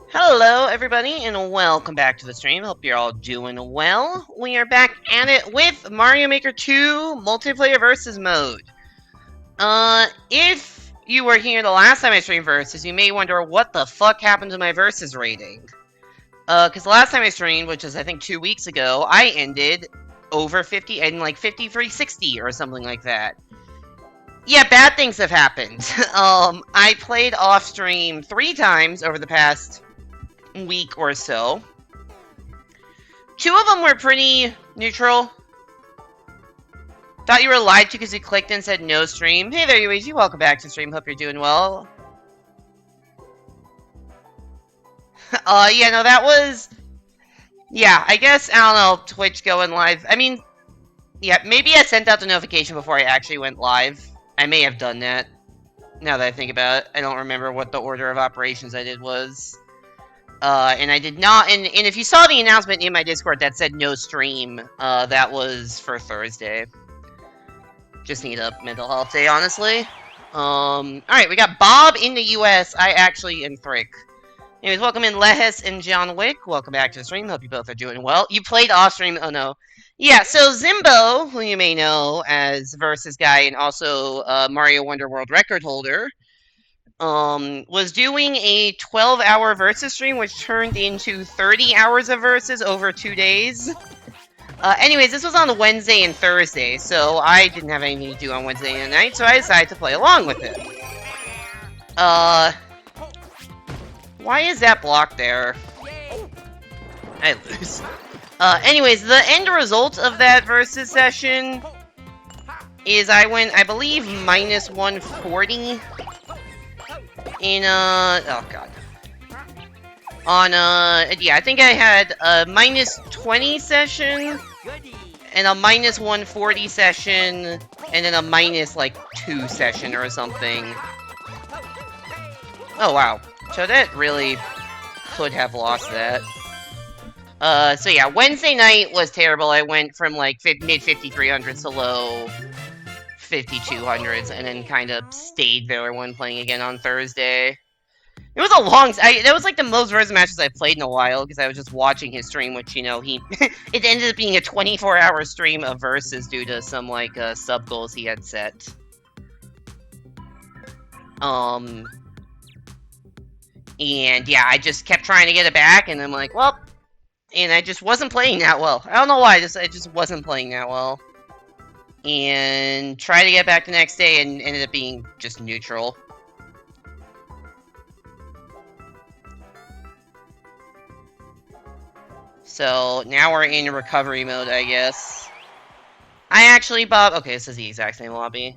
Hello, everybody, and welcome back to the stream. Hope you're all doing well. We are back at it with Mario Maker 2 Multiplayer Versus Mode. If you were here the last time I streamed Versus, you may wonder what the fuck happened to my Versus rating. Because the last time I streamed, which is I think 2 weeks ago, I ended over 50 and like 5360 or something like that. Yeah, bad things have happened. I played off stream 3 times over the past week or so. 2 of them were pretty neutral. Thought you were lied to because you clicked and said no stream. Hey there, Yuichi. Welcome back to stream. Hope you're doing well. Yeah, no, that was... Yeah, I guess, I don't know, Twitch going live. I mean, yeah, maybe I sent out the notification before I actually went live. I may have done that. Now that I think about it, I don't remember what the order of operations I did was. And I did not, and if you saw the announcement in my Discord that said no stream, that was for Thursday. Just need a mental health day, honestly. Alright, we got Bob in the US, I actually am Thrick. Anyways, welcome in Lehes and John Wick, welcome back to the stream, hope you both are doing well. You played off stream, oh no. Yeah, so Zimbo, who you may know as Versus Guy and also Mario Wonder World record holder, was doing a 12-hour Versus stream, which turned into 30 hours of Versus over 2 days. Anyways, this was on the Wednesday and Thursday, so I didn't have anything to do on Wednesday and night, so I decided to play along with it. Why is that block there? I lose. Anyways, the end result of that Versus session is I went, I believe, minus 140 in, oh god. On, yeah, I think I had a minus 20 session, and a minus 140 session, and then a minus, like, 2 session or something. Oh, wow. Toadette really could have lost that. So yeah, Wednesday night was terrible. I went from, like, mid-5300s to low 5200s, and then kind of stayed there when playing again on Thursday. It was a long... that was, like, the most Versus matches I've played in a while, because I was just watching his stream, which, you know, he... it ended up being a 24-hour stream of Versus due to some, like, sub-goals he had set. And, yeah, I just kept trying to get it back, and I'm like, well... And I just wasn't playing that well. I don't know why, I just wasn't playing that well. And tried to get back the next day, and ended up being just neutral. So, now we're in recovery mode, I guess. I actually, Bob... Okay, this is the exact same lobby.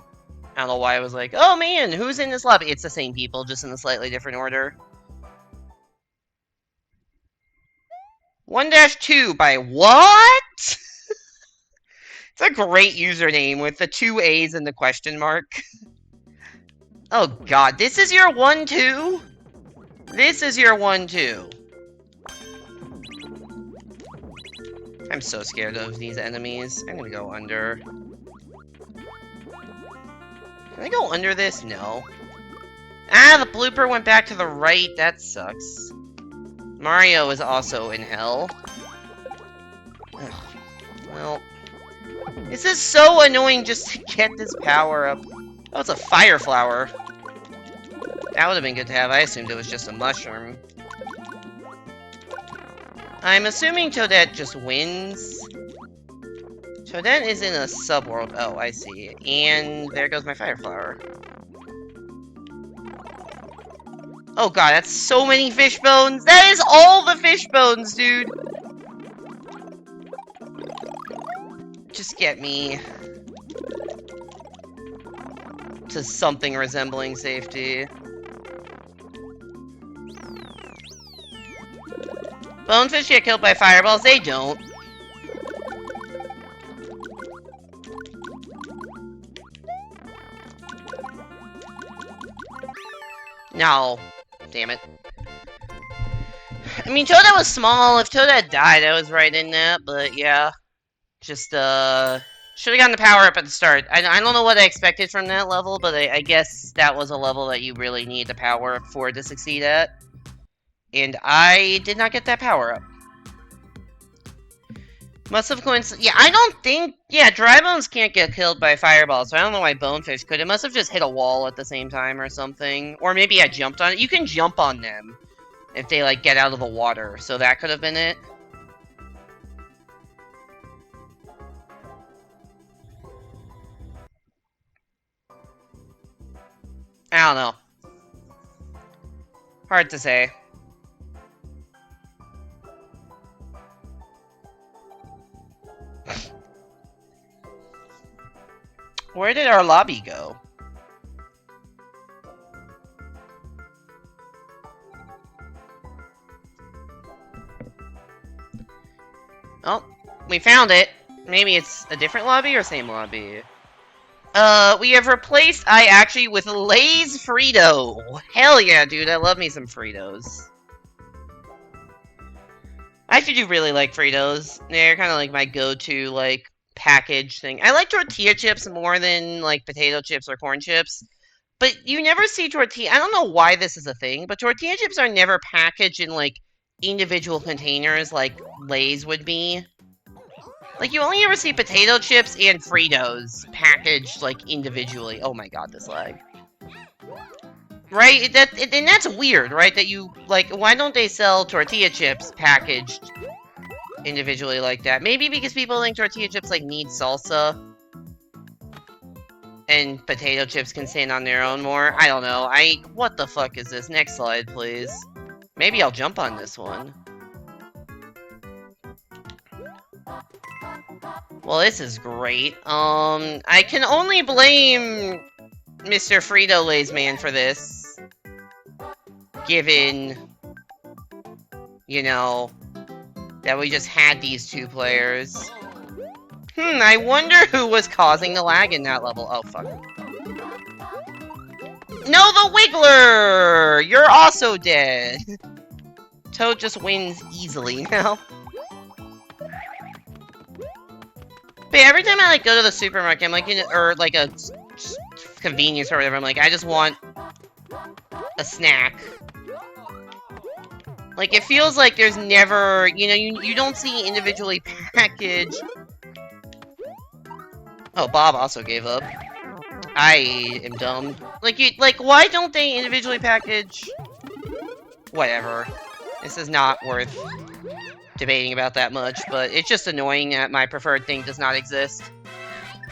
I don't know why I was like, oh man, who's in this lobby? It's the same people, just in a slightly different order. 1-2 by what? It's a great username with the 2 A's and the question mark. Oh god, this is your 1-2? This is your 1-2. I'm so scared of these enemies. I'm gonna go under. Can I go under this? No. Ah, the blooper went back to the right. That sucks. Mario is also in hell. Ugh. Well, this is so annoying just to get this power up. Oh, it's a fire flower. That would have been good to have. I assumed it was just a mushroom. I'm assuming Toadette just wins. Toadette is in a subworld. Oh, I see. And there goes my fire flower. Oh god, that's so many fish bones! That is all the fish bones, dude! Just get me to something resembling safety. Bonefish get killed by fireballs? They don't. No. Damn it. I mean, Toadette was small. If Toadette died, I was right in that, but yeah. Just, should have gotten the power up at the start. I don't know what I expected from that level, but I guess that was a level that you really need the power up for to succeed at. And I did not get that power-up. Must have coincided. Yeah, I don't think. Yeah, dry bones can't get killed by fireball, so I don't know why bonefish could. It must have just hit a wall at the same time or something. Or maybe I jumped on it. You can jump on them if they, like, get out of the water, so that could have been it. I don't know. Hard to say. Where did our lobby go? Oh, we found it. Maybe it's a different lobby or same lobby? We have replaced I actually with Lay's Frito. Hell yeah, dude. I love me some Fritos. I actually do really like Fritos. They're kind of like my go-to, like, package thing. I like tortilla chips more than, like, potato chips or corn chips. But you never see tortilla... I don't know why this is a thing, but tortilla chips are never packaged in, like, individual containers like Lay's would be. Like, you only ever see potato chips and Fritos packaged, like, individually. Oh my god, this lag. Right? And that's weird, right? That you, like, why don't they sell tortilla chips packaged individually like that? Maybe because people think tortilla chips, like, need salsa. And potato chips can stand on their own more. I don't know. What the fuck is this? Next slide, please. Maybe I'll jump on this one. Well, this is great. I can only blame Mr. Frito-Lay's man for this. Given, you know, that we just had these two players. I wonder who was causing the lag in that level. Oh, fuck. No, the Wiggler! You're also dead. Toad just wins easily now. But yeah, every time I, like, go to the supermarket, I'm like, or, like, a convenience or whatever, I'm like, I just want a snack. Like, it feels like there's never, you know, you don't see individually packaged... Oh, Bob also gave up. I am dumb. Like, why don't they individually package... Whatever. This is not worth debating about that much, but it's just annoying that my preferred thing does not exist.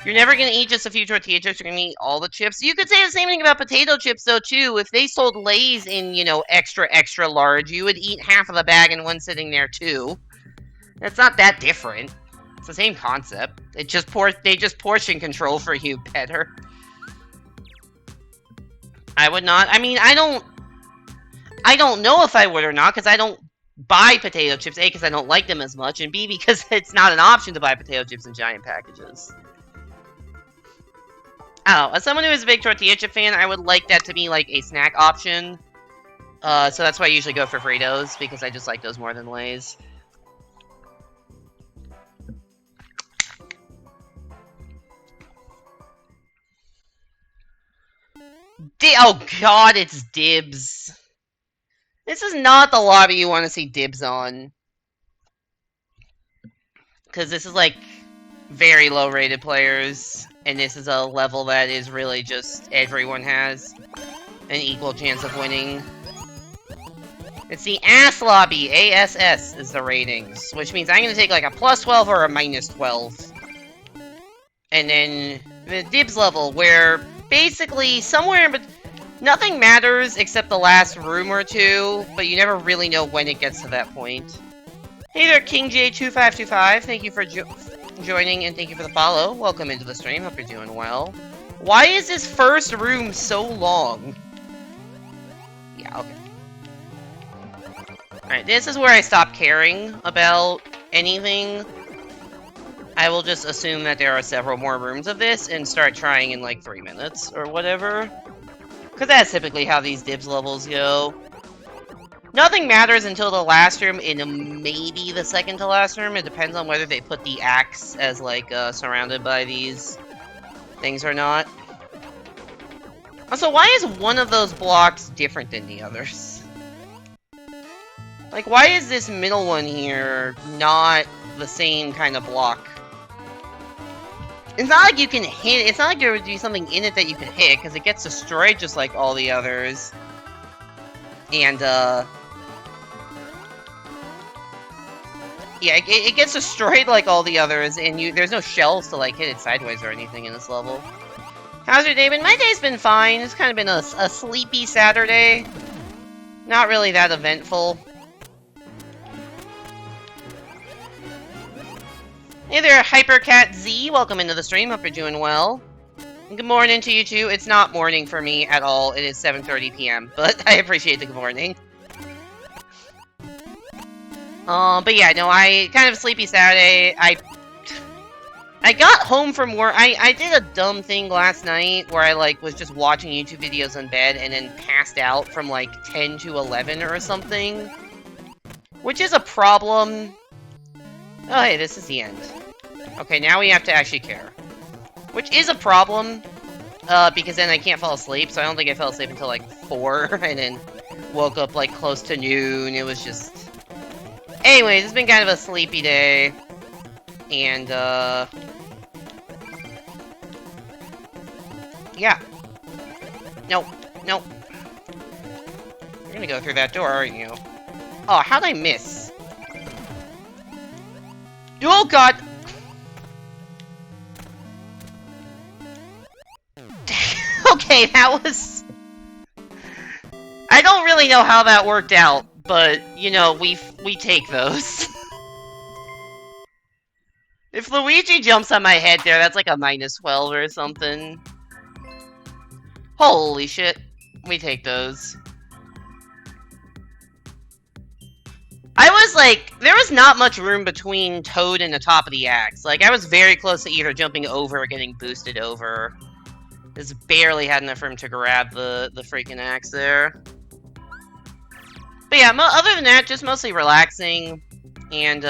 You're never gonna eat just a few tortilla chips, you're gonna eat all the chips. You could say the same thing about potato chips, though, too. If they sold Lay's in, you know, extra, extra large, you would eat half of the bag and one sitting there, too. It's not that different. It's the same concept. They just portion control for you better. I would not. I mean, I don't know if I would or not, because I don't buy potato chips. A, because I don't like them as much, and B, because it's not an option to buy potato chips in giant packages. Oh, as someone who is a big tortilla chip fan, I would like that to be, like, a snack option. So that's why I usually go for Fritos, because I just like those more than Lay's. Oh god, it's dibs. This is not the lobby you want to see dibs on. Because this is, like, very low-rated players. And this is a level that is really just everyone has an equal chance of winning. It's the ass lobby. ASS is the ratings. Which means I'm going to take, like, a +12 or a -12. And then the dibs level, where basically somewhere... but nothing matters except the last room or two, but you never really know when it gets to that point. Hey there, KingJ2525. Thank you for joining, and thank you for the follow. Welcome into the stream. Hope you're doing well. Why is this first room so long? Yeah, okay. Alright, this is where I stop caring about anything. I will just assume that there are several more rooms of this and start trying in, like, 3 minutes or whatever. Because that's typically how these dibs levels go. Nothing matters until the last room, and maybe the second to last room. It depends on whether they put the axe as, like, surrounded by these things or not. Also, why is one of those blocks different than the others? Like, why is this middle one here not the same kind of block? It's not like you can hit, it's not like there would be something in it that you can hit, because it gets destroyed just like all the others. And, yeah, it gets destroyed like all the others, and there's no shells to, like, hit it sideways or anything in this level. How's your day been? My day's been fine. It's kind of been a sleepy Saturday. Not really that eventful. Hey there, Hypercat Z. Welcome into the stream. Hope you're doing well. Good morning to you too. It's not morning for me at all. It is 7:30 p.m., but I appreciate the good morning. But yeah, no, I kind of a sleepy Saturday. I got home from work. I did a dumb thing last night where I, like, was just watching YouTube videos in bed and then passed out from, like, 10 to 11 or something. Which is a problem. Oh, hey, this is the end. Okay, now we have to actually care. Which is a problem, because then I can't fall asleep, so I don't think I fell asleep until, like, 4, and then woke up, like, close to noon. It was just... Anyways, it's been kind of a sleepy day. And, yeah. Nope. Nope. You're gonna go through that door, aren't you? Oh, how'd I miss? Oh, God! Okay, that was... I don't really know how that worked out, but, you know, we take those. If Luigi jumps on my head there, that's like a -12 or something. Holy shit. We take those. I was like, there was not much room between Toad and the top of the axe. Like, I was very close to either jumping over or getting boosted over. Just barely had enough room to grab the freaking axe there. But yeah, other than that, just mostly relaxing and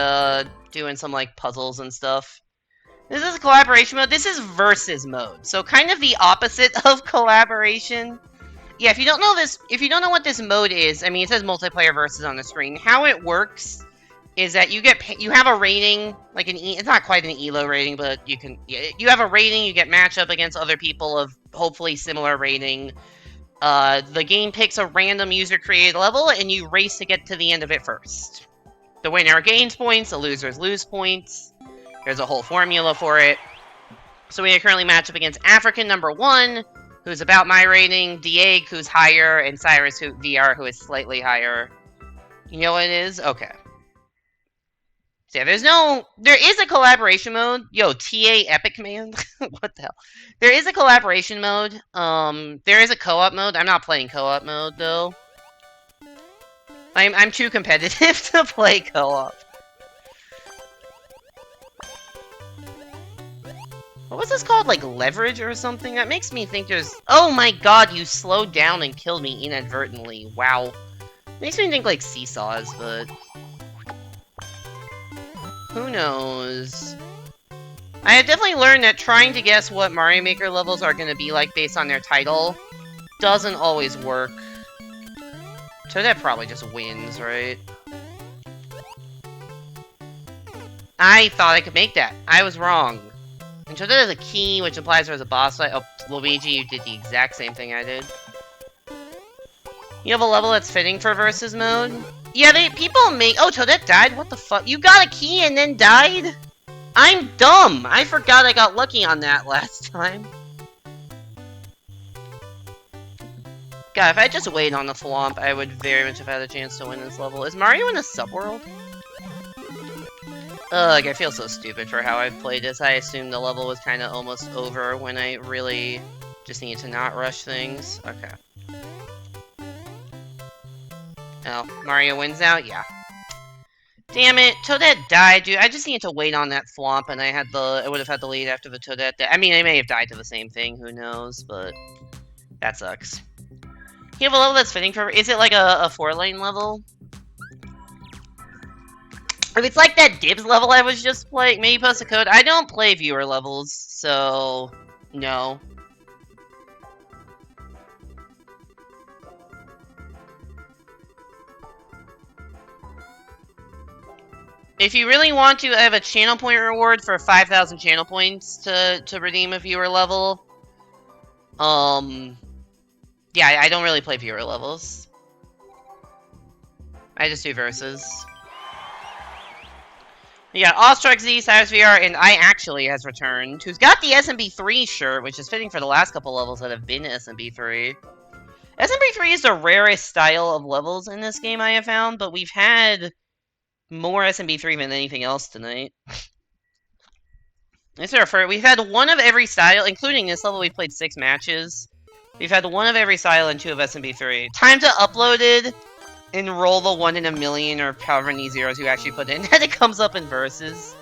doing some, like, puzzles and stuff. This is a collaboration mode. This is versus mode, so kind of the opposite of collaboration. Yeah, if you don't know this, if you don't know what this mode is, I mean, it says multiplayer versus on the screen. How it works is that you have a rating, like it's not quite an ELO rating, but you have a rating. You get matched up against other people of hopefully similar rating. The game picks a random user-created level, and you race to get to the end of it first. The winner gains points, the losers lose points. There's a whole formula for it. So we are currently matched up against African #1, who's about my rating, Dieg, who's higher, and Cyrus VR, who is slightly higher. You know what it is? Okay. So yeah, there is a collaboration mode. Yo, TA Epic Man? What the hell? There is a collaboration mode. There is a co-op mode. I'm not playing co-op mode, though. I'm too competitive to play co-op. What was this called? Like, leverage or something? That makes me think there's... Oh my god, you slowed down and killed me inadvertently. Wow. Makes me think, like, seesaws, but... Who knows? I have definitely learned that trying to guess what Mario Maker levels are going to be like based on their title doesn't always work. So that probably just wins, right? I thought I could make that. I was wrong. And so that is a key, which implies there's a boss fight. Oh, Luigi, you did the exact same thing I did. You have a level that's fitting for versus mode? Yeah, people make... Oh, Toadette died? What the fuck? You got a key and then died? I'm dumb! I forgot I got lucky on that last time. God, if I just waited on the Thwomp, I would very much have had a chance to win this level. Is Mario in a subworld? Ugh, I feel so stupid for how I've played this. I assumed the level was kind of almost over when I really just needed to not rush things. Okay. Oh, Mario wins out? Yeah. Damn it, Toadette died, dude. I just needed to wait on that Thwomp, and I would have had the lead after the Toadette. I mean, I may have died to the same thing, who knows, but that sucks. You have a level that's fitting for... Is it like a 4-lane level? If it's like that Dibs level I was just playing, maybe post a code. I don't play viewer levels, so... No. If you really want to, I have a channel point reward for 5,000 channel points to redeem a viewer level. Yeah, I don't really play viewer levels. I just do verses. Yeah, Awestruck Z, Cyrus VR, and I Actually has returned, who's got the SMB3 shirt, which is fitting for the last couple levels that have been SMB3. SMB3 is the rarest style of levels in this game I have found, but we've had more SMB3 than anything else tonight. We've had one of every style, including this level. We've played 6 matches. We've had one of every style and 2 of SMB3. Time to upload it and roll the 1 in a million or however many zeros you actually put in, and it comes up in verses.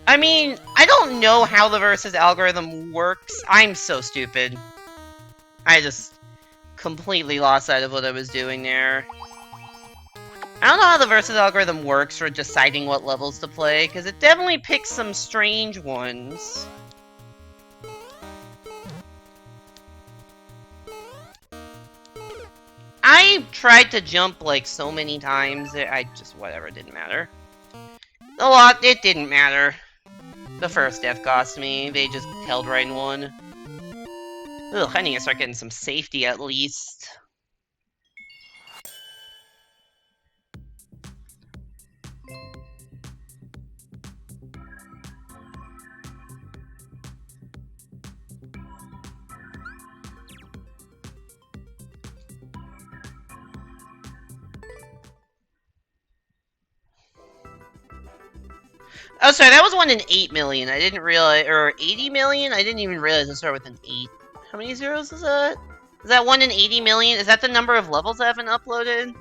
I mean, I don't know how the versus algorithm works. I'm so stupid. I just completely lost sight of what I was doing there. I don't know how the versus algorithm works for deciding what levels to play, because it definitely picks some strange ones. I tried to jump like so many times, whatever, it didn't matter. It didn't matter. The first death cost me, they just held right in one. Ugh, I need to start getting some safety at least. Oh, sorry, that was 1 in 8 million. I didn't realize, or 80 million? I didn't even realize it started with an 8. How many zeros is that? Is that 1 in 80 million? Is that the number of levels I haven't uploaded?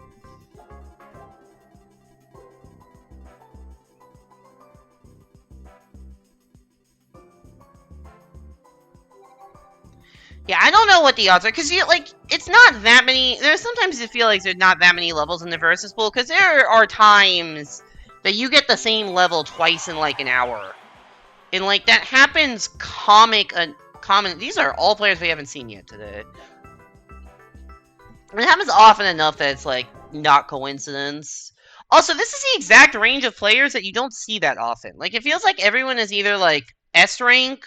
Yeah, I don't know what the odds are, because, it's not that many. There's sometimes you feel like there's not that many levels in the versus pool, because there are times that you get the same level twice in, like, an hour. And, like, that happens common. These are all players we haven't seen yet today. It happens often enough that it's, like, not coincidence. Also, this is the exact range of players that you don't see that often. Like, it feels like everyone is either, like, S rank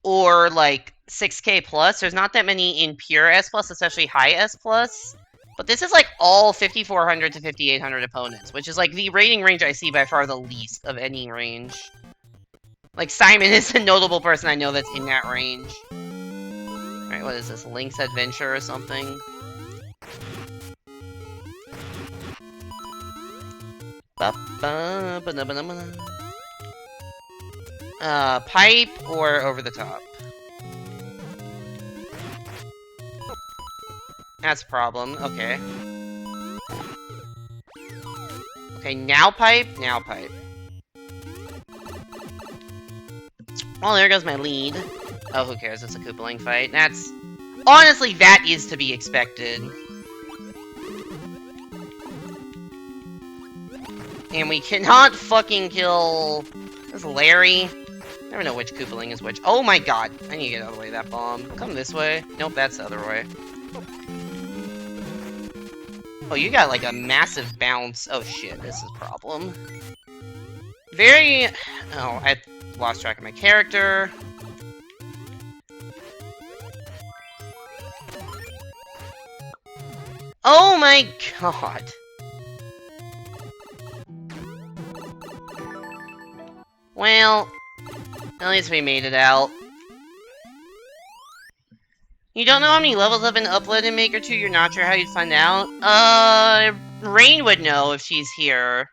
or, like, 6k plus. There's not that many in pure S plus, especially high S plus. But this is, like, all 5,400 to 5,800 opponents, which is, like, the rating range I see by far the least of any range. Like, Simon is a notable person I know that's in that range. Alright, what is this? Link's Adventure or something? Pipe or over the top? That's a problem. Okay. Okay, now pipe? Now pipe. Well, there goes my lead. Oh, who cares? It's a Koopaling fight. That's... Honestly, that is to be expected. And we cannot fucking kill... This Larry. I never know which Koopaling is which. Oh my god. I need to get out of the way of that bomb. Come this way. Nope, that's the other way. Oh, you got like a massive bounce. Oh shit, this is a problem. Very... Oh, I lost track of my character. Oh my god. Well, at least we made it out. You don't know how many levels have been uploaded in Maker 2? You're not sure how you'd find out? Rain would know if she's here.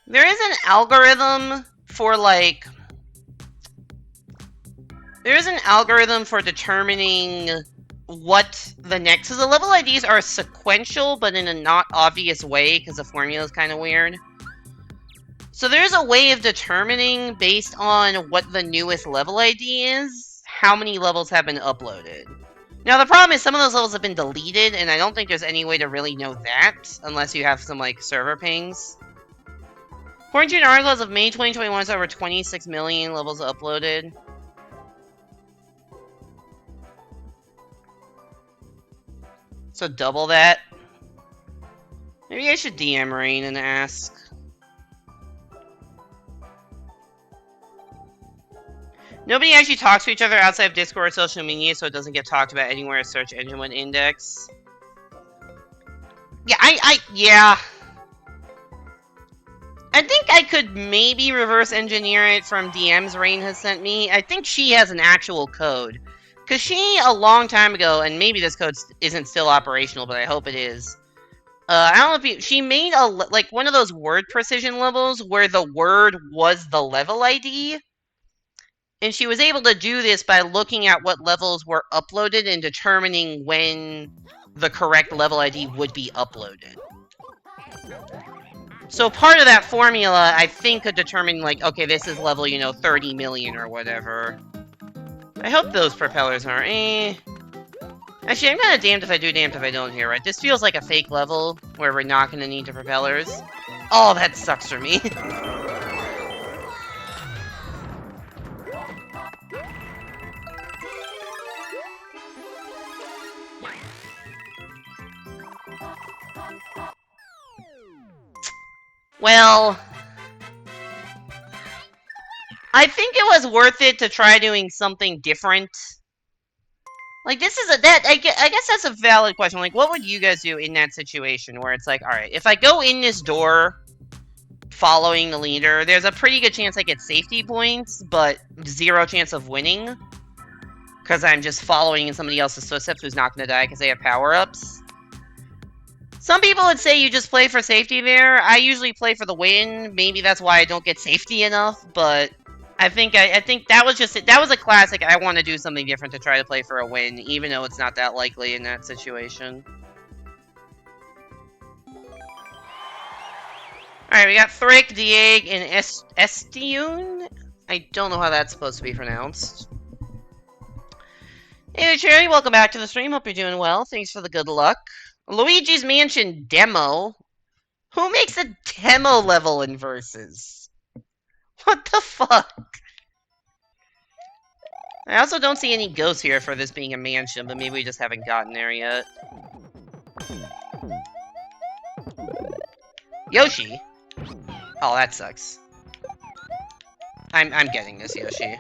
There is an algorithm for, like... There is an algorithm for determining what the next... So the level IDs are sequential, but in a not obvious way, because the formula is kind of weird. So there's a way of determining, based on what the newest level ID is, how many levels have been uploaded. Now the problem is some of those levels have been deleted, and I don't think there's any way to really know that, unless you have some, like, server pings. According to an article as of May 2021, it's over 26 million levels uploaded. So double that. Maybe I should DM Rain and ask. Nobody actually talks to each other outside of Discord or social media, so it doesn't get talked about anywhere a search engine would index. Yeah, yeah. I think I could maybe reverse engineer it from DMs Rain has sent me. I think she has an actual code. Because she, a long time ago, and maybe this code isn't still operational, but I hope it is. I don't know if she made like one of those word precision levels where the word was the level ID. And she was able to do this by looking at what levels were uploaded and determining when the correct level ID would be uploaded. So part of that formula, I think, could determine, like, okay, this is level, 30 million or whatever. I hope those propellers are, Actually, I'm kind of damned if I do, damned if I don't here, right? This feels like a fake level where we're not going to need the propellers. Oh, that sucks for me. Well, I think it was worth it to try doing something different. Like, this is I guess that's a valid question. Like, what would you guys do in that situation where it's like, alright, if I go in this door following the leader, there's a pretty good chance I get safety points, but 0 chance of winning. Because I'm just following in somebody else's footsteps who's not going to die because they have power-ups. Some people would say you just play for safety there. I usually play for the win. Maybe that's why I don't get safety enough, but I think that was just it. That was a classic. I want to do something different to try to play for a win, even though it's not that likely in that situation. Alright, we got Thrick, Dieg, and Estiune. I don't know how that's supposed to be pronounced. Hey, Cherry, welcome back to the stream. Hope you're doing well. Thanks for the good luck. Luigi's Mansion demo? Who makes a demo level in Versus? What the fuck? I also don't see any ghosts here for this being a mansion, but maybe we just haven't gotten there yet. Yoshi? Oh, that sucks. I'm getting this, Yoshi.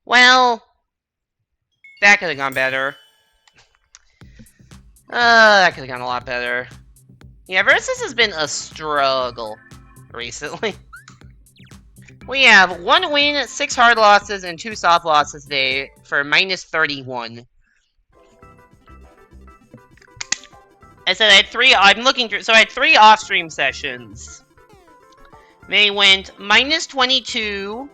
Well, that could have gone better. That could have gone a lot better. Yeah, Versus has been a struggle recently. We have 1 win, 6 hard losses, and 2 soft losses today for minus 31. I said I had 3, I'm looking through, so I had 3 off-stream sessions. They went minus 22,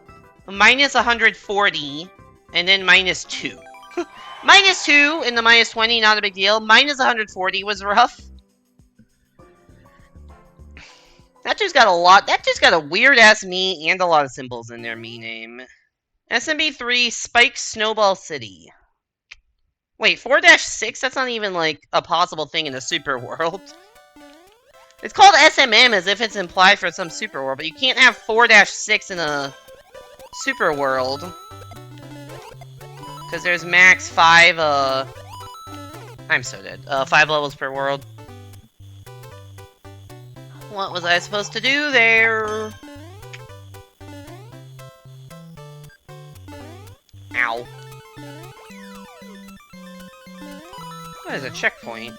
minus 140, and then minus 2. Minus 2 in the minus 20, not a big deal. Minus 140 was rough. That dude's got a lot. That dude's got a weird-ass me and a lot of symbols in their me name. SMB3 Spike Snowball City. Wait, 4-6? That's not even, like, a possible thing in the super world. It's called SMM as if it's implied for some super world, but you can't have 4-6 in a super world. Because there's max 5, I'm so dead. 5 levels per world. What was I supposed to do there? Ow. That is a checkpoint.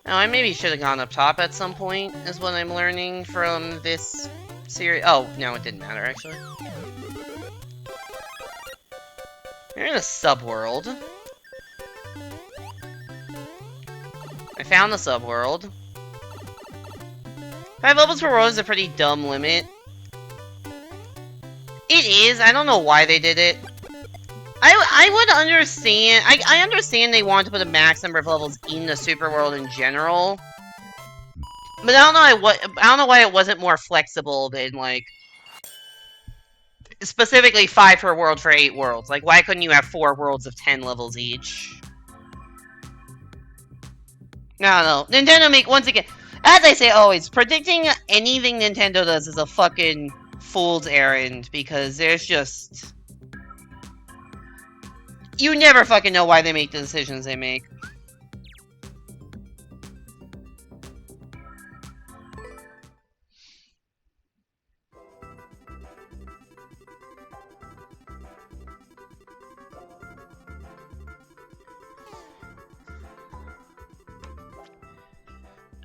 Oh, I maybe should have gone up top at some point, is what I'm learning from this series. Oh, no, it didn't matter, actually. We're in a subworld. I found the subworld. 5 levels per world is a pretty dumb limit. It is. I don't know why they did it. I would understand. I understand they want to put a max number of levels in the super world in general. But I don't know why it wasn't more flexible than, like, specifically 5 per world for 8 worlds. Like, why couldn't you have 4 worlds of 10 levels each? No. Nintendo once again, as I say always, predicting anything Nintendo does is a fucking fool's errand, because there's just... You never fucking know why they make the decisions they make.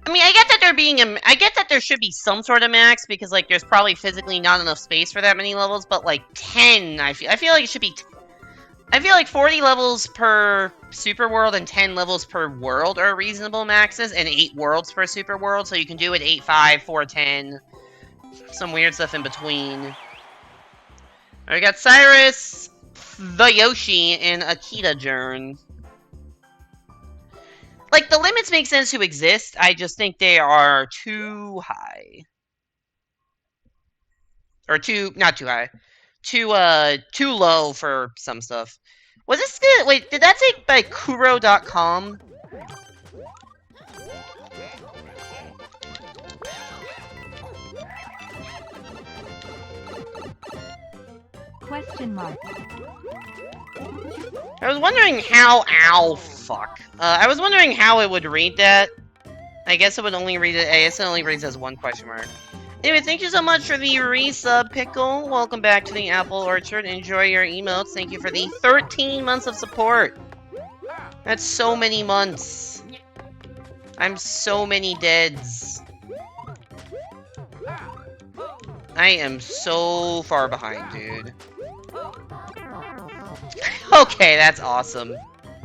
I mean, I get that there should be some sort of max, because, like, there's probably physically not enough space for that many levels, but, like, 10, I feel like it should be... I feel like 40 levels per Super World and 10 levels per world are reasonable maxes, and 8 worlds per Super World, so you can do it 8-5, 4-10, some weird stuff in between. We got Cyrus, the Yoshi, and Akita Jern. Like, the limits make sense to exist, I just think they are too high. Or not too high. Too low for some stuff. Was this wait, did that say by Kuro.com? Question mark. I was wondering how, fuck. I was wondering how it would read that. I guess it would only read it, I guess it only reads as one question mark. Anyway, thank you so much for the resub, Pickle. Welcome back to the Apple Orchard. Enjoy your emotes. Thank you for the 13 months of support. That's so many months. I'm so many deads. I am so far behind, dude. Okay, that's awesome.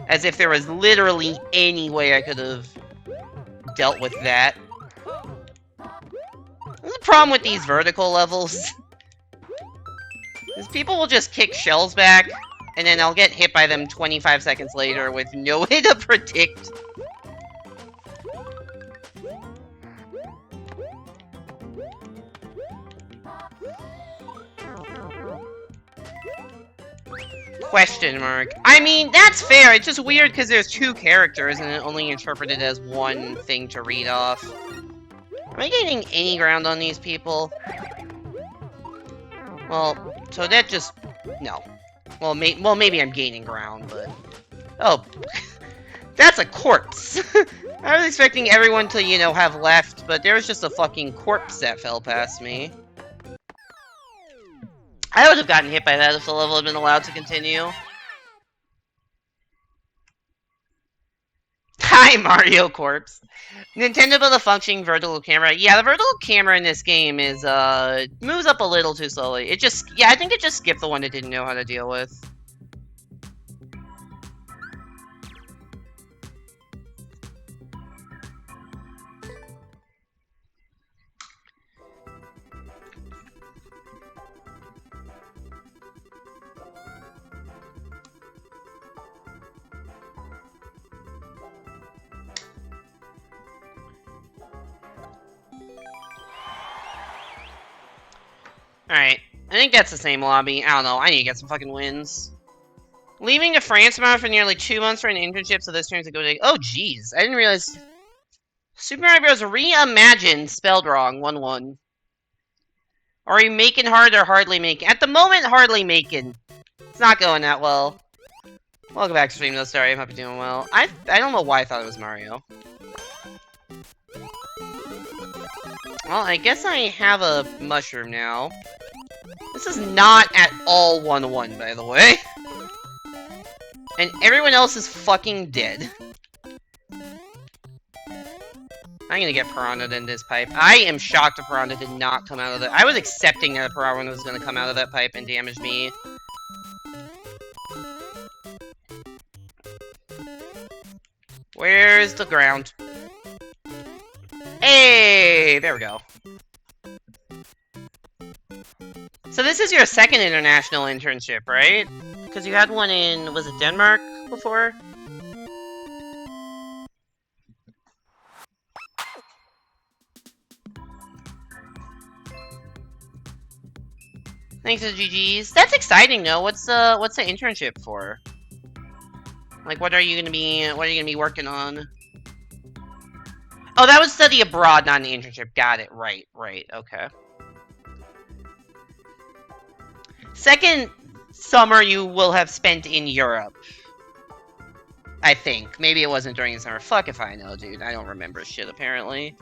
As if there was literally any way I could have dealt with that. There's a problem with these vertical levels. Is people will just kick shells back, and then I'll get hit by them 25 seconds later with no way to predict. Question mark. I mean, that's fair. It's just weird because there's 2 characters and it only interpreted as one thing to read off. Am I gaining any ground on these people? Well, so that just... No. Well, maybe I'm gaining ground, but... Oh. That's a corpse! I was expecting everyone to, you know, have left, but there was just a fucking corpse that fell past me. I would have gotten hit by that if the level had been allowed to continue. Hi, Mario Corpse. Nintendo built a functioning vertical camera. Yeah, the vertical camera in this game is, moves up a little too slowly. It just, yeah, I think it just skipped the one it didn't know how to deal with. Alright, I think that's the same lobby. I don't know, I need to get some fucking wins. Leaving to France tomorrow for nearly 2 months for an internship, so this turns to go to... Oh, jeez, I didn't realize... Super Mario Bros. Reimagined, spelled wrong, 1-1. Are you making hard or hardly making? At the moment, hardly making. It's not going that well. Welcome back to stream, though, sorry, I hope you're doing well. I don't know why I thought it was Mario. Well, I guess I have a mushroom now. This is not at all 1-1, by the way. And everyone else is fucking dead. I'm gonna get Piranha in this pipe. I am shocked that Piranha did not come out of that. I was accepting that Piranha was gonna come out of that pipe and damage me. Where's the ground? Hey, there we go. So this is your second international internship, right? Because you had one in, was it Denmark before? Thanks to GG's. That's exciting though. What's the internship for? Like, what are you gonna be working on? Oh, that was study abroad, not an internship. Got it. Right, okay. Second summer you will have spent in Europe. I think. Maybe it wasn't during the summer. Fuck if I know, dude. I don't remember shit, apparently.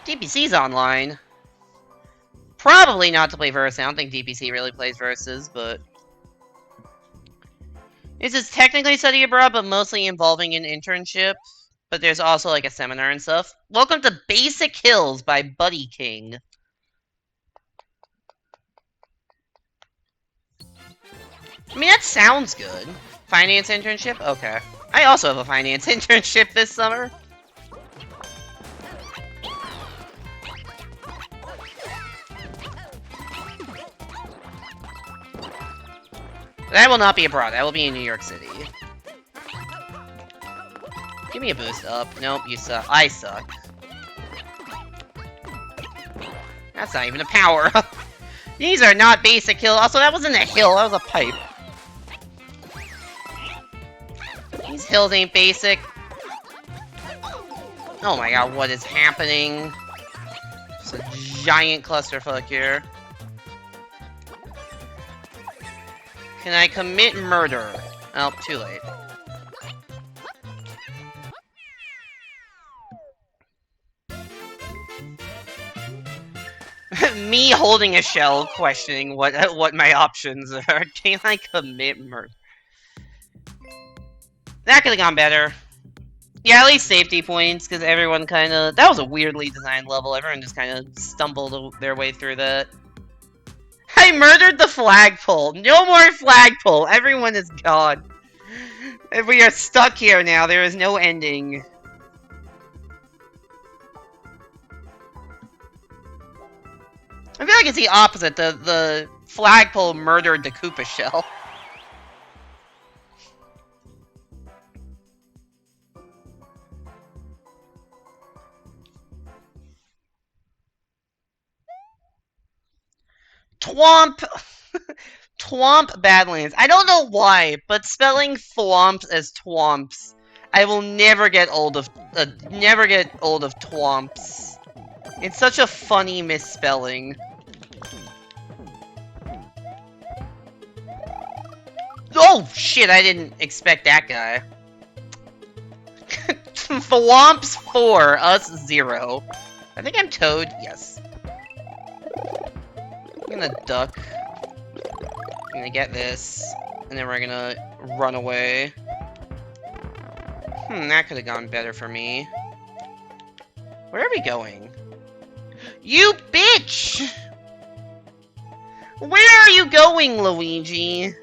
DPC's online. Probably not to play Versus. I don't think DPC really plays Versus, but... This is technically study abroad, but mostly involving an internship. But there's also, like, a seminar and stuff. Welcome to Basic Hills by Buddy King. I mean, that sounds good. Finance internship? Okay. I also have a finance internship this summer. That will not be abroad. That will be in New York City. Give me a boost up. Nope, you suck. I suck. That's not even a power up. These are not basic hills. Also, that wasn't a hill. That was a pipe. These hills ain't basic. Oh my god, what is happening? It's a giant clusterfuck here. Can I commit murder? Oh, too late. Me holding a shell, questioning what my options are. Can I commit murder? That could have gone better. Yeah, at least safety points, because everyone kind of... That was a weirdly designed level. Everyone just kind of stumbled their way through that. I murdered the flagpole. No more flagpole. Everyone is gone. We are stuck here now. There is no ending. I feel like it's the opposite. The flagpole murdered the Koopa shell. Twomp! Twomp Badlands. I don't know why, but spelling thwomps as twomps, I will never get old of twomps. It's such a funny misspelling. Oh shit! I didn't expect that guy. Thwomps 4, us 0. I think I'm Toad. Yes. I'm gonna duck. I'm gonna get this, and then we're gonna run away. That could have gone better for me. Where are we going? You bitch! Where are you going, Luigi?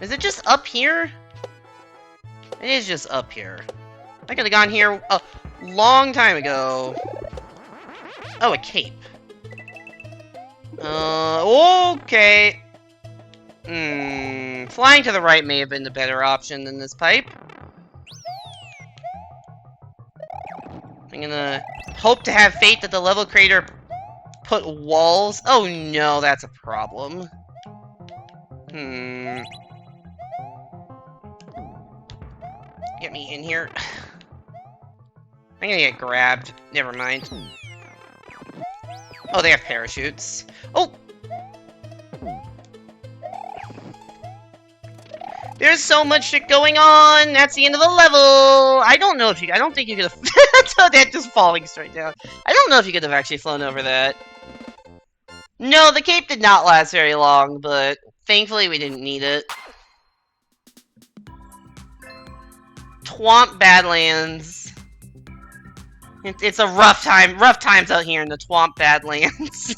Is it just up here? It is just up here. I could have gone here a long time ago. Oh, a cape. Okay. Flying to the right may have been the better option than this pipe. I'm gonna hope to have faith that the level creator put walls. Oh no, that's a problem. Get me in here. I'm gonna get grabbed. Never mind. Oh, they have parachutes. Oh! There's so much shit going on! That's the end of the level! I don't know if you... I don't think you could have... So that just falling straight down. I don't know if you could have actually flown over that. No, the cape did not last very long, but thankfully we didn't need it. Twomp Badlands. It's a rough times out here in the Twomp Badlands.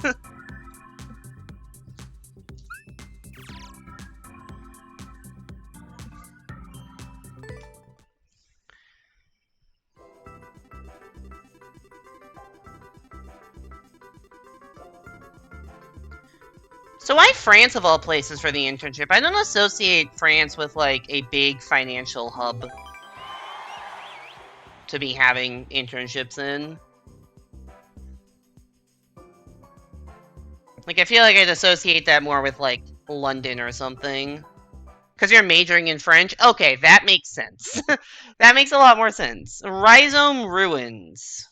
So why France of all places for the internship? I don't associate France with like a big financial hub to be having internships in. Like, I feel like I'd associate that more with, like, London or something. Because you're majoring in French? Okay, that makes sense. That makes a lot more sense. Rhizome Ruins.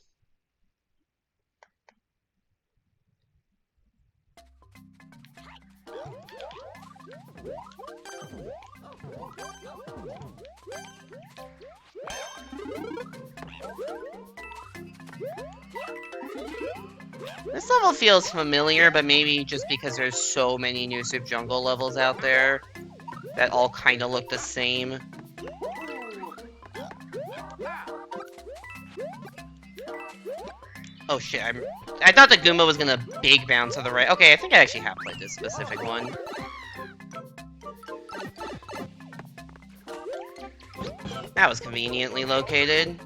This level feels familiar, but maybe just because there's so many new Soup Jungle levels out there that all kind of look the same. Oh shit, I thought the Goomba was gonna big bounce to the right. Okay, I think I actually have played this specific one. That was conveniently located.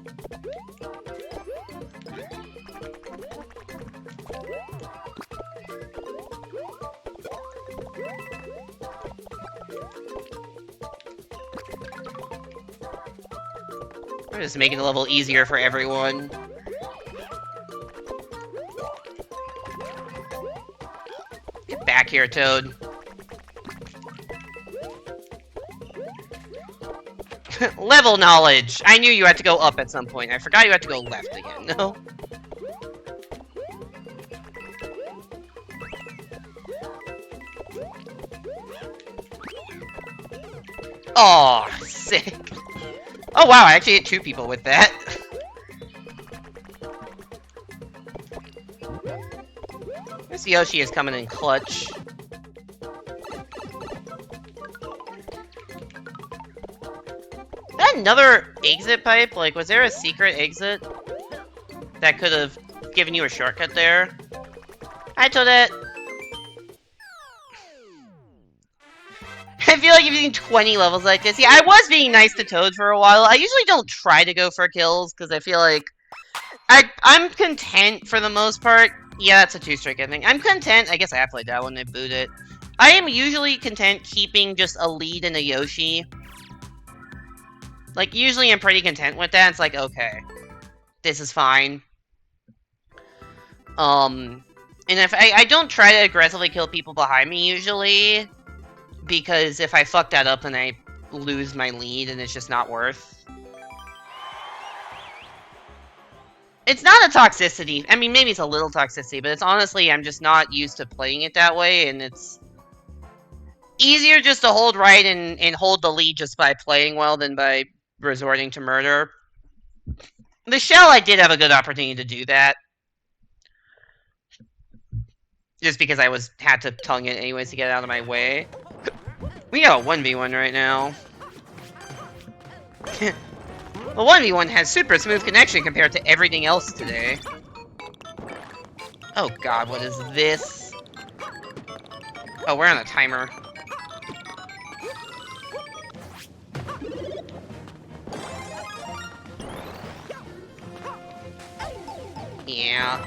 I'm just making the level easier for everyone. Get back here, Toad. Level knowledge! I knew you had to go up at some point. I forgot you had to go left again, no? Oh, sick. Oh wow, I actually hit 2 people with that. This Yoshi is coming in clutch. That another exit pipe? Like, was there a secret exit that could have given you a shortcut there? Hi, Toadette. I feel like you've seen 20 levels like this. Yeah, I was being nice to Toad for a while. I usually don't try to go for kills, because I feel like I'm content for the most part. Yeah, that's a 2-strike, I think. I'm content. I guess I have played that one. I boot it. I am usually content keeping just a lead and a Yoshi. Like, usually I'm pretty content with that. It's like, okay, this is fine. And if I don't try to aggressively kill people behind me, usually, because if I fuck that up, then I lose my lead, and it's just not worth. It's not a toxicity. I mean, maybe it's a little toxicity, but it's honestly, I'm just not used to playing it that way, and it's easier just to hold right and hold the lead just by playing well than by resorting to murder. The shell, I did have a good opportunity to do that. Just because I had to tongue it anyways to get out of my way. We got a 1v1 right now. The 1v1 has super smooth connection compared to everything else today. Oh god, what is this? Oh, we're on a timer. Yeah.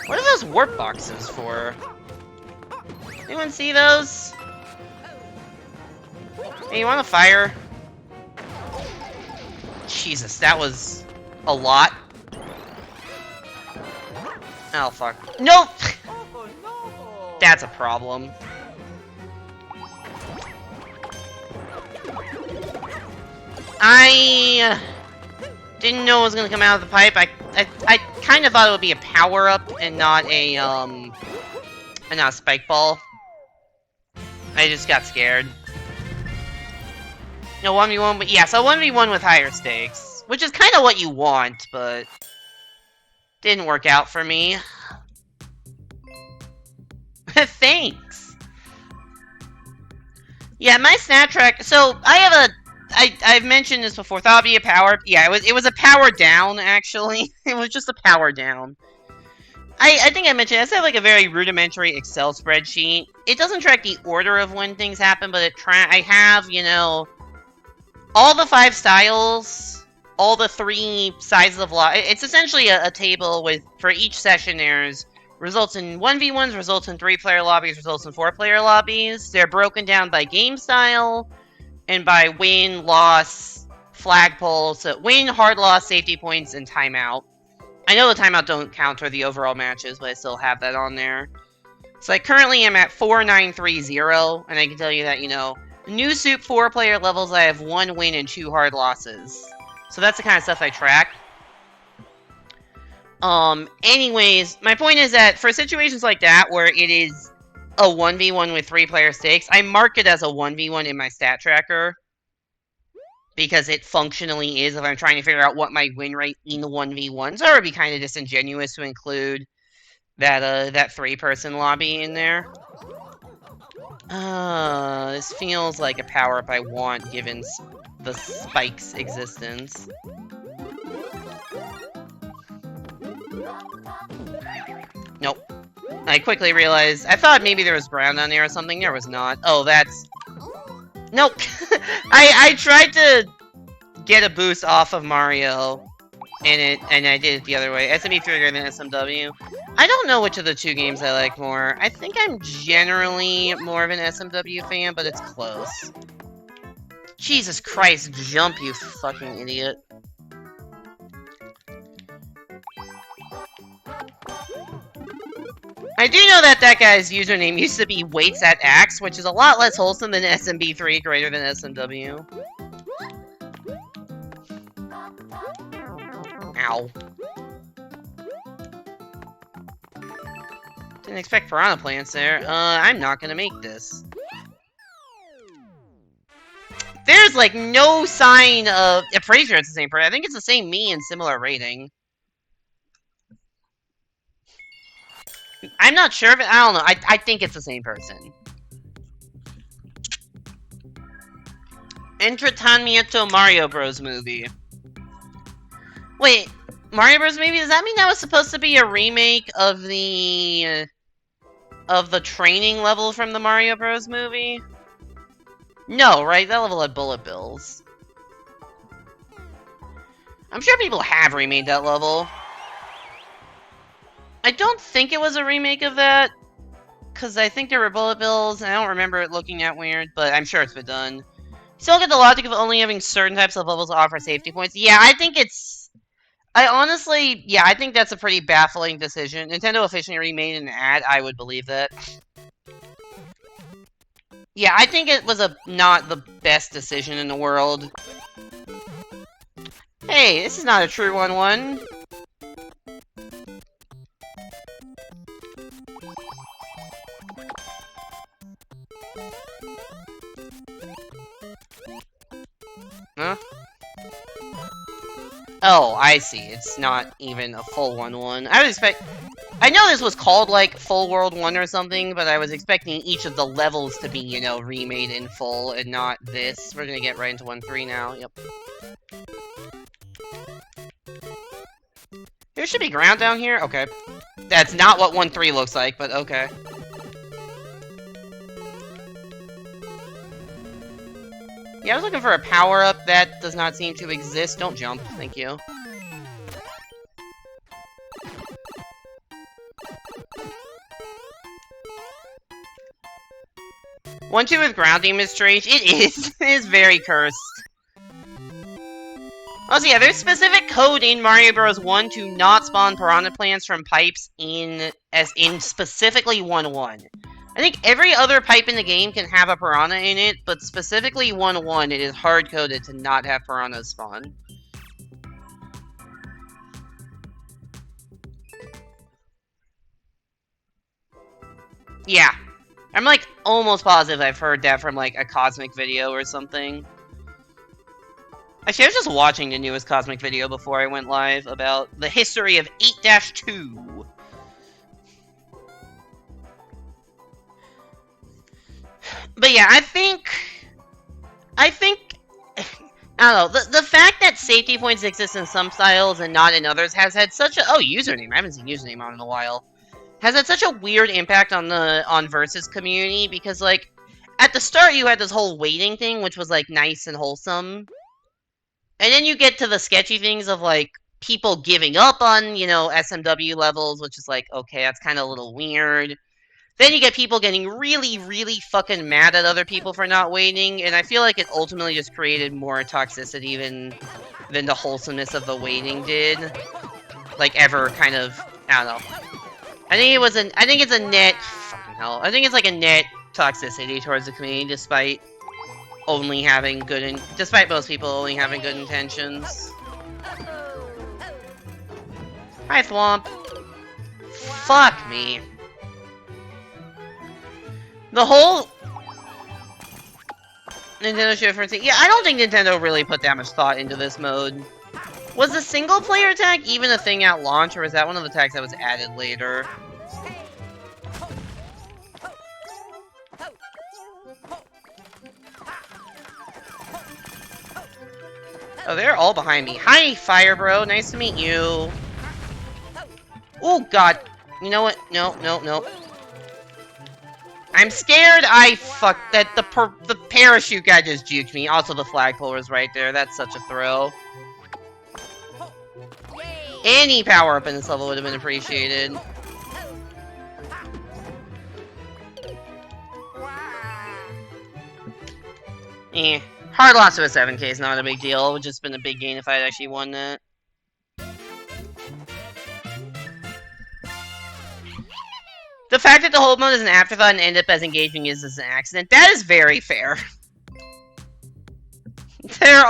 What are those warp boxes for? Anyone see those? Hey, you want to fire? Jesus, that was a lot. Oh, fuck. Nope! That's a problem. I didn't know it was gonna come out of the pipe. I kind of thought it would be a power-up and not a spike ball. I just got scared. No, 1v1, but yeah, so 1v1 with higher stakes. Which is kind of what you want, but didn't work out for me. Thanks! Yeah, my snap track, so I have a I've mentioned this before. Thought it'd be a power. Yeah, it was a power down, actually. It was just a power down. I think I mentioned, I have like a very rudimentary Excel spreadsheet. It doesn't track the order of when things happen, but I have, you know, all the 5 styles, all the 3 sizes of lot. It's essentially a table with, for each session, there's results in 1v1s, results in 3-player lobbies, results in 4-player lobbies. They're broken down by game style, and by win, loss, flagpole, so win, hard loss, safety points, and timeout. I know the timeout don't count for the overall matches, but I still have that on there. So like currently I'm at 4930, and I can tell you that, you know, new soup 4-player levels, I have 1 win and 2 hard losses. So that's the kind of stuff I track. Anyways, my point is that for situations like that where it is a 1v1 with 3-player stakes, I mark it as a 1v1 in my stat tracker. Because it functionally is if I'm trying to figure out what my win rate in 1v1s, or it would be kind of disingenuous to include that 3-person lobby in there. This feels like a power-up I want given the spike's existence. Nope. I quickly realized, I thought maybe there was ground on there or something, there was not. Oh, that's... Nope! I tried to get a boost off of Mario, and I did it the other way. SMB3 greater than SMW. I don't know which of the 2 games I like more. I think I'm generally more of an SMW fan, but it's close. Jesus Christ, jump, you fucking idiot. I do know that that guy's username used to be Waits at Axe, which is a lot less wholesome than SMB3 greater than SMW. Ow. Didn't expect piranha plants there. I'm not gonna make this. There's like no sign of... I'm pretty sure it's the same person. I think it's the same me and similar rating. I'm not sure if it... I don't know. I think it's the same person. Entretenimiento Mario Bros. Movie. Wait, Mario Bros. Movie? Does that mean that was supposed to be a remake of the training level from the Mario Bros. Movie? No, right? That level had bullet bills. I'm sure people have remade that level. I don't think it was a remake of that, because I think there were bullet bills, and I don't remember it looking that weird, but I'm sure it's been done. Still get the logic of only having certain types of levels to offer safety points. Yeah, I think it's... I think that's a pretty baffling decision. Nintendo officially remade an ad, I would believe that. Yeah, I think it was not the best decision in the world. Hey, this is not a true 1-1. Huh? Oh, I see. It's not even a full 1-1. I would expect... I know this was called, like, Full World 1 or something, but I was expecting each of the levels to be, you know, remade in full, and not this. We're gonna get right into 1-3 now. Yep. There should be ground down here? Okay. That's not what 1-3 looks like, but okay. Yeah, I was looking for a power-up that does not seem to exist. Don't jump. Thank you. One, 2 with grounding is strange. It is. It is very cursed. Also, yeah, there's specific code in Mario Bros. 1 to not spawn piranha plants from pipes in specifically 1-1. I think every other pipe in the game can have a piranha in it, but specifically 1-1, it is hard-coded to not have piranhas spawn. Yeah. I'm, like, almost positive I've heard that from, like, a Cosmic video or something. Actually, I was just watching the newest Cosmic video before I went live about the history of 8-2. But yeah, I think, I don't know, the fact that safety points exist in some styles and not in others has had such a, oh, username, I haven't seen username on in a while, has had such a weird impact on Versus community, because, like, at the start you had this whole waiting thing, which was, like, nice and wholesome, and then you get to the sketchy things of, like, people giving up on, you know, SMW levels, which is like, okay, that's kind of a little weird. Then you get people getting really, really fucking mad at other people for not waiting, and I feel like it ultimately just created more toxicity than the wholesomeness of the waiting did. Like, ever kind of, I don't know. I think it's a net... Fucking help. I think it's like a net toxicity towards the community, despite only having despite most people only having good intentions. Hi, Thwomp. Fuck me. The whole Nintendo Shift yeah, I don't think Nintendo really put that much thought into this mode. Was the single player tag even a thing at launch, or was that one of the tags that was added later? Oh, they're all behind me. Hi, Fire Bro. Nice to meet you. Oh, God. You know what? No, no, no. I'm scared that the parachute guy just juked me. Also, the flagpole was right there. That's such a throw. Any power-up in this level would have been appreciated. Hard loss to a 7K is not a big deal. It would just been a big gain if I had actually won that. The fact that the hold mode is an afterthought and end up as engaging is an accident, that is very fair. There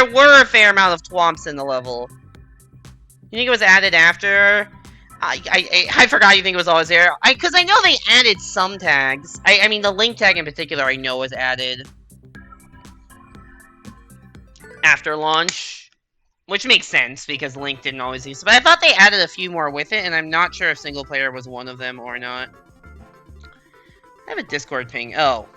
were a fair amount of twomps in the level. You think it was added after? I forgot you think it was always there. Because I know they added some tags. I mean, the Link tag in particular I know was added after launch. Which makes sense, because Link didn't always use it. But I thought they added a few more with it, and I'm not sure if single player was one of them or not. I have a Discord ping. Oh.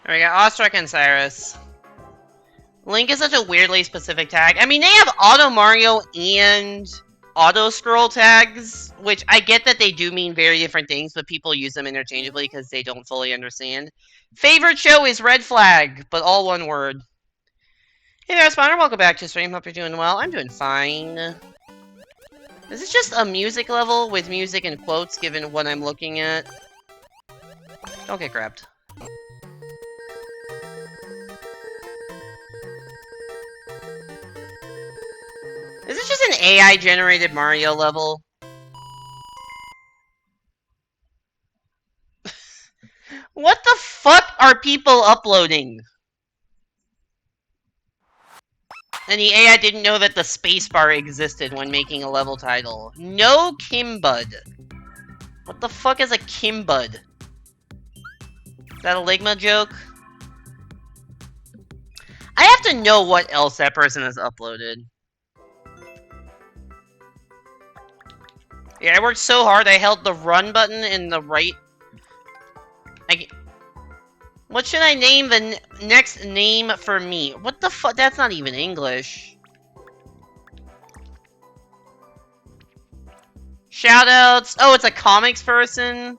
We got Awestruck and Cyrus. Link is such a weirdly specific tag. I mean, they have Auto Mario and Auto Scroll tags, which I get that they do mean very different things, but people use them interchangeably because they don't fully understand. Favorite show is Red Flag, but all one word. Hey there, Spawner. Welcome back to stream. Hope you're doing well. I'm doing fine. This is just a music level with music and quotes, given what I'm looking at. Don't get grabbed. Is this just an AI-generated Mario level? What the fuck are people uploading? And the AI didn't know that the spacebar existed when making a level title. No Kimbud. What the fuck is a Kimbud? Is that a Ligma joke? I have to know what else that person has uploaded. Yeah, I worked so hard, I held the run button in the right... What should I name the next name for me? What the fuck? That's not even English. Shoutouts. Oh, it's a comics person?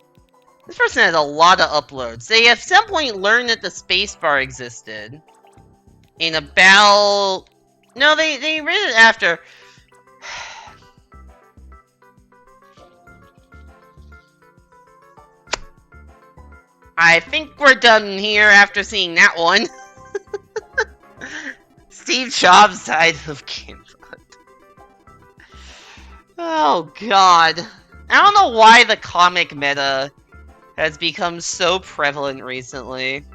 This person has a lot of uploads. They at some point learned that the spacebar existed. In about... No, they read it after... I think we're done here after seeing that one. Steve Jobs died of cancer. Oh god. I don't know why the comic meta has become so prevalent recently.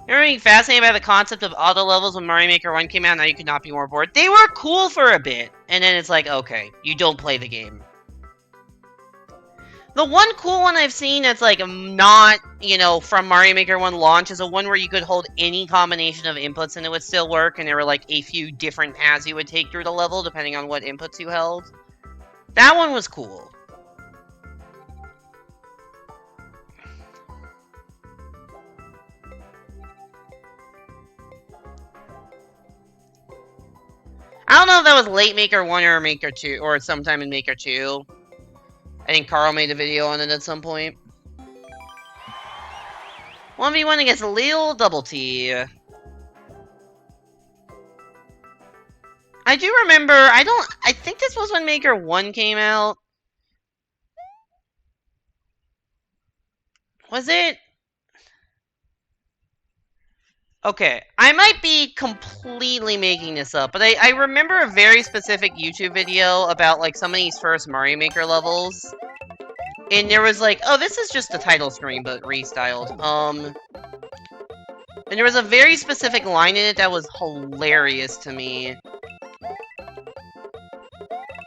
You're being fascinated by the concept of auto levels when Mario Maker 1 came out, now you could not be more bored. They were cool for a bit, and then it's like, okay, you don't play the game. The one cool one I've seen that's like not, you know, from Mario Maker 1 launch is a one where you could hold any combination of inputs and it would still work, and there were like a few different paths you would take through the level depending on what inputs you held. That one was cool. know if that was late Maker 1 or Maker 2, or sometime in Maker 2. I think Carl made a video on it at some point. 1v1 against Lil Double T. I do remember, I think this was when Maker 1 came out. Was it? Okay, I might be completely making this up, but I remember a very specific YouTube video about, like, some of these first Mario Maker levels. And there was like, oh, this is just the title screen, but restyled. And there was a very specific line in it that was hilarious to me.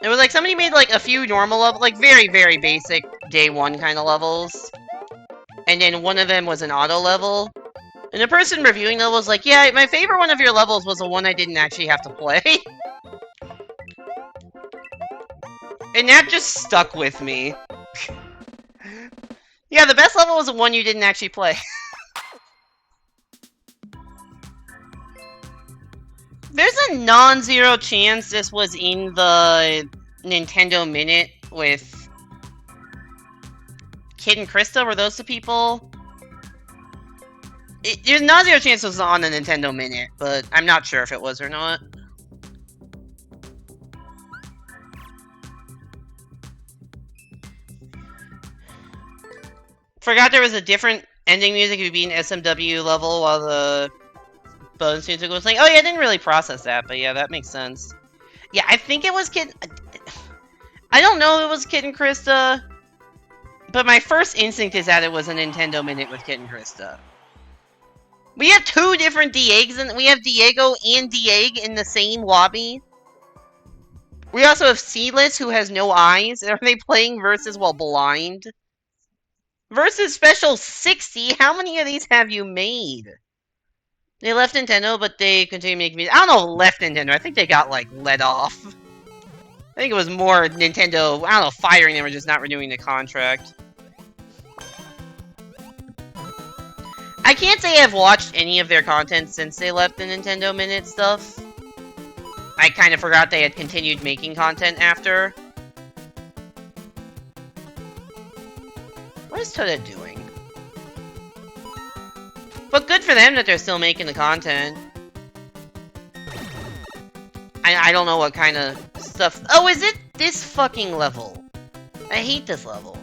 It was like somebody made like a few normal levels, like very, very basic day one kind of levels. And then one of them was an auto level. And the person reviewing it was like, yeah, my favorite one of your levels was the one I didn't actually have to play. And that just stuck with me. Yeah, the best level was the one you didn't actually play. There's a non-zero chance this was in the Nintendo Minute with Kid and Krista. Were those the people? There's non-zero chance it was on the Nintendo Minute, but I'm not sure if it was or not. Forgot there was a different ending music if you beat an SMW level while the bonus music was like, oh yeah, I didn't really process that, but yeah, that makes sense. Yeah, I think it was Kid... I don't know if it was Kid and Krista, but my first instinct is that it was a Nintendo Minute with Kid and Krista. We have two different Diegs, and we have Diego and Dieg in the same lobby. We also have Seedless, who has no eyes. Are they playing versus while blind? Versus Special 60? How many of these have you made? They left Nintendo, but they continue making music. I don't know, left Nintendo. I think they got, like, let off. I think it was more Nintendo, I don't know, firing them or just not renewing the contract. I can't say I've watched any of their content since they left the Nintendo Minute stuff. I kind of forgot they had continued making content after. What is Toadette doing? But good for them that they're still making the content. I don't know what kind of stuff... Oh, is it this fucking level? I hate this level.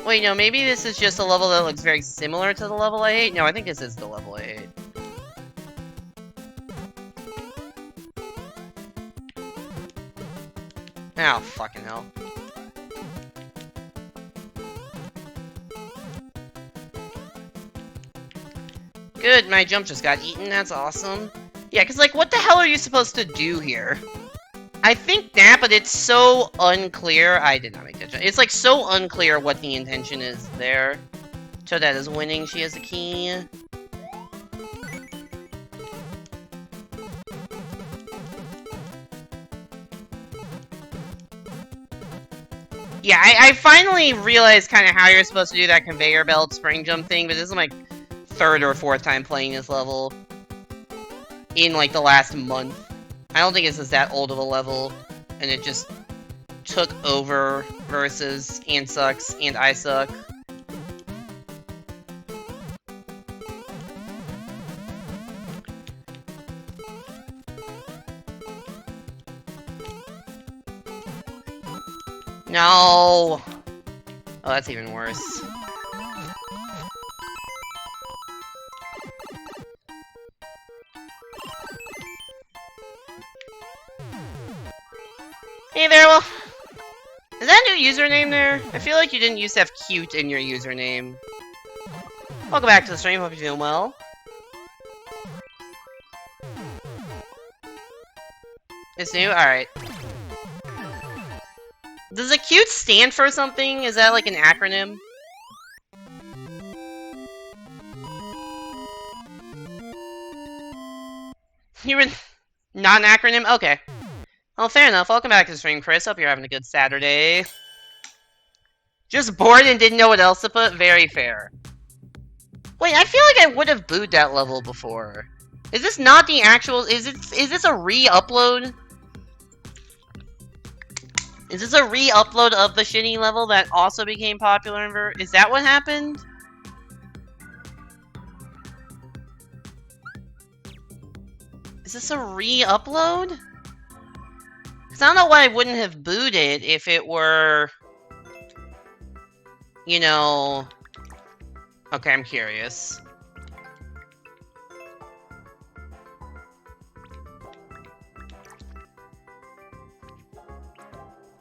Wait, no, maybe this is just a level that looks very similar to the level I hate? No, I think this is the level I hate. Oh, fucking hell. Good, my jump just got eaten, that's awesome. Yeah, because, like, what the hell are you supposed to do here? I think that, but it's so unclear. I did not make that jump. It's, like, so unclear what the intention is there. Toadette is winning, she has the key. Yeah, I finally realized kind of how you're supposed to do that conveyor belt spring jump thing, but this is my third or fourth time playing this level in, like, the last month. I don't think this is that old of a level, and it just took over versus and sucks and I suck. No! Oh, that's even worse. Hey there, well... Is that a new username there? I feel like you didn't used to have cute in your username. Welcome back to the stream, hope you're doing well. It's new? Alright. Does a cute stand for something? Is that like an acronym? You're not an acronym? Okay. Well, fair enough. Welcome back to the stream, Chris. Hope you're having a good Saturday. Just bored and didn't know what else to put? Very fair. Wait, I feel like I would have booed that level before. Is this not the actual... Is this a re-upload? Is this a re-upload of the shitty level that also became popular in Is that what happened? Is this a re-upload? Because I don't know why I wouldn't have booed it if it were... You know... Okay, I'm curious.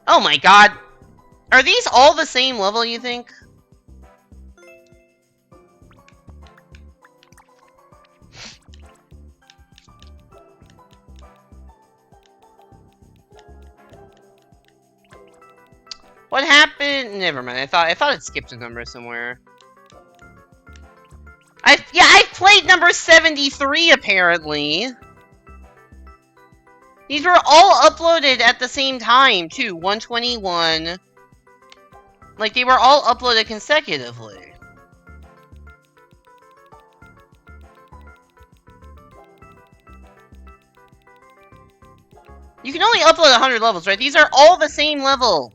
Oh my god! Are these all the same level, you think? What happened? Never mind. I thought it skipped a number somewhere. I played number 73 apparently. These were all uploaded at the same time too. 121. Like they were all uploaded consecutively. You can only upload 100 levels, right? These are all the same level.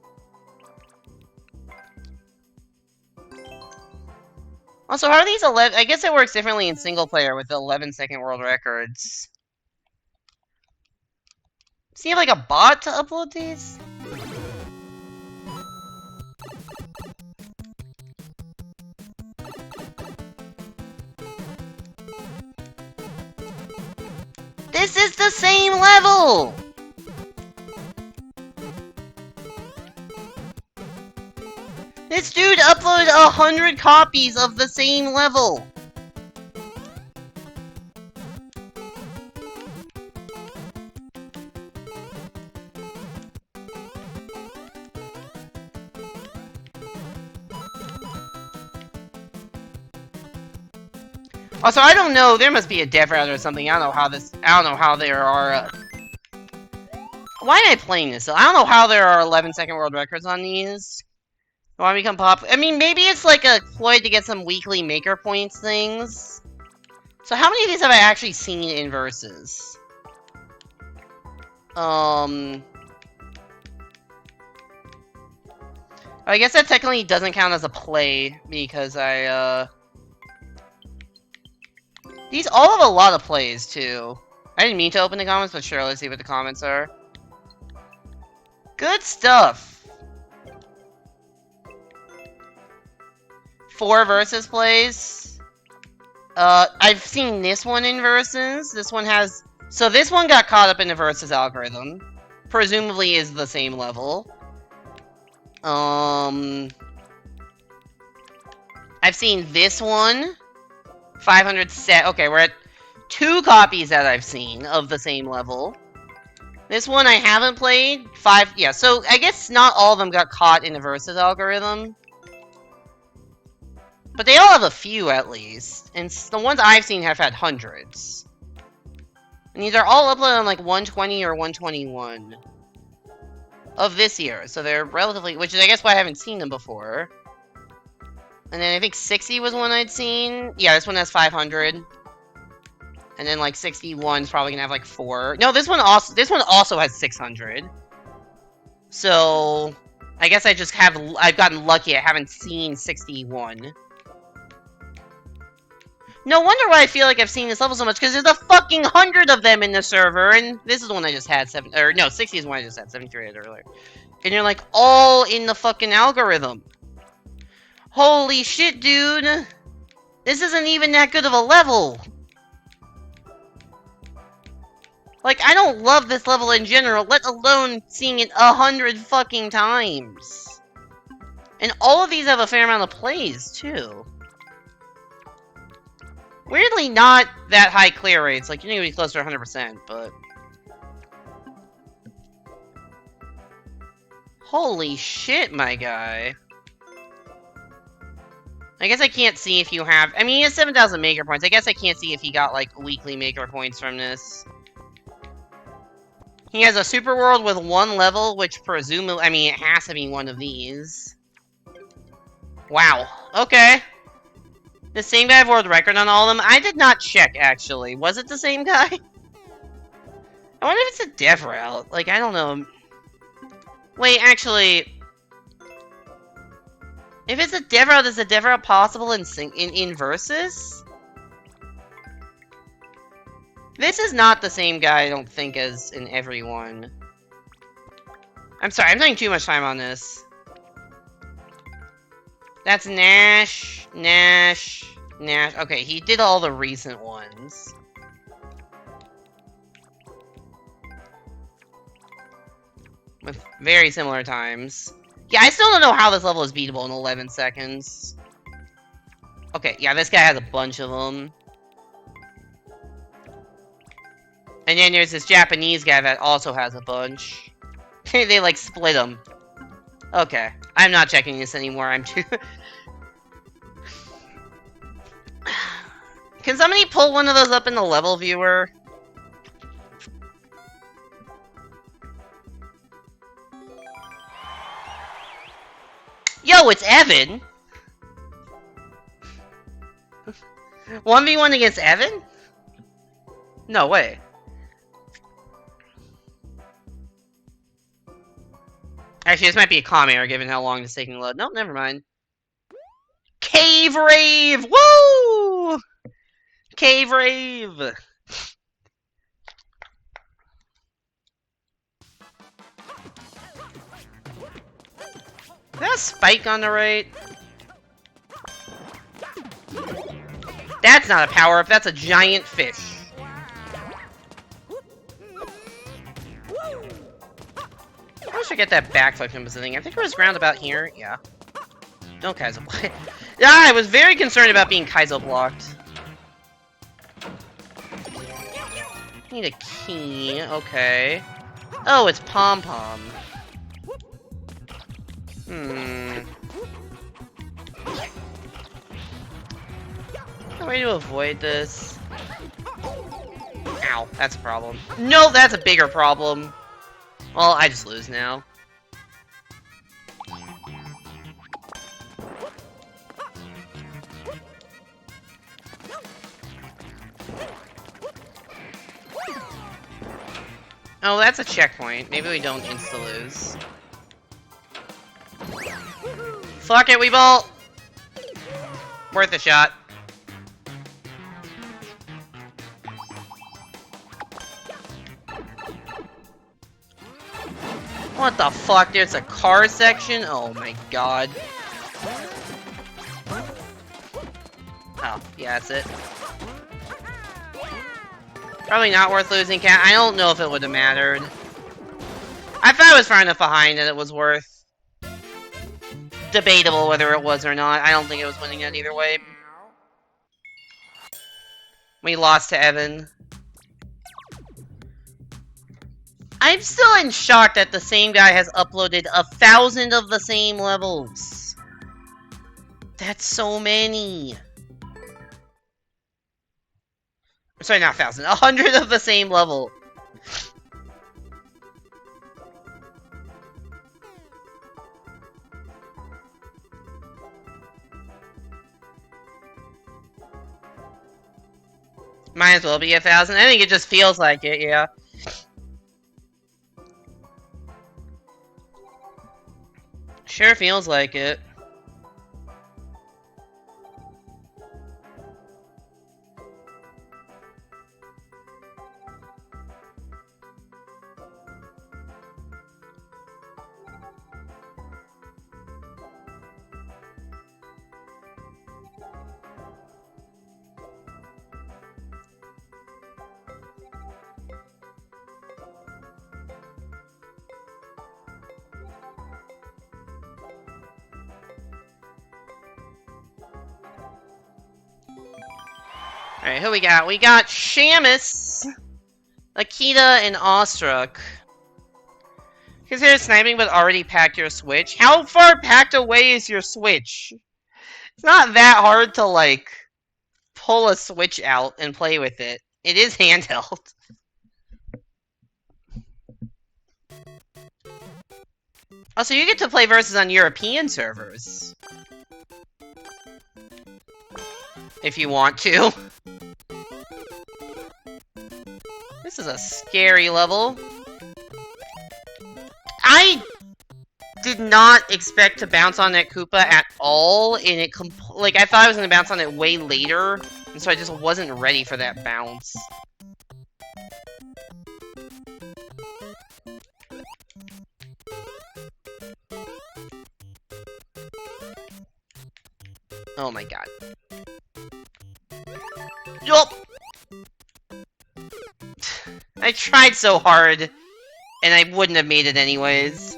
Also, how are these 11? I guess it works differently in single player with the 11-second world records. Does he have like a bot to upload these? This is the same level! This dude uploaded 100 copies of the same level! Also, I don't know, there must be a dev route or something. I don't know how there are, Why am I playing this? I don't know how there are 11-second world records on these. Want to become pop? I mean, maybe it's like a ploy to get some weekly maker points things. So how many of these have I actually seen in verses? I guess that technically doesn't count as a play because these all have a lot of plays too. I didn't mean to open the comments, but sure, let's see what the comments are. Good stuff. 4 versus plays. I've seen this one in versus. This one has... So this one got caught up in the versus algorithm. Presumably is the same level. I've seen this one. 500 set. Okay, we're at 2 copies that I've seen of the same level. This one I haven't played. 5... Yeah, so I guess not all of them got caught in the versus algorithm. But they all have a few, at least. And the ones I've seen have had hundreds. And these are all uploaded on, like, 120 or 121. Of this year. So they're relatively... Which is, I guess, why I haven't seen them before. And then I think 60 was one I'd seen. Yeah, this one has 500. And then, like, 61's probably gonna have, like, 4. No, this one also has 600. So... I guess I've gotten lucky I haven't seen 61. No wonder why I feel like I've seen this level so much, because there's a fucking 100 of them in the server, and this is the one I just had, 60 is the one I just had, 73 I had earlier. And you're like, all in the fucking algorithm. Holy shit, dude! This isn't even that good of a level! Like, I don't love this level in general, let alone seeing it 100 fucking times. And all of these have a fair amount of plays, too. Weirdly not that high clear rates, like, you need to be closer to 100%, but... Holy shit, my guy. I guess I can't see if you have... I mean, he has 7,000 maker points. I guess I can't see if he got, like, weekly maker points from this. He has a super world with 1 level, which presumably... I mean, it has to be one of these. Wow. Okay. The same guy have world record on all of them? I did not check, actually. Was it the same guy? I wonder if it's a dev route. Like, I don't know. Wait, actually... If it's a dev route, is a dev route possible in Versus? This is not the same guy, I don't think, as in every one. I'm sorry, I'm spending too much time on this. That's Nash, Nash, Nash. Okay, he did all the recent ones. With very similar times. Yeah, I still don't know how this level is beatable in 11 seconds. Okay, yeah, this guy has a bunch of them. And then there's this Japanese guy that also has a bunch. They, like, split them. Okay, I'm not checking this anymore, I'm too... Can somebody pull one of those up in the level viewer? Yo, it's Evan! 1v1 against Evan? No way. Actually, this might be a comm error given how long it's taking to load. Nope, never mind. Cave Rave! Woo! Cave Rave! Is that a spike on the right? That's not a power-up, that's a giant fish. I should get that backflip from this thing. I think it was round about here. Yeah. Don't Kaizo block. Yeah, I was very concerned about being Kaizo blocked. Need a key. Okay. Oh, it's Pom Pom. A way to avoid this. Ow, that's a problem. No, that's a bigger problem. Well, I just lose now. Oh, that's a checkpoint. Maybe we don't insta-lose. Fuck it, we bolt! Worth a shot. What the fuck? There's a car section? Oh my god. Oh, yeah, that's it. Probably not worth losing, Cat. I don't know if it would have mattered. I thought I was far enough behind that it was worth... Debatable whether it was or not. I don't think it was winning it either way. We lost to Evan. I'm still in shock that the same guy has uploaded 1,000 of the same levels. That's so many. Sorry, not 1,000. 100 of the same level. Might as well be 1,000. I think it just feels like it, yeah. Sure feels like it. Alright, who we got? We got Shamus, Akita, and Awestruck. Consider sniping but already packed your Switch. How far packed away is your Switch? It's not that hard to, like, pull a Switch out and play with it. It is handheld. Also, you get to play Versus on European servers. if you want to. This is a scary level. I did not expect to bounce on that Koopa at all, and it like, I thought I was gonna bounce on it way later, and so I just wasn't ready for that bounce. Oh my god. Yup! I tried so hard, and I wouldn't have made it anyways.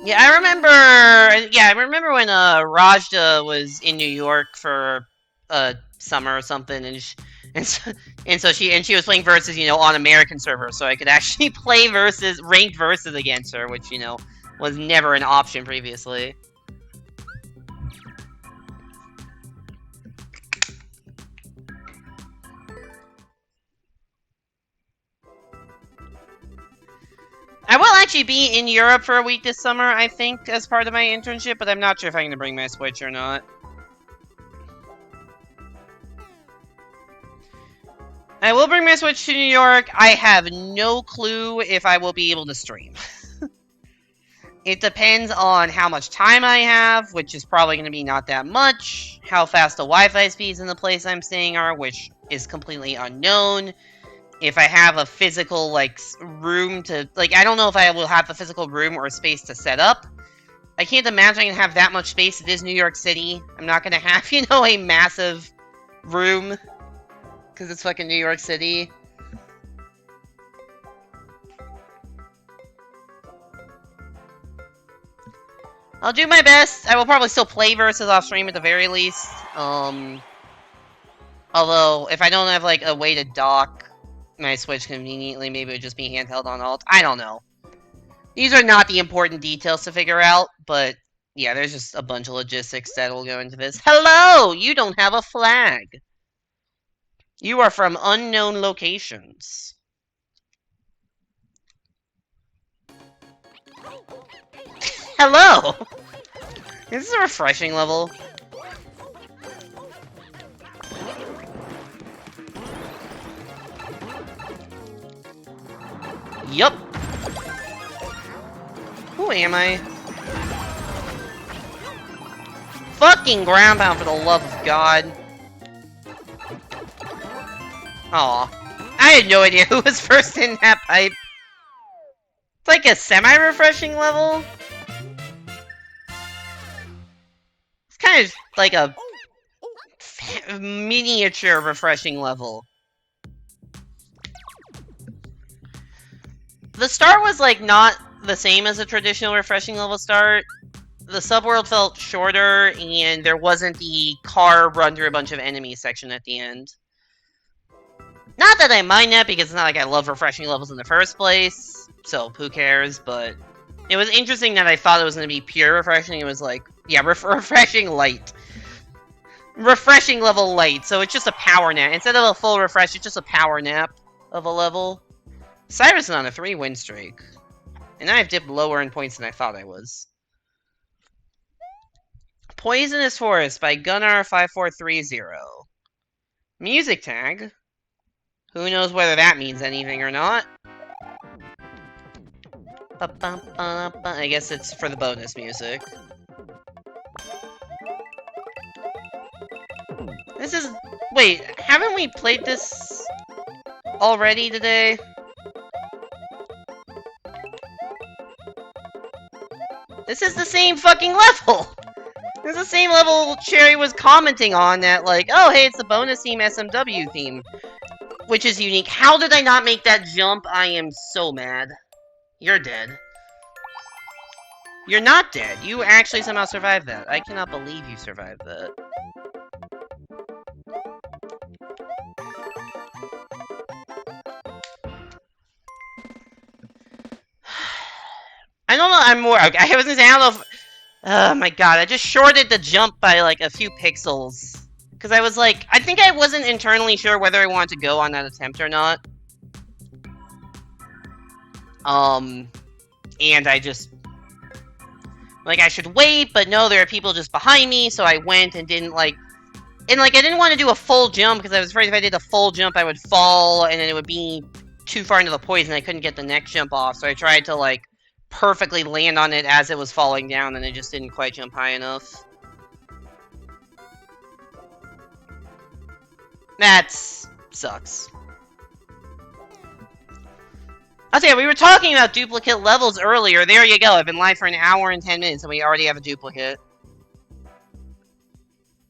Yeah, I remember when Rajda was in New York for summer or something, and so she was playing versus, you know, on American servers, so I could actually play ranked versus against her, which, you know, was never an option previously. I will actually be in Europe for a week this summer, I think, as part of my internship, but I'm not sure if I'm going to bring my Switch or not. I will bring my Switch to New York. I have no clue if I will be able to stream. It depends on how much time I have, which is probably going to be not that much, how fast the Wi-Fi speeds in the place I'm staying are, which is completely unknown. If I have a physical, like, room to... Like, I don't know if I will have a physical room or a space to set up. I can't imagine I can have that much space. It is New York City. I'm not gonna have, you know, a massive room. Because it's fucking New York City. I'll do my best. I will probably still play versus off stream at the very least. Although, if I don't have, like, a way to dock my Switch conveniently, maybe it would just be handheld on alt. I don't know. These are not the important details to figure out, but yeah, there's just a bunch of logistics that will go into this. Hello! You don't have a flag. You are from unknown locations. Hello! This is a refreshing level. Yup. Who am I? Fucking ground pound, for the love of God. Aw. I had no idea who was first in that pipe. It's like a semi-refreshing level. It's kind of like a miniature refreshing level. The start was, like, not the same as a traditional refreshing level start. The subworld felt shorter, and there wasn't the car run through a bunch of enemies section at the end. Not that I mind that, because it's not like I love refreshing levels in the first place, so who cares, but it was interesting that I thought it was going to be pure refreshing. It was like, yeah, refreshing light. Refreshing level light, so it's just a power nap. Instead of a full refresh, it's just a power nap of a level. Cyrus is on a 3-win streak. And I've dipped lower in points than I thought I was. Poisonous Forest by Gunnar5430. Music tag. Who knows whether that means anything or not. I guess it's for the bonus music. This is... Wait, haven't we played this already today? This is the same fucking level! This is the same level Cherry was commenting on that, like, oh, hey, it's the bonus theme SMW theme. Which is unique. How did I not make that jump? I am so mad. You're dead. You're not dead. You actually somehow survived that. I cannot believe you survived that. I don't know, I'm more... Okay, I was gonna say, I don't know if... Oh my god, I just shorted the jump by, like, a few pixels. Because I was like... I think I wasn't internally sure whether I wanted to go on that attempt or not. And I just... Like, I should wait, but no, there are people just behind me, so I went and didn't, like... And, like, I didn't want to do a full jump, because I was afraid if I did a full jump, I would fall, and then it would be too far into the poison, I couldn't get the next jump off, so I tried to, like, perfectly land on it as it was falling down, and it just didn't quite jump high enough. That sucks. I'll tell you, we were talking about duplicate levels earlier. There you go. I've been live for an hour and 10 minutes, and we already have a duplicate.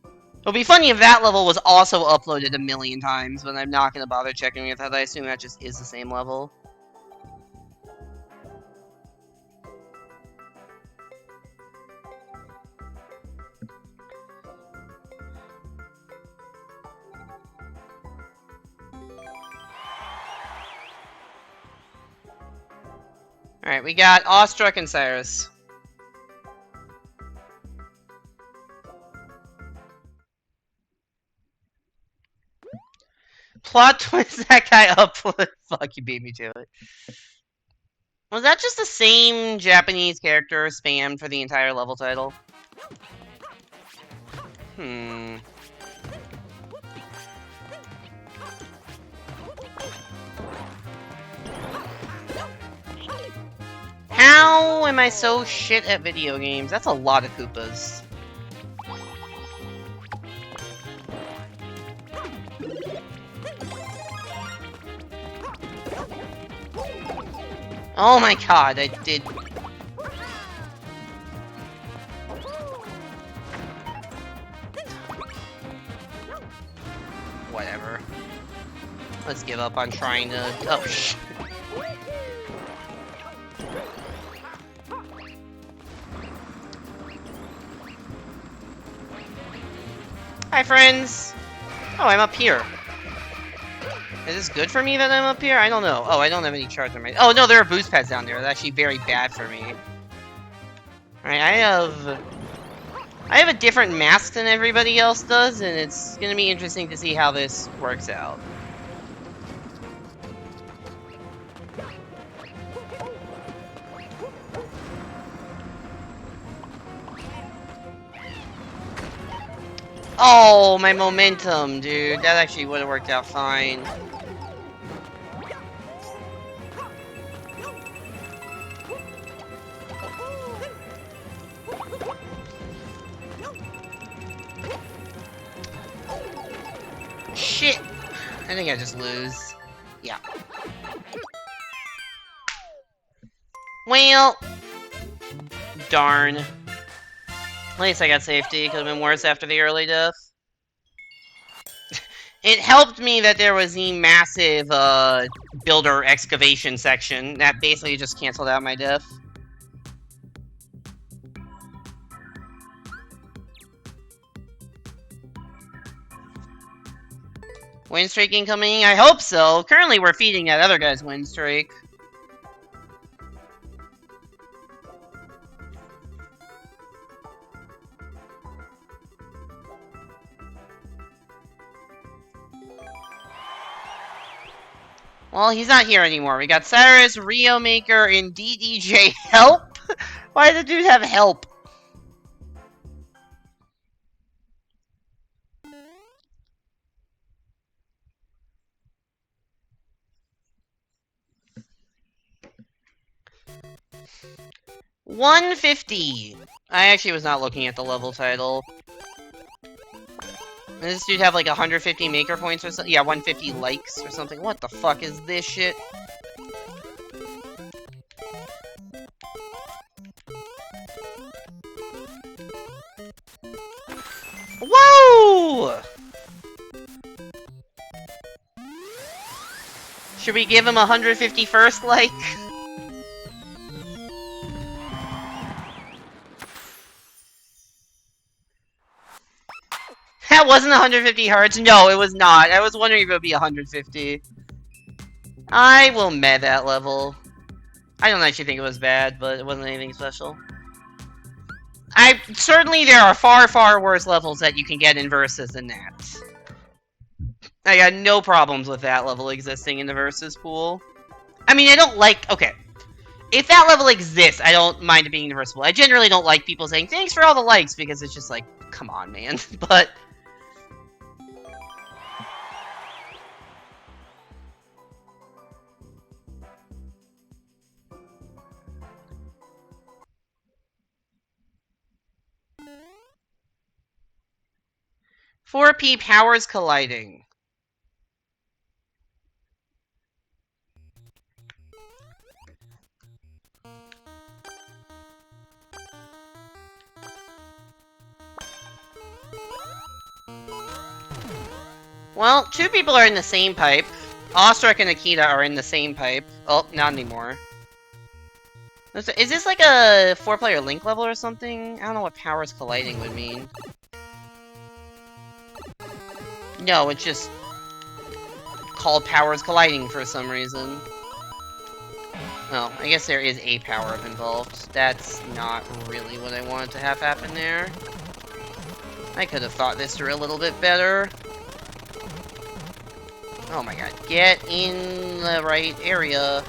It would be funny if that level was also uploaded a million times, but I'm not going to bother checking with that. I assume that just is the same level. Alright, we got Awestruck and Cyrus. Plot twist, that guy uploaded. Fuck, you beat me to it. Was that just the same Japanese character spammed for the entire level title? How am I so shit at video games? That's a lot of Koopas. Oh my god, I did... Whatever. Let's give up on trying to... Oh, shit. Hi, friends! Oh, I'm up here. Is this good for me that I'm up here? I don't know. Oh, I don't have any charge on my... Oh, no, there are boost pads down there. That's actually very bad for me. Alright, I have a different mask than everybody else does, and it's gonna be interesting to see how this works out. Oh, my momentum, dude. That actually would have worked out fine. Shit! I think I just lose. Yeah. Well... Darn. At least I got safety. Could have been worse after the early death. It helped me that there was the massive, builder excavation section. That basically just canceled out my death. Win streak incoming? I hope so. Currently, we're feeding that other guy's win streak. Well, he's not here anymore. We got Cyrus, Rio Maker, and DDJ Help? Why did the dude have help? $150. I actually was not looking at the level title. Does this dude have like 150 maker points or something? Yeah, 150 likes or something. What the fuck is this shit? Whoa! Should we give him 150 first like? That wasn't 150 hearts. No, it was not. I was wondering if it would be 150. I will meh that level. I don't actually think it was bad, but it wasn't anything special. Certainly there are far, far worse levels that you can get in Versus than that. I got no problems with that level existing in the Versus pool. I mean, I don't like... Okay. if that level exists, I don't mind it being universal. I generally don't like people saying thanks for all the likes because it's just like, come on, man. But "4P powers colliding." Well, 2 people are in the same pipe. Ostrich and Akita are in the same pipe. Oh, not anymore. Is this like a 4-player link level or something? I don't know what powers colliding would mean. No, it's just called powers colliding for some reason. Oh, I guess there is a power-up involved. That's not really what I wanted to have happen there. I could have thought this through a little bit better. Oh my god, get in the right area.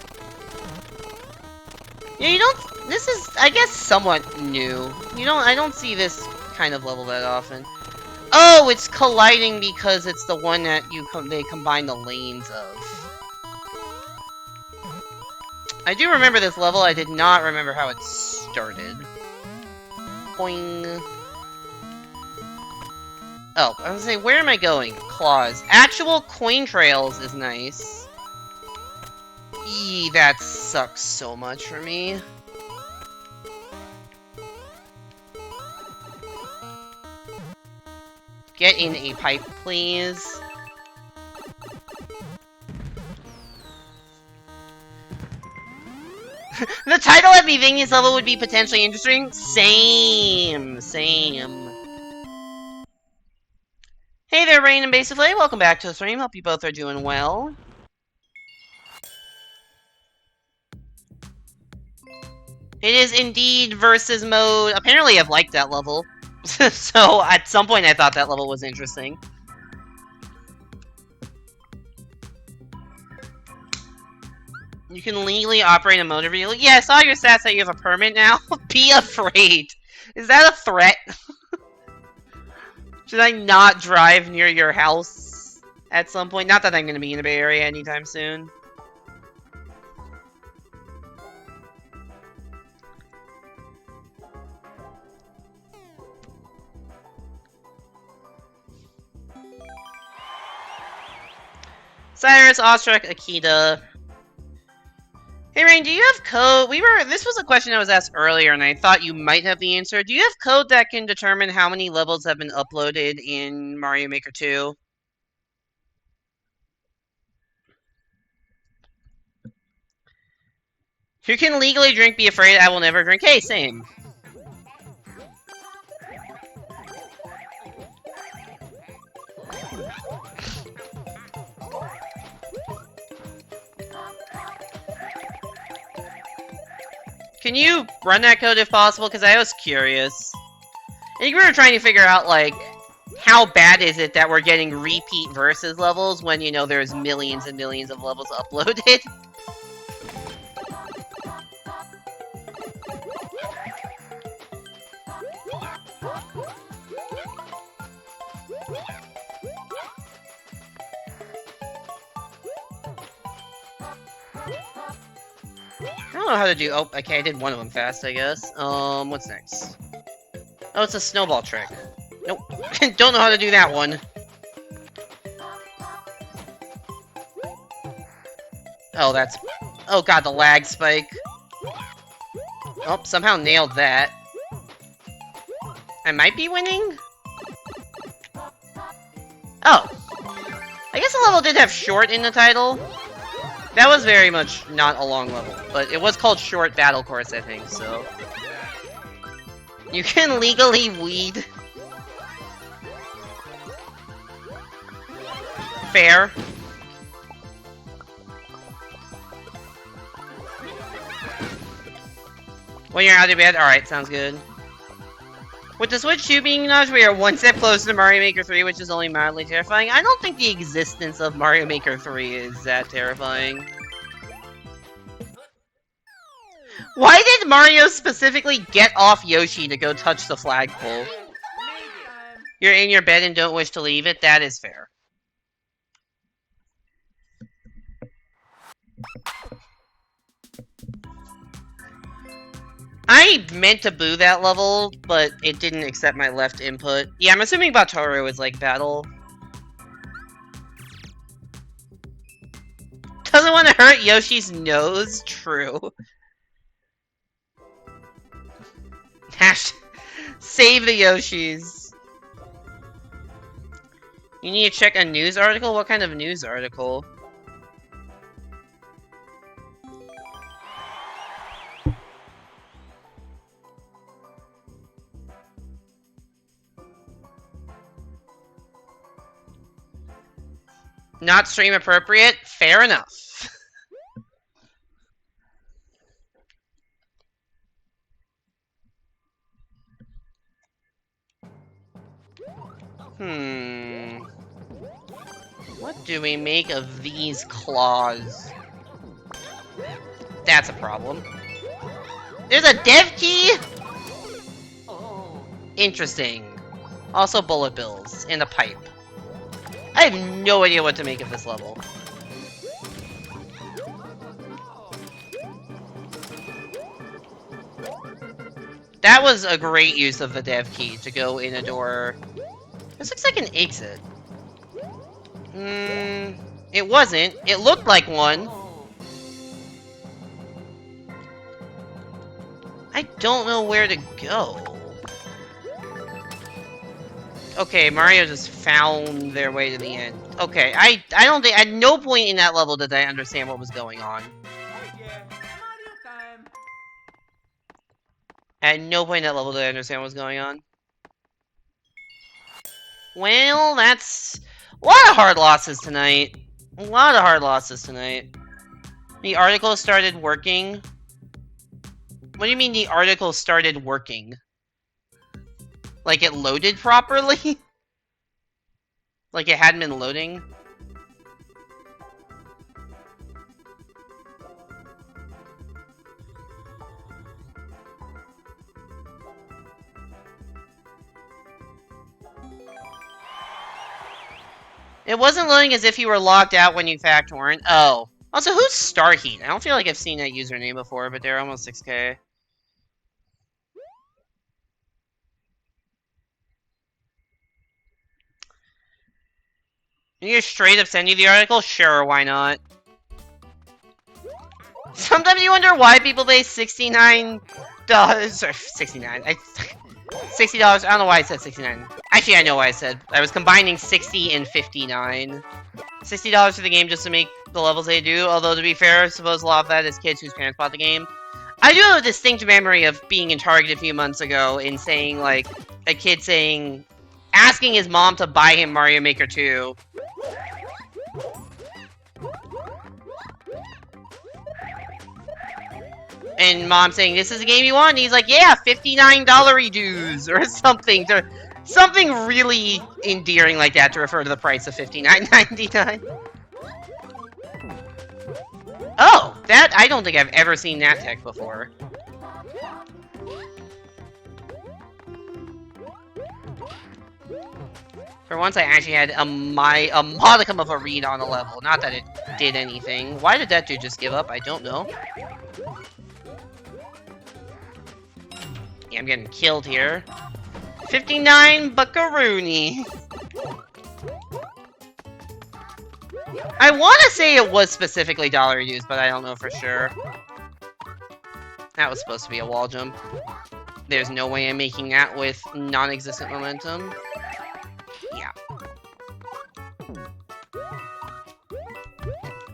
Yeah, you don't... This is, I guess, somewhat new. I don't see this kind of level that often. Oh, it's colliding because it's the one that they combine the lanes of. I do remember this level, I did not remember how it started. Boing. Oh, I was saying, where am I going? Claws. Actual coin trails is nice. Eee, that sucks so much for me. Get in a pipe, please. The title of the Vigneous level would be potentially interesting. Same. Hey there, Rain and Basically. Welcome back to the stream. Hope you both are doing well. It is indeed versus mode. Apparently I've liked that level. So at some point I thought that level was interesting. You can legally operate a motor vehicle. Yeah, I saw your stats that you have a permit now. Be afraid. Is that a threat? Should I not drive near your house at some point? Not that I'm going to be in the Bay Area anytime soon. Cyrus, Ostrich, Akita. Hey Rain, do you have code? This was a question I was asked earlier, and I thought you might have the answer. Do you have code that can determine how many levels have been uploaded in Mario Maker 2? If you can legally drink, be afraid I will never drink. Hey, same. Can you run that code if possible? Because I was curious. I think we were trying to figure out, like, how bad is it that we're getting repeat versus levels when, you know, there's millions and millions of levels uploaded? I don't know how to do... Oh, okay, I did one of them fast, I guess. What's next? Oh, it's a snowball trick. Nope. Don't know how to do that one. Oh, that's... Oh god, the lag spike. Oh, somehow nailed that. I might be winning? Oh. I guess the level did have short in the title. That was very much not a long level, but it was called Short Battle Course, I think, so... You can legally weed. Fair. When you're out of bed? Alright, sounds good. With the Switch 2 being notched, we are one step closer to Mario Maker 3, which is only mildly terrifying. I don't think the existence of Mario Maker 3 is that terrifying. Why did Mario specifically get off Yoshi to go touch the flagpole? You're in your bed and don't wish to leave it? That is fair. I meant to boo that level, but it didn't accept my left input. Yeah, I'm assuming Bataru is like battle. Doesn't want to hurt Yoshi's nose? True. Save the Yoshis. You need to check a news article? What kind of news article? Not stream appropriate? Fair enough. What do we make of these claws? That's a problem. There's a dev key? Interesting. Also bullet bills and a pipe. I have no idea what to make of this level. That was a great use of the dev key to go in a door. This looks like an exit. It wasn't. It looked like one. I don't know where to go. Okay, Mario just found their way to the end. Okay, I don't think, at no point in that level did I understand what was going on. At no point in that level did I understand what was going on. Well, that's a lot of hard losses tonight. A lot of hard losses tonight. The article started working. What do you mean the article started working? Like it loaded properly? Like it hadn't been loading? It wasn't loading as if you were logged out when you fact weren't. Oh. Also, who's Starheat? I don't feel like I've seen that username before, but they're almost 6K. You just straight up send you the article? Sure, why not? Sometimes you wonder why people pay $69 or 69. $60. I don't know why I said 69. Actually, I know why I said. I was combining 60 and 59. $60 for the game just to make the levels they do. Although to be fair, I suppose a lot of that is kids whose parents bought the game. I do have a distinct memory of being in Target a few months ago and saying like a kid asking his mom to buy him Mario Maker 2. And mom saying, this is the game you want? And he's like, yeah, $59 dues or something. Something really endearing like that to refer to the price of $59.99. Oh, that, I don't think I've ever seen that tech before. For once, I actually had a modicum of a read on the level. Not that it did anything. Why did that dude just give up? I don't know. Yeah, I'm getting killed here. 59 buckaroony. I want to say it was specifically dollar used, but I don't know for sure. That was supposed to be a wall jump. There's no way I'm making that with non-existent momentum. Yeah.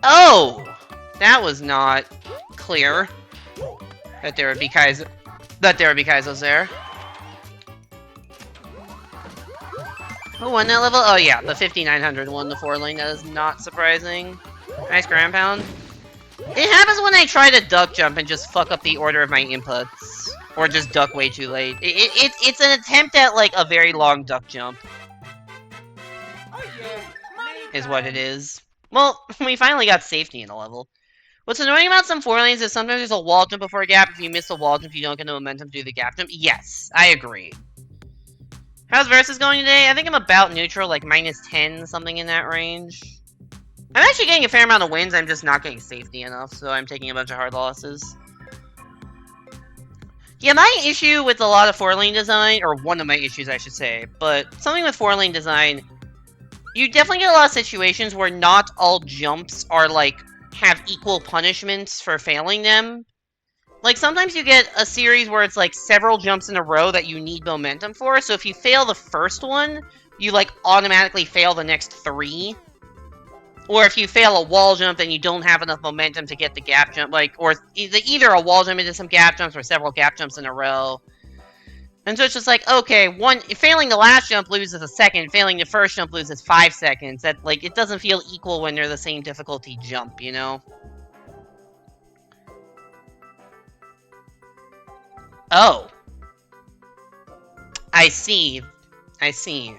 Oh! That was not clear. That there would be Kaizos there. Who won that level? Oh yeah, the 5900 won the 4-lane. That is not surprising. Nice ground pound. It happens when I try to duck jump and just fuck up the order of my inputs. Or just duck way too late. It's an attempt at, like, a very long duck jump. Is what it is. Well, we finally got safety in the level. What's annoying about some 4-lanes is sometimes there's a wall jump before a gap. If you miss the wall jump, you don't get the momentum to do the gap jump. Yes, I agree. How's Versus going today? I think I'm about neutral, like -10, something in that range. I'm actually getting a fair amount of wins, I'm just not getting safety enough, so I'm taking a bunch of hard losses. Yeah, my issue with a lot of 4-lane design, or one of my issues I should say, but something with 4-lane design, you definitely get a lot of situations where not all jumps are like, have equal punishments for failing them. Like, sometimes you get a series where it's like several jumps in a row that you need momentum for, so if you fail the first one, you like automatically fail the next 3. Or if you fail a wall jump, then you don't have enough momentum to get the gap jump, like, or either a wall jump into some gap jumps or several gap jumps in a row. And so it's just like, okay, failing the last jump loses a second, failing the first jump loses 5 seconds. That, like, it doesn't feel equal when they're the same difficulty jump, you know? Oh. I see. I see.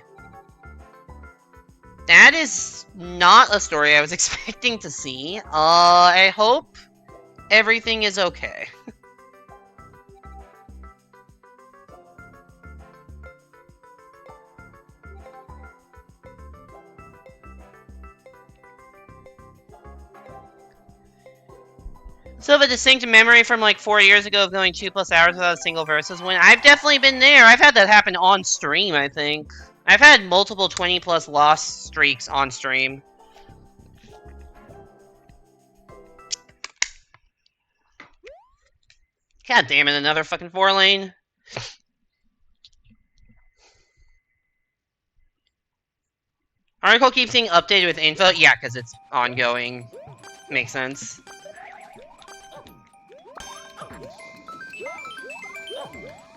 That is not a story I was expecting to see. I hope everything is okay. So, have a distinct memory from like 4 years ago of going 2+ hours without a single versus win. I've definitely been there. I've had that happen on stream, I think. I've had multiple 20+ loss streaks on stream. God damn it, another fucking 4-lane. Article keeps being updated with info? Yeah, because it's ongoing. Makes sense.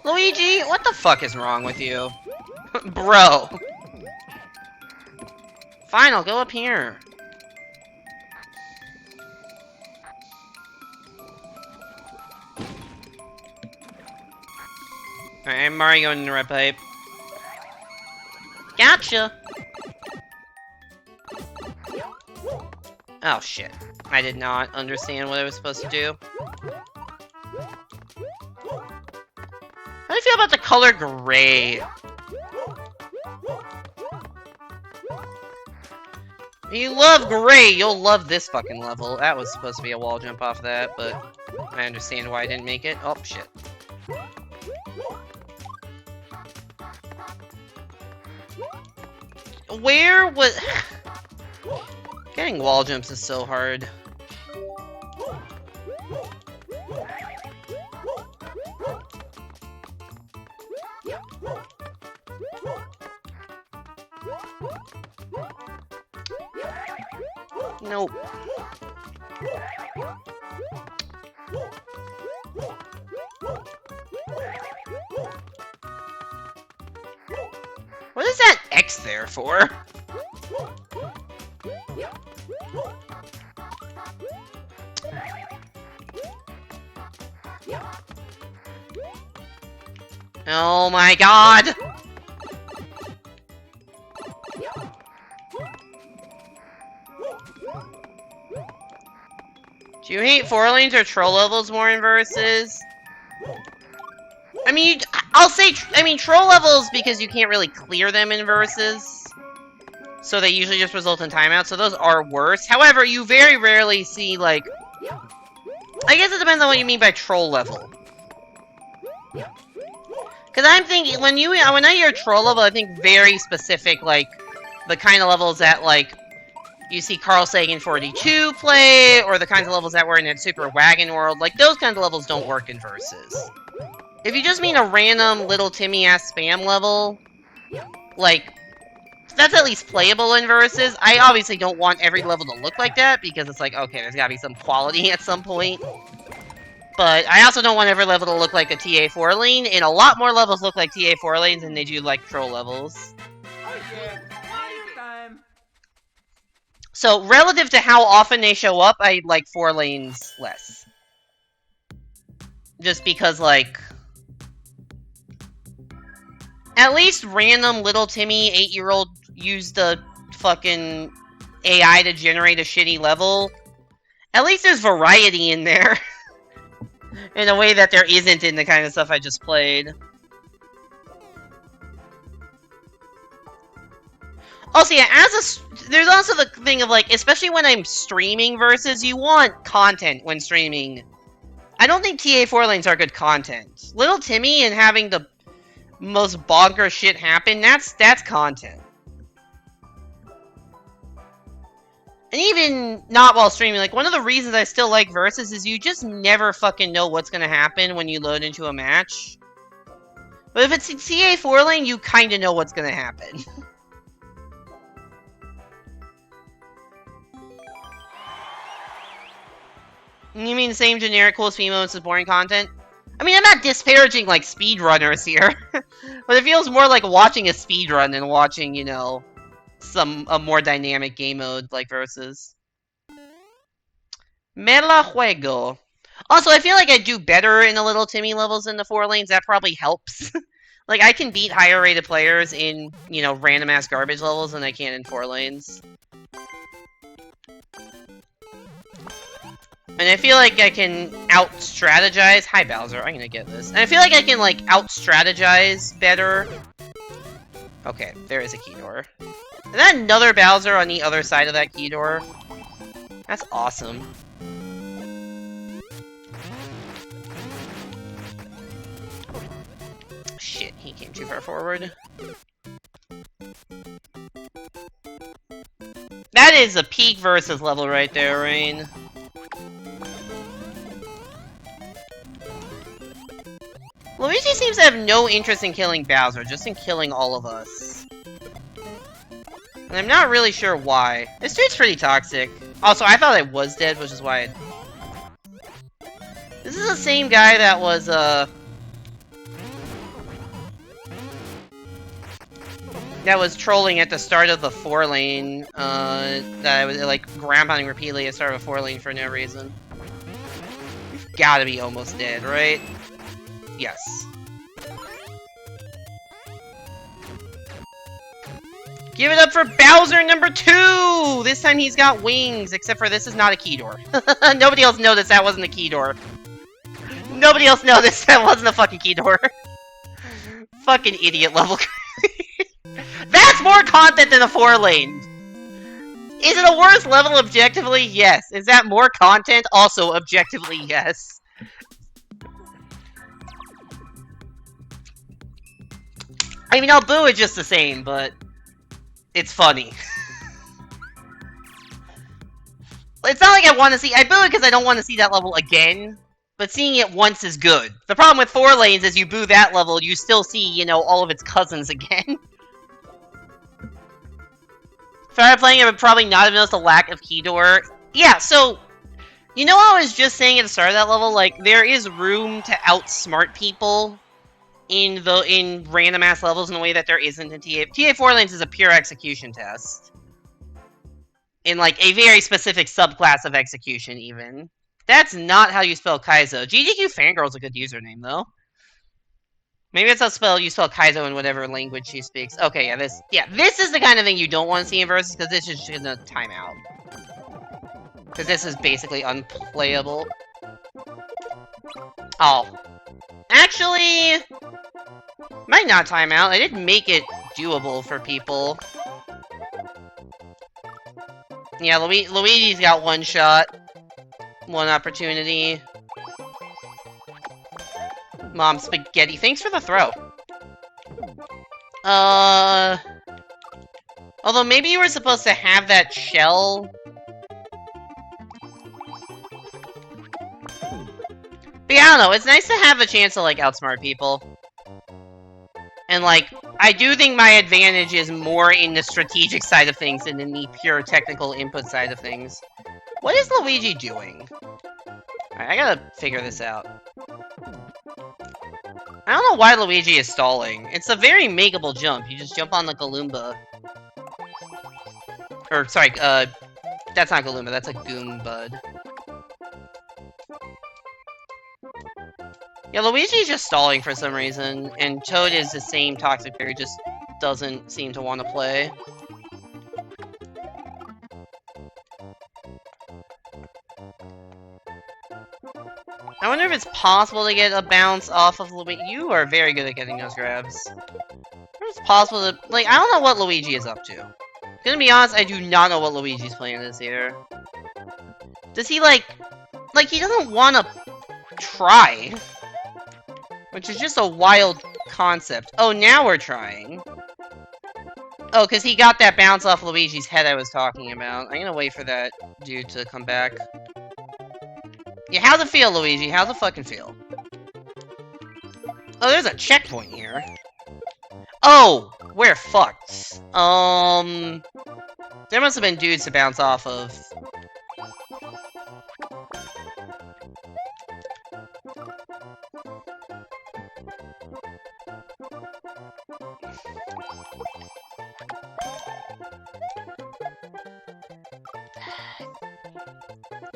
Luigi, what the fuck is wrong with you? Bro. Fine, I'll go up here. Alright, I'm Mario going in the red pipe. Gotcha! Oh shit. I did not understand what I was supposed to do. How do you feel about the color gray? If you love gray, you'll love this fucking level. That was supposed to be a wall jump off that, but I understand why I didn't make it. Oh, shit. Where was... Getting wall jumps is so hard. Nope. What is that X there for? Oh my god! Do you hate 4-lanes or troll levels more in versus? I mean, I'll say, troll levels because you can't really clear them in versus. So they usually just result in timeouts, so those are worse. However, you very rarely see, like... I guess it depends on what you mean by troll level. Because I'm thinking, when I hear troll level, I think very specific, like, the kind of levels that, like, you see Carl Sagan 42 play, or the kinds of levels that were in that Super Wagon World. Like, those kinds of levels don't work in versus. If you just mean a random little Timmy-ass spam level, like, that's at least playable in versus. I obviously don't want every level to look like that, because it's like, okay, there's gotta be some quality at some point. But I also don't want every level to look like a TA 4-lane, and a lot more levels look like TA 4-lanes than they do like troll levels. So, relative to how often they show up, I like 4-lanes less. Just because, like... At least random little Timmy 8-year-old used the fucking AI to generate a shitty level. At least there's variety in there. In a way that there isn't in the kind of stuff I just played. Also, yeah, there's also the thing of, like, especially when I'm streaming versus, you want content when streaming. I don't think TA4 lanes are good content. Little Timmy and having the most bonkers shit happen, that's content. And even not while streaming, like, one of the reasons I still like versus is you just never fucking know what's gonna happen when you load into a match. But if it's a TA4 lane, you kinda know what's gonna happen. You mean the same generic cool speed moments as boring content? I mean, I'm not disparaging, like, speedrunners here. But it feels more like watching a speedrun than watching, you know, a more dynamic game mode like Versus. Me la juego. Also, I feel like I do better in the Little Timmy levels than the 4 lanes. That probably helps. Like, I can beat higher rated players in, you know, random ass garbage levels than I can in 4 lanes. And I feel like I can out-strategize. Hi, Bowser. I'm gonna get this. And I feel like I can, like, out-strategize better. Okay, there is a key door. Is that another Bowser on the other side of that key door? That's awesome. Shit, he came too far forward. That is a peak versus level right there, Rain. Luigi seems to have no interest in killing Bowser, just in killing all of us. And I'm not really sure why. This dude's pretty toxic. Also, I thought I was dead, which is why This is the same guy that was, that was trolling at the start of the 4 lane, that I was, like, ground pounding repeatedly at the start of a 4 lane for no reason. You've gotta be almost dead, right? Yes. Give it up for Bowser number 2! This time he's got wings, except for this is not a key door. Nobody else noticed that wasn't a key door. Nobody else noticed that wasn't a fucking key door. Fucking idiot level. That's more content than a 4 lane. Is it a worse level objectively? Yes. Is that more content? Also objectively, yes. I mean, I'll boo it just the same, but it's funny. It's not like I want to see... I boo it because I don't want to see that level again, but seeing it once is good. The problem with 4 lanes is you boo that level, you still see, you know, all of its cousins again. If I were playing, I would probably not have noticed the lack of key door. Yeah, so... You know how I was just saying at the start of that level? Like, there is room to outsmart people in random ass levels in a way that there isn't in TA. TA4 lanes is a pure execution test. In like a very specific subclass of execution even. That's not how you spell Kaizo. GGQ Fangirl's a good username though. Maybe that's how you spell Kaizo in whatever language she speaks. Okay, this is the kind of thing you don't want to see in Versus, because this is just gonna time out. Because this is basically unplayable. Oh. Actually, might not time out. I did make it doable for people. Yeah, Luigi's got one shot. One opportunity. Mom Spaghetti, thanks for the throw. Although maybe you were supposed to have that shell. But yeah, I don't know, it's nice to have a chance to, like, outsmart people. And, like, I do think my advantage is more in the strategic side of things than in the pure technical input side of things. What is Luigi doing? Alright, I gotta figure this out. I don't know why Luigi is stalling. It's a very makeable jump. You just jump on the Goomba. Or, sorry, that's not Goomba, that's a Goombud. Yeah, Luigi's just stalling for some reason, and Toad is the same toxic player, just doesn't seem to want to play. I wonder if it's possible to get a bounce off of Luigi. You are very good at getting those grabs. I wonder if it's possible to... Like, I don't know what Luigi is up to. Gonna be honest, I do not know what Luigi's plan is here. Does he, like, he doesn't want to try. Which is just a wild concept. Oh, now we're trying. Oh, because he got that bounce off Luigi's head I was talking about. I'm gonna wait for that dude to come back. Yeah, how's it feel, Luigi? How's it fucking feel? Oh, there's a checkpoint here. Oh, we're fucked. There must have been dudes to bounce off of.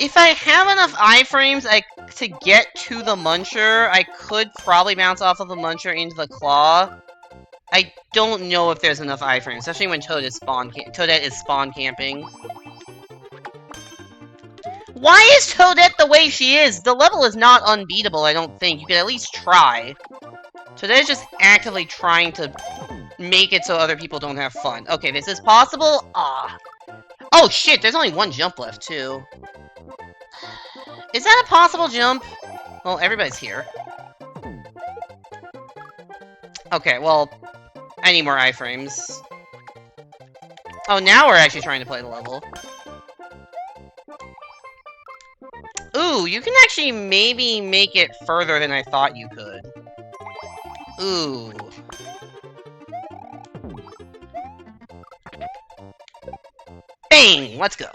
If I have enough iframes to get to the Muncher, I could probably bounce off of the Muncher into the Claw. I don't know if there's enough iframes, especially when Toadette is spawn camping. Why is Toadette the way she is? The level is not unbeatable, I don't think. You could at least try. Toadette is just actively trying to make it so other people don't have fun. Okay, this is possible? Ah. Oh shit, there's only one jump left, too. Is that a possible jump? Well, everybody's here. Okay, well, I need more iframes. Oh, now we're actually trying to play the level. Ooh, you can actually maybe make it further than I thought you could. Ooh. Bang! Let's go.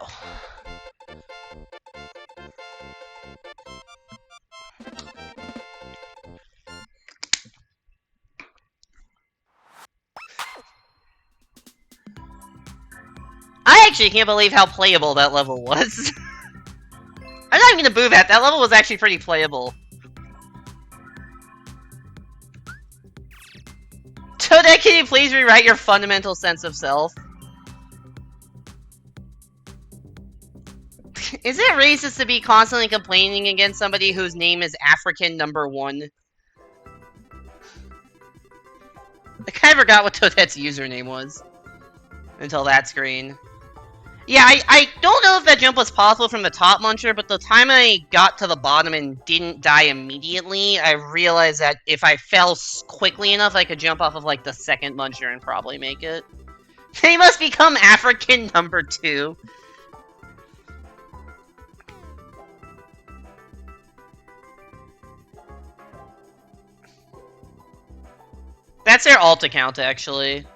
I actually can't believe how playable that level was. I'm not even gonna boo that. That level was actually pretty playable. Toadette, can you please rewrite your fundamental sense of self? Is it racist to be constantly complaining against somebody whose name is African #1? I kind of forgot what Toadette's username was. Until that screen. Yeah, I don't know if that jump was possible from the top Muncher, but the time I got to the bottom and didn't die immediately, I realized that if I fell quickly enough, I could jump off of, like, the second Muncher and probably make it. They must become African #2. That's their alt account, actually.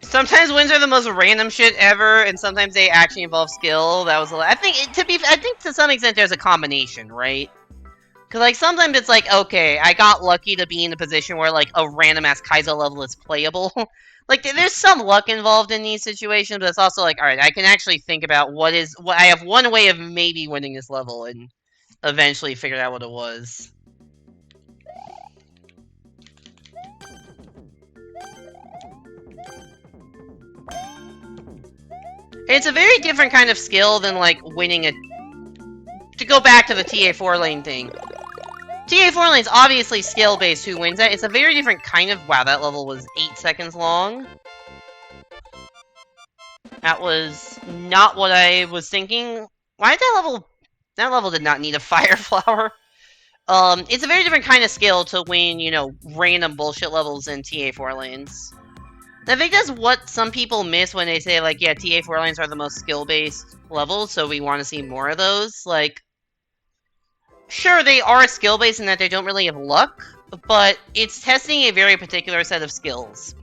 Sometimes wins are the most random shit ever, and sometimes they actually involve skill. That was I think to some extent there's a combination, right? Because like sometimes it's like, okay, I got lucky to be in a position where like a random ass Kaizo level is playable. Like there's some luck involved in these situations, but it's also like, all right, I can actually think about what I have one way of maybe winning this level, and eventually figure out what it was. It's a very different kind of skill than, like, winning a... To go back to the TA4 lane thing. TA4 lane's obviously skill-based who wins that. It's a very different kind of... Wow, that level was 8 seconds long. That was not what I was thinking. Why did that level... That level did not need a fire flower. It's a very different kind of skill to win, you know, random bullshit levels in TA4 lanes. I think that's what some people miss when they say, like, yeah, TA4 lanes are the most skill-based levels, so we want to see more of those. Like, sure, they are skill-based in that they don't really have luck, but it's testing a very particular set of skills.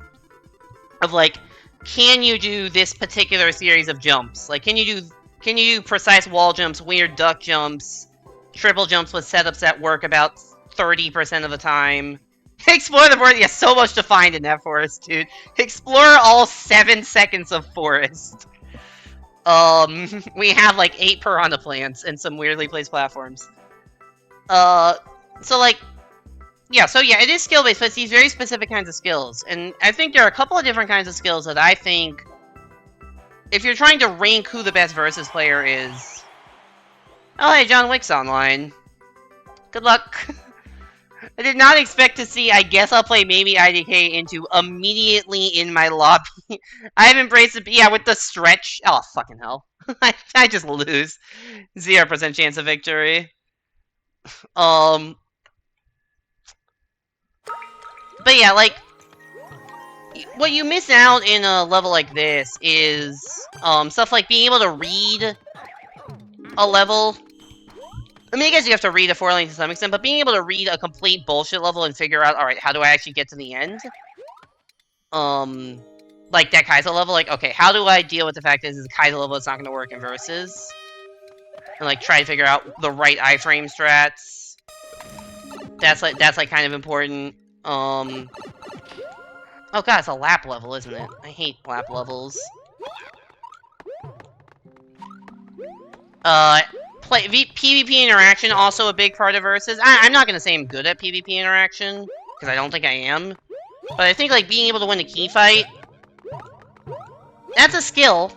Of, like, can you do this particular series of jumps? Like, can you do precise wall jumps, weird duck jumps, triple jumps with setups that work about 30% of the time? Explore the forest. Yeah, so much to find in that forest, dude. Explore all 7 seconds of forest. We have like 8 piranha plants and some weirdly placed platforms. So like, yeah, so yeah, it is skill-based, but it's these very specific kinds of skills. And I think there are a couple of different kinds of skills that I think, if you're trying to rank who the best versus player is... Oh, hey, John Wick's online. Good luck. I did not expect to see, I guess I'll play maybe IDK into immediately in my lobby. I have embraced it, yeah, with the stretch. Oh, fucking hell. I just lose. 0% chance of victory. But yeah, like, what you miss out in a level like this is, stuff like being able to read a level. I mean, I guess you have to read a 4 lane to some extent, but being able to read a complete bullshit level and figure out, alright, how do I actually get to the end? Like that Kaizo level, like, okay, how do I deal with the fact that this is a Kaizo level that's not gonna work in Versus? And, like, try to figure out the right iframe strats. That's like, kind of important. Oh god, it's a lap level, isn't it? I hate lap levels. PvP interaction, also a big part of Versus. I'm not gonna say I'm good at PvP interaction, because I don't think I am. But I think, like, being able to win a key fight, that's a skill.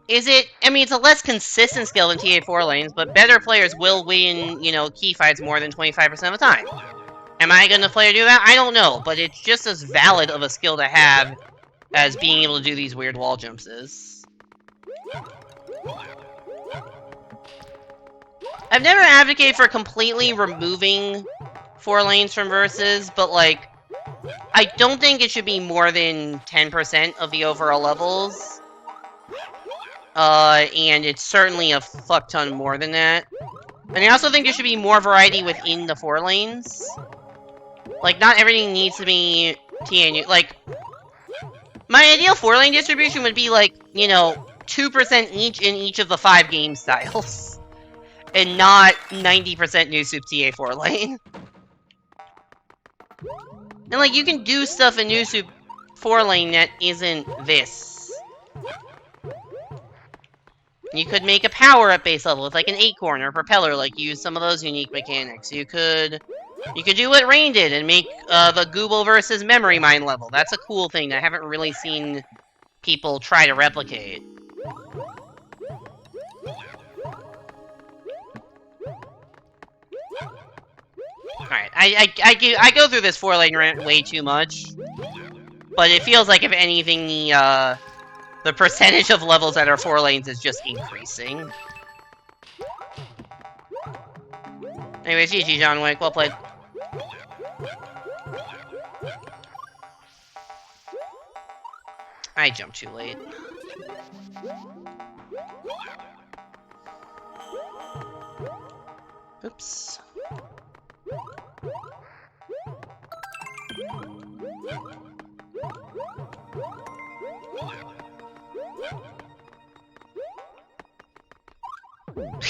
Is it? I mean, it's a less consistent skill than TA4 lanes, but better players will win, you know, key fights more than 25% of the time. Am I gonna play to do that? I don't know, but it's just as valid of a skill to have as being able to do these weird wall jumps is. I've never advocated for completely removing 4 lanes from Versus, but, like, I don't think it should be more than 10% of the overall levels. And it's certainly a fuck ton more than that. And I also think there should be more variety within the 4 lanes. Like, not everything needs to be TNU. Like, my ideal 4 lane distribution would be, like, you know, 2% each in each of the 5 game styles. And not 90% new soup TA 4 lane. And, like, you can do stuff in new soup 4 lane that isn't this. You could make a power-up base level with, like, an acorn or propeller, like, use some of those unique mechanics. You could do what Rain did and make the Google versus Memory Mine level. That's a cool thing that I haven't really seen people try to replicate. Alright, I go through this 4 lane rant way too much. But it feels like, if anything, the percentage of levels that are 4 lanes is just increasing. Anyways, GG, John Wick. Well played. I jumped too late. Oops.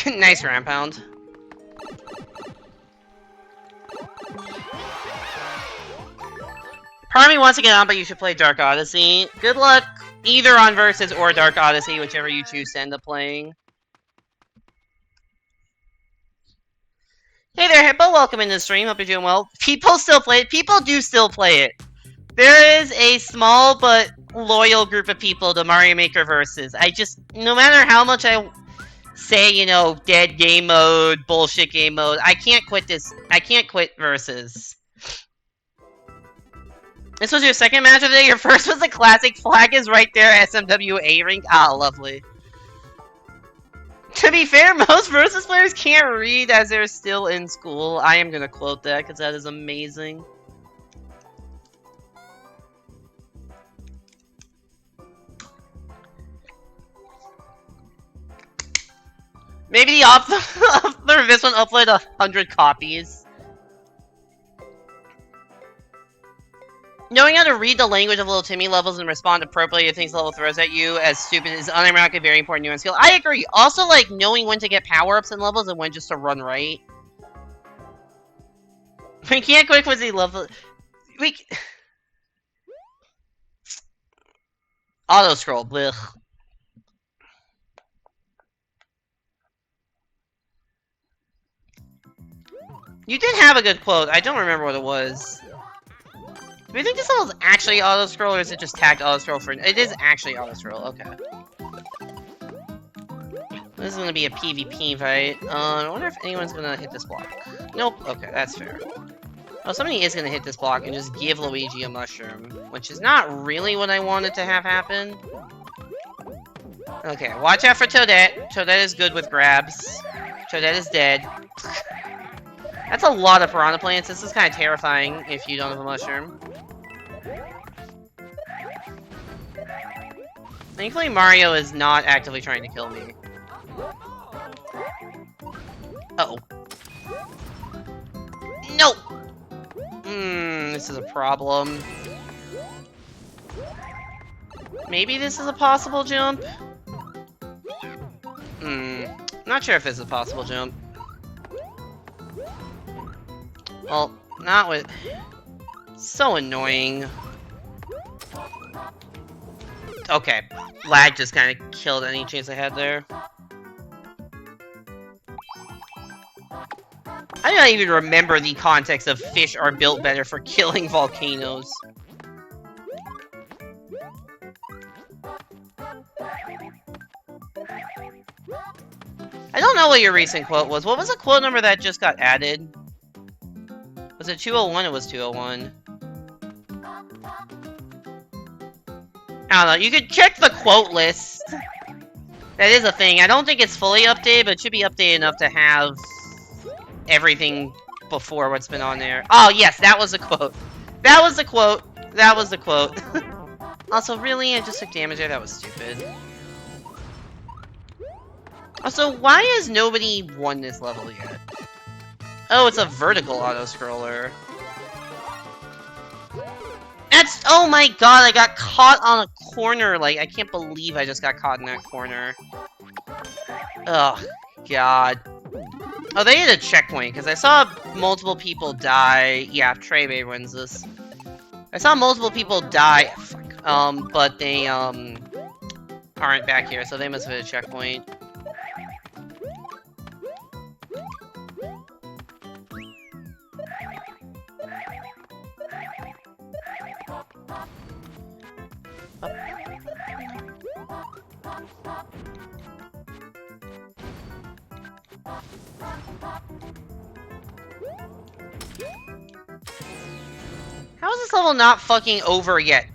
Nice ramp pound. Part of me wants to get on, but you should play Dark Odyssey. Good luck either on Versus or Dark Odyssey, whichever you choose to end up playing. Hey there, Hippo. Welcome into the stream. Hope you're doing well. People still play it. People do still play it. There is a small but loyal group of people to Mario Maker Versus. No matter how much I say, you know, dead game mode, bullshit game mode, I can't quit this. I can't quit Versus. This was your second match of the day? Your first was a classic. Flag is right there, SMW A-Rink. Ah, lovely. To be fair, most Versus players can't read as they're still in school. I am gonna quote that, because that is amazing. Maybe the author of this one uploaded 100 copies. Knowing how to read the language of little Timmy levels and respond appropriately to things the level throws at you as stupid is unironically a very important nuance skill. I agree. Also, like, knowing when to get power-ups in levels and when just to run right. We can't quick Quizzy level. Auto scroll. Blech. You did have a good quote. I don't remember what it was. Do you think this level is actually auto scroll, or is it just tagged auto scroll for? It is actually auto scroll. Okay. This is gonna be a PvP fight. I wonder if anyone's gonna hit this block. Nope. Okay, that's fair. Oh, somebody is gonna hit this block and just give Luigi a mushroom, which is not really what I wanted to have happen. Okay, watch out for Toadette. Toadette is good with grabs. Toadette is dead. That's a lot of piranha plants. This is kind of terrifying if you don't have a mushroom. Thankfully, Mario is not actively trying to kill me. Uh-oh. No! This is a problem. Maybe this is a possible jump? Not sure if this is a possible jump. Well, not with... So annoying. Okay. Lag just kind of killed any chance I had there. I don't even remember the context of fish are built better for killing volcanoes. I don't know what your recent quote was. What was the quote number that just got added? Was it 201? It was 201. I don't know. You could check the quote list. That is a thing. I don't think it's fully updated, but it should be updated enough to have everything before what's been on there. Oh, yes, that was the quote. That was the quote. That was the quote. Also, really? I just took damage there? That was stupid. Also, why has nobody won this level yet? Oh, it's a vertical auto-scroller. That's- oh my god, I got caught on a corner. Like, I can't believe I just got caught in that corner. Ugh, god. Oh, they hit a checkpoint, because I saw multiple people die. Yeah, Trebe wins this. I saw multiple people die, fuck. But they, aren't back here, so they must have hit a checkpoint. How is this level not fucking over yet?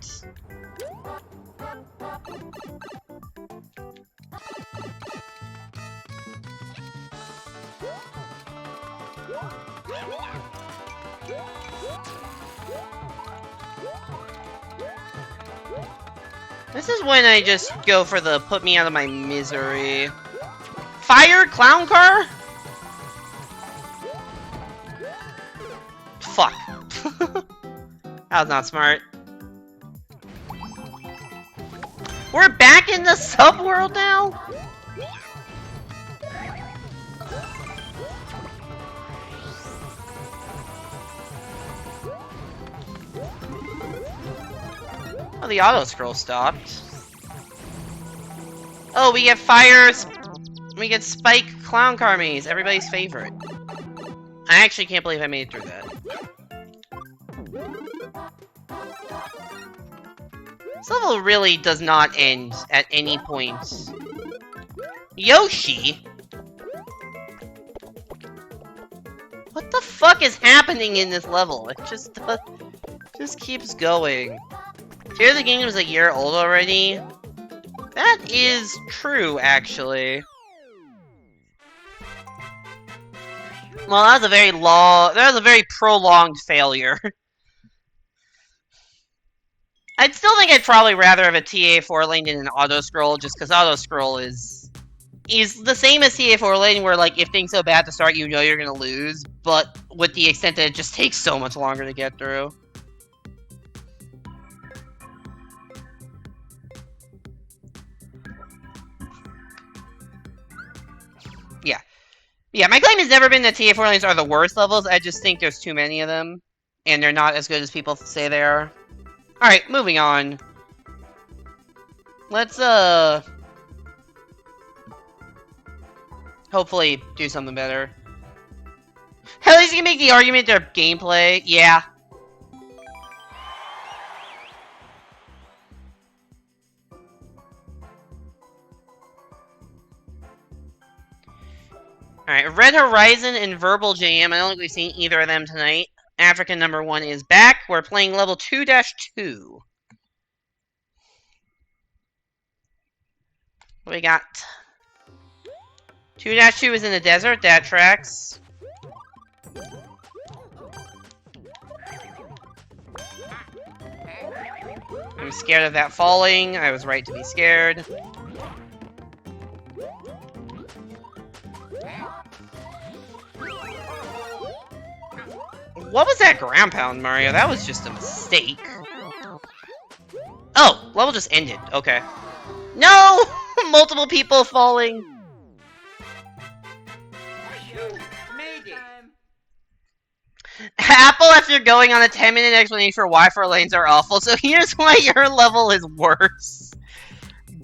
This is when I just go for the put me out of my misery. Fire clown car? Fuck. That was not smart. We're back in the subworld now? Oh, the auto scroll stopped. Oh, we get fires. We get Spike Clown Car Maze, everybody's favorite. I actually can't believe I made it through that. This level really does not end at any point. Yoshi? What the fuck is happening in this level? It just keeps going. Tears of the Kingdom is a year old already. That is true, actually. Well, that was a very prolonged failure. I'd still think I'd probably rather have a TA4 lane than an auto-scroll, just because auto-scroll is the same as TA4 lane, where, like, if things go bad to start, you know you're gonna lose, but with the extent that it just takes so much longer to get through. Yeah, my claim has never been that TA4 lanes are the worst levels, I just think there's too many of them, and they're not as good as people say they are. Alright, moving on. Let's, hopefully do something better. At least you can make the argument they're gameplay. Yeah. Alright, Red Horizon and Verbal Jam. I don't think we've seen either of them tonight. African number 1 is back. We're playing level 2-2. What we got? 2-2 is in the desert. That tracks. I'm scared of that falling. I was right to be scared. What was that ground pound, Mario? That was just a mistake. Oh, level just ended. Okay. No! Multiple people falling. Apple, after going on a 10-minute explanation for why 4 lanes are awful, so here's why your level is worse.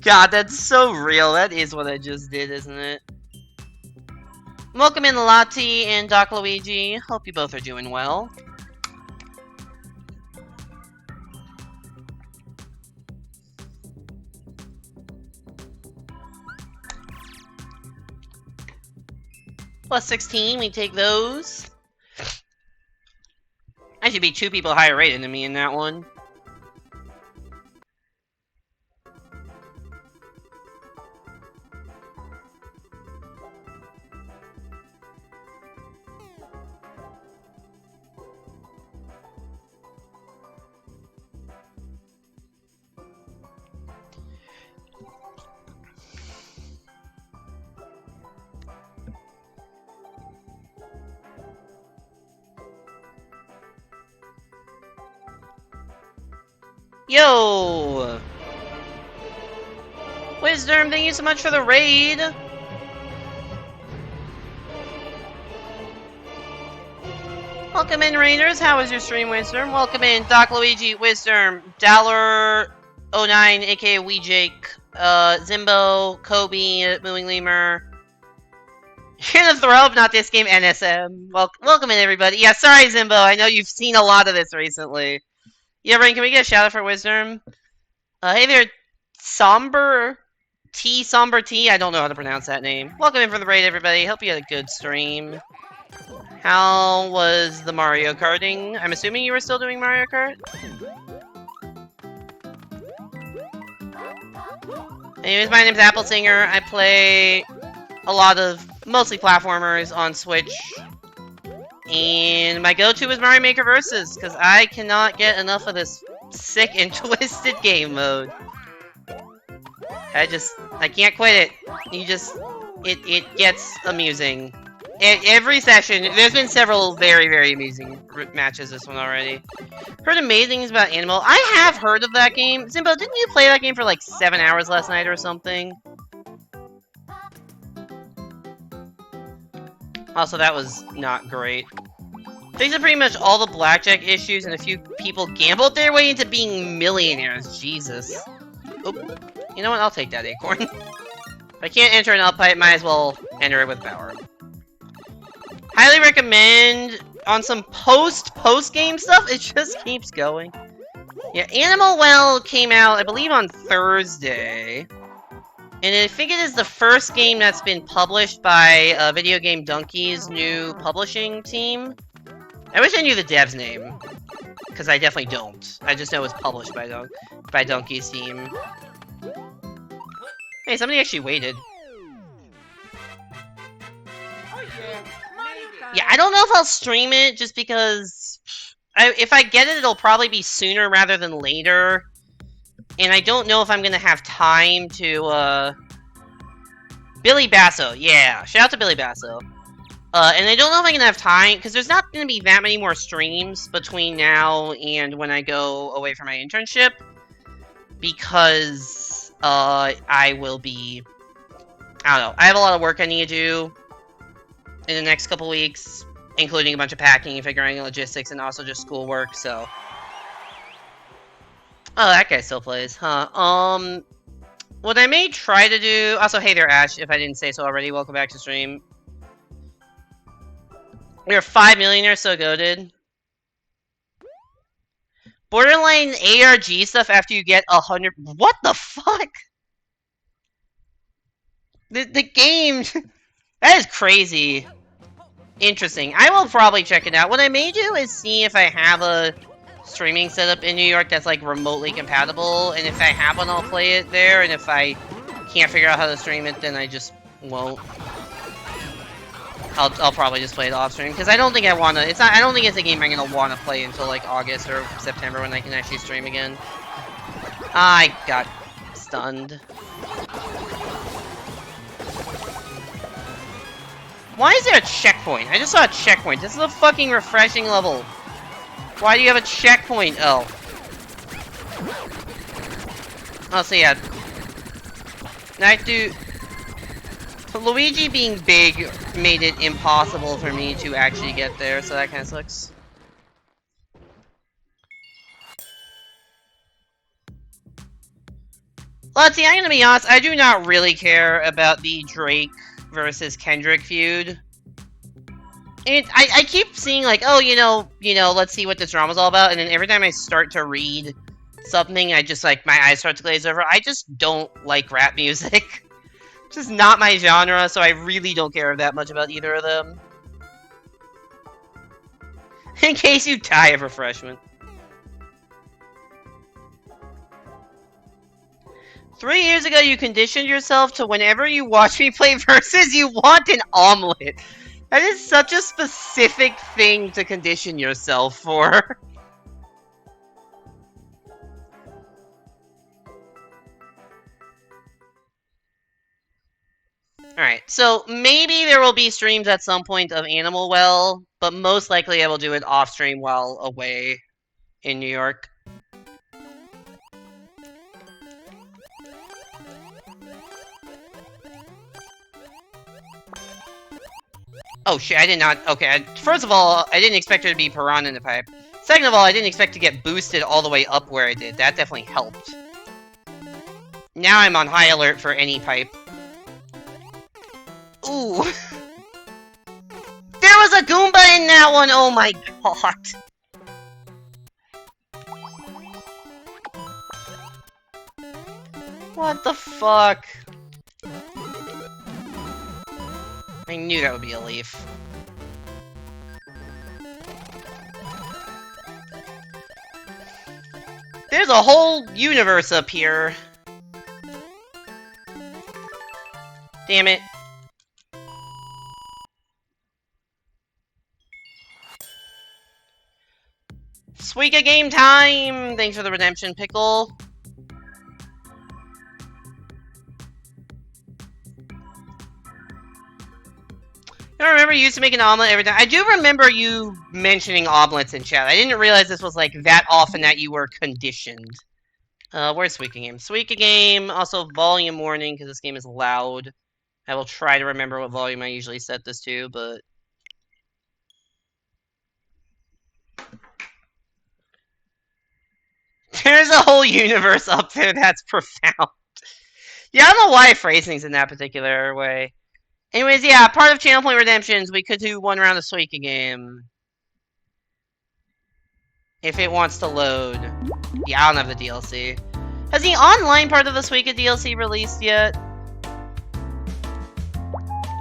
God, that's so real. That is what I just did, isn't it? Welcome in, Lati and Doc Luigi. Hope you both are doing well. Plus 16, we take those. I should be 2 people higher rated than me in that one. Yo! Wisdom, thank you so much for the raid! Welcome in, Raiders. How was your stream, Wisdom? Welcome in, Doc Luigi, Wisdom, Dollar09, aka Wee Jake, Zimbo, Kobe, Mooing Lemur. You're gonna throw up, not this game, NSM. Welcome in, everybody. Yeah, sorry, Zimbo. I know you've seen a lot of this recently. Yeah, Rain, can we get a shout out for Wisdom? Hey there, Somber T. I don't know how to pronounce that name. Welcome in for the raid, everybody. Hope you had a good stream. How was the Mario Karting? I'm assuming you were still doing Mario Kart? Anyways, my name's Apple Singer. I play a lot of, mostly platformers on Switch. And my go-to is Mario Maker Versus, because I cannot get enough of this sick and twisted game mode. I can't quit it. It gets amusing. Every session, there's been several very, very amusing matches this one already. Heard amazing things about Animal. I have heard of that game. Zimbo, didn't you play that game for like 7 hours last night or something? Also, that was not great. These are pretty much all the blackjack issues, and a few people gambled their way into being millionaires. Jesus. Oop. You know what? I'll take that acorn. If I can't enter an up-pipe, might as well enter it with power. Highly recommend on some post-game stuff. It just keeps going. Yeah, Animal Well came out, I believe, on Thursday. And I think it is the first game that's been published by Video Game Donkey's new publishing team. I wish I knew the dev's name, because I definitely don't. I just know it was published by Donkey's team. Hey, somebody actually waited. Yeah, I don't know if I'll stream it, just because if I get it, it'll probably be sooner rather than later. And I don't know if I'm gonna have time to, Billy Basso, yeah, shout out to Billy Basso. And I don't know if I'm gonna have time, because there's not gonna be that many more streams between now and when I go away for my internship. Because, I will be, I don't know, I have a lot of work I need to do in the next couple weeks, including a bunch of packing and figuring out logistics and also just schoolwork, so. Oh, that guy still plays, huh? What I may try to do... Also, hey there, Ash, if I didn't say so already. Welcome back to stream. You're 5 millionaires, so goated. Borderline ARG stuff after you get 100... What the fuck? The game... That is crazy. Interesting. I will probably check it out. What I may do is see if I have a streaming setup in New York that's like remotely compatible, and if I have one, I'll play it there, and if I can't figure out how to stream it, then I just won't. I'll probably just play it off stream, because I don't think I want to. I don't think it's a game I'm gonna want to play until like August or September when I can actually stream again. I got stunned. Why is there a checkpoint? I just saw a checkpoint. This is a fucking refreshing level. Why do you have a checkpoint? Oh. Oh, so yeah. Luigi being big made it impossible for me to actually get there, so that kind of sucks. Let's see, I'm gonna be honest, I do not really care about the Drake versus Kendrick feud. I keep seeing like, oh, you know, let's see what this drama's all about, and then every time I start to read something, I just like, my eyes start to glaze over. I just don't like rap music. It's just not my genre, so I really don't care that much about either of them. In case you die of refreshment. 3 years ago, you conditioned yourself to whenever you watch me play Versus, you want an omelet. That is such a specific thing to condition yourself for. Alright, so maybe there will be streams at some point of Animal Well, but most likely I will do it off-stream while away in New York. Oh shit, I did not... Okay, first of all, I didn't expect there to be Piranha in the pipe. Second of all, I didn't expect to get boosted all the way up where I did. That definitely helped. Now I'm on high alert for any pipe. Ooh. There was a Goomba in that one! Oh my god. What the fuck? I knew that would be a leaf. There's a whole universe up here. Damn it. Suika game time! Thanks for the redemption, Pickle. I remember you used to make an omelet every time. I do remember you mentioning omelets in chat. I didn't realize this was like that often that you were conditioned. Where's Suika game? Suika game, also volume warning, because this game is loud. I will try to remember what volume I usually set this to, but... There's a whole universe up there that's profound. Yeah, I don't know why I phrase things in that particular way. Anyways, yeah, part of Channel Point Redemptions, we could do one round of Suika game. If it wants to load. Yeah, I don't have the DLC. Has the online part of the Suika DLC released yet? It's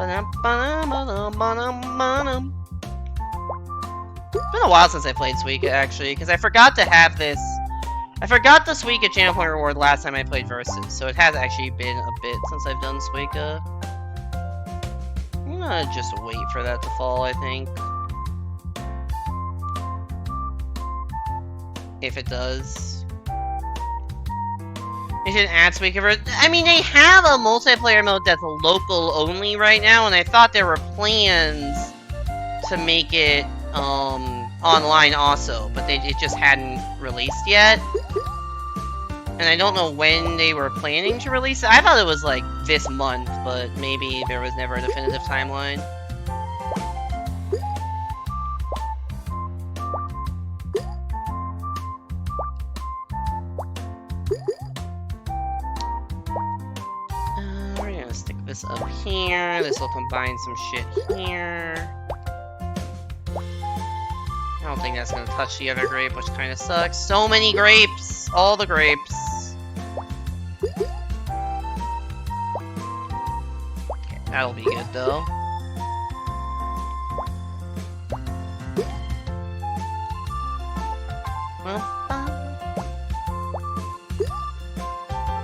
been a while since I played Suika, actually, because I forgot to have this... I forgot the Suika Channel Point reward last time I played Versus, so it has actually been a bit since I've done Suika. I'm gonna just wait for that to fall, I think. If it does. They should add Suika. I mean, they have a multiplayer mode that's local only right now, and I thought there were plans to make it online also, but it just hadn't released yet. And I don't know when they were planning to release it. I thought it was like this month, but maybe there was never a definitive timeline. this up here. This will combine some shit here. I don't think that's gonna touch the other grape, which kind of sucks. So many grapes! All the grapes. Okay, that'll be good though.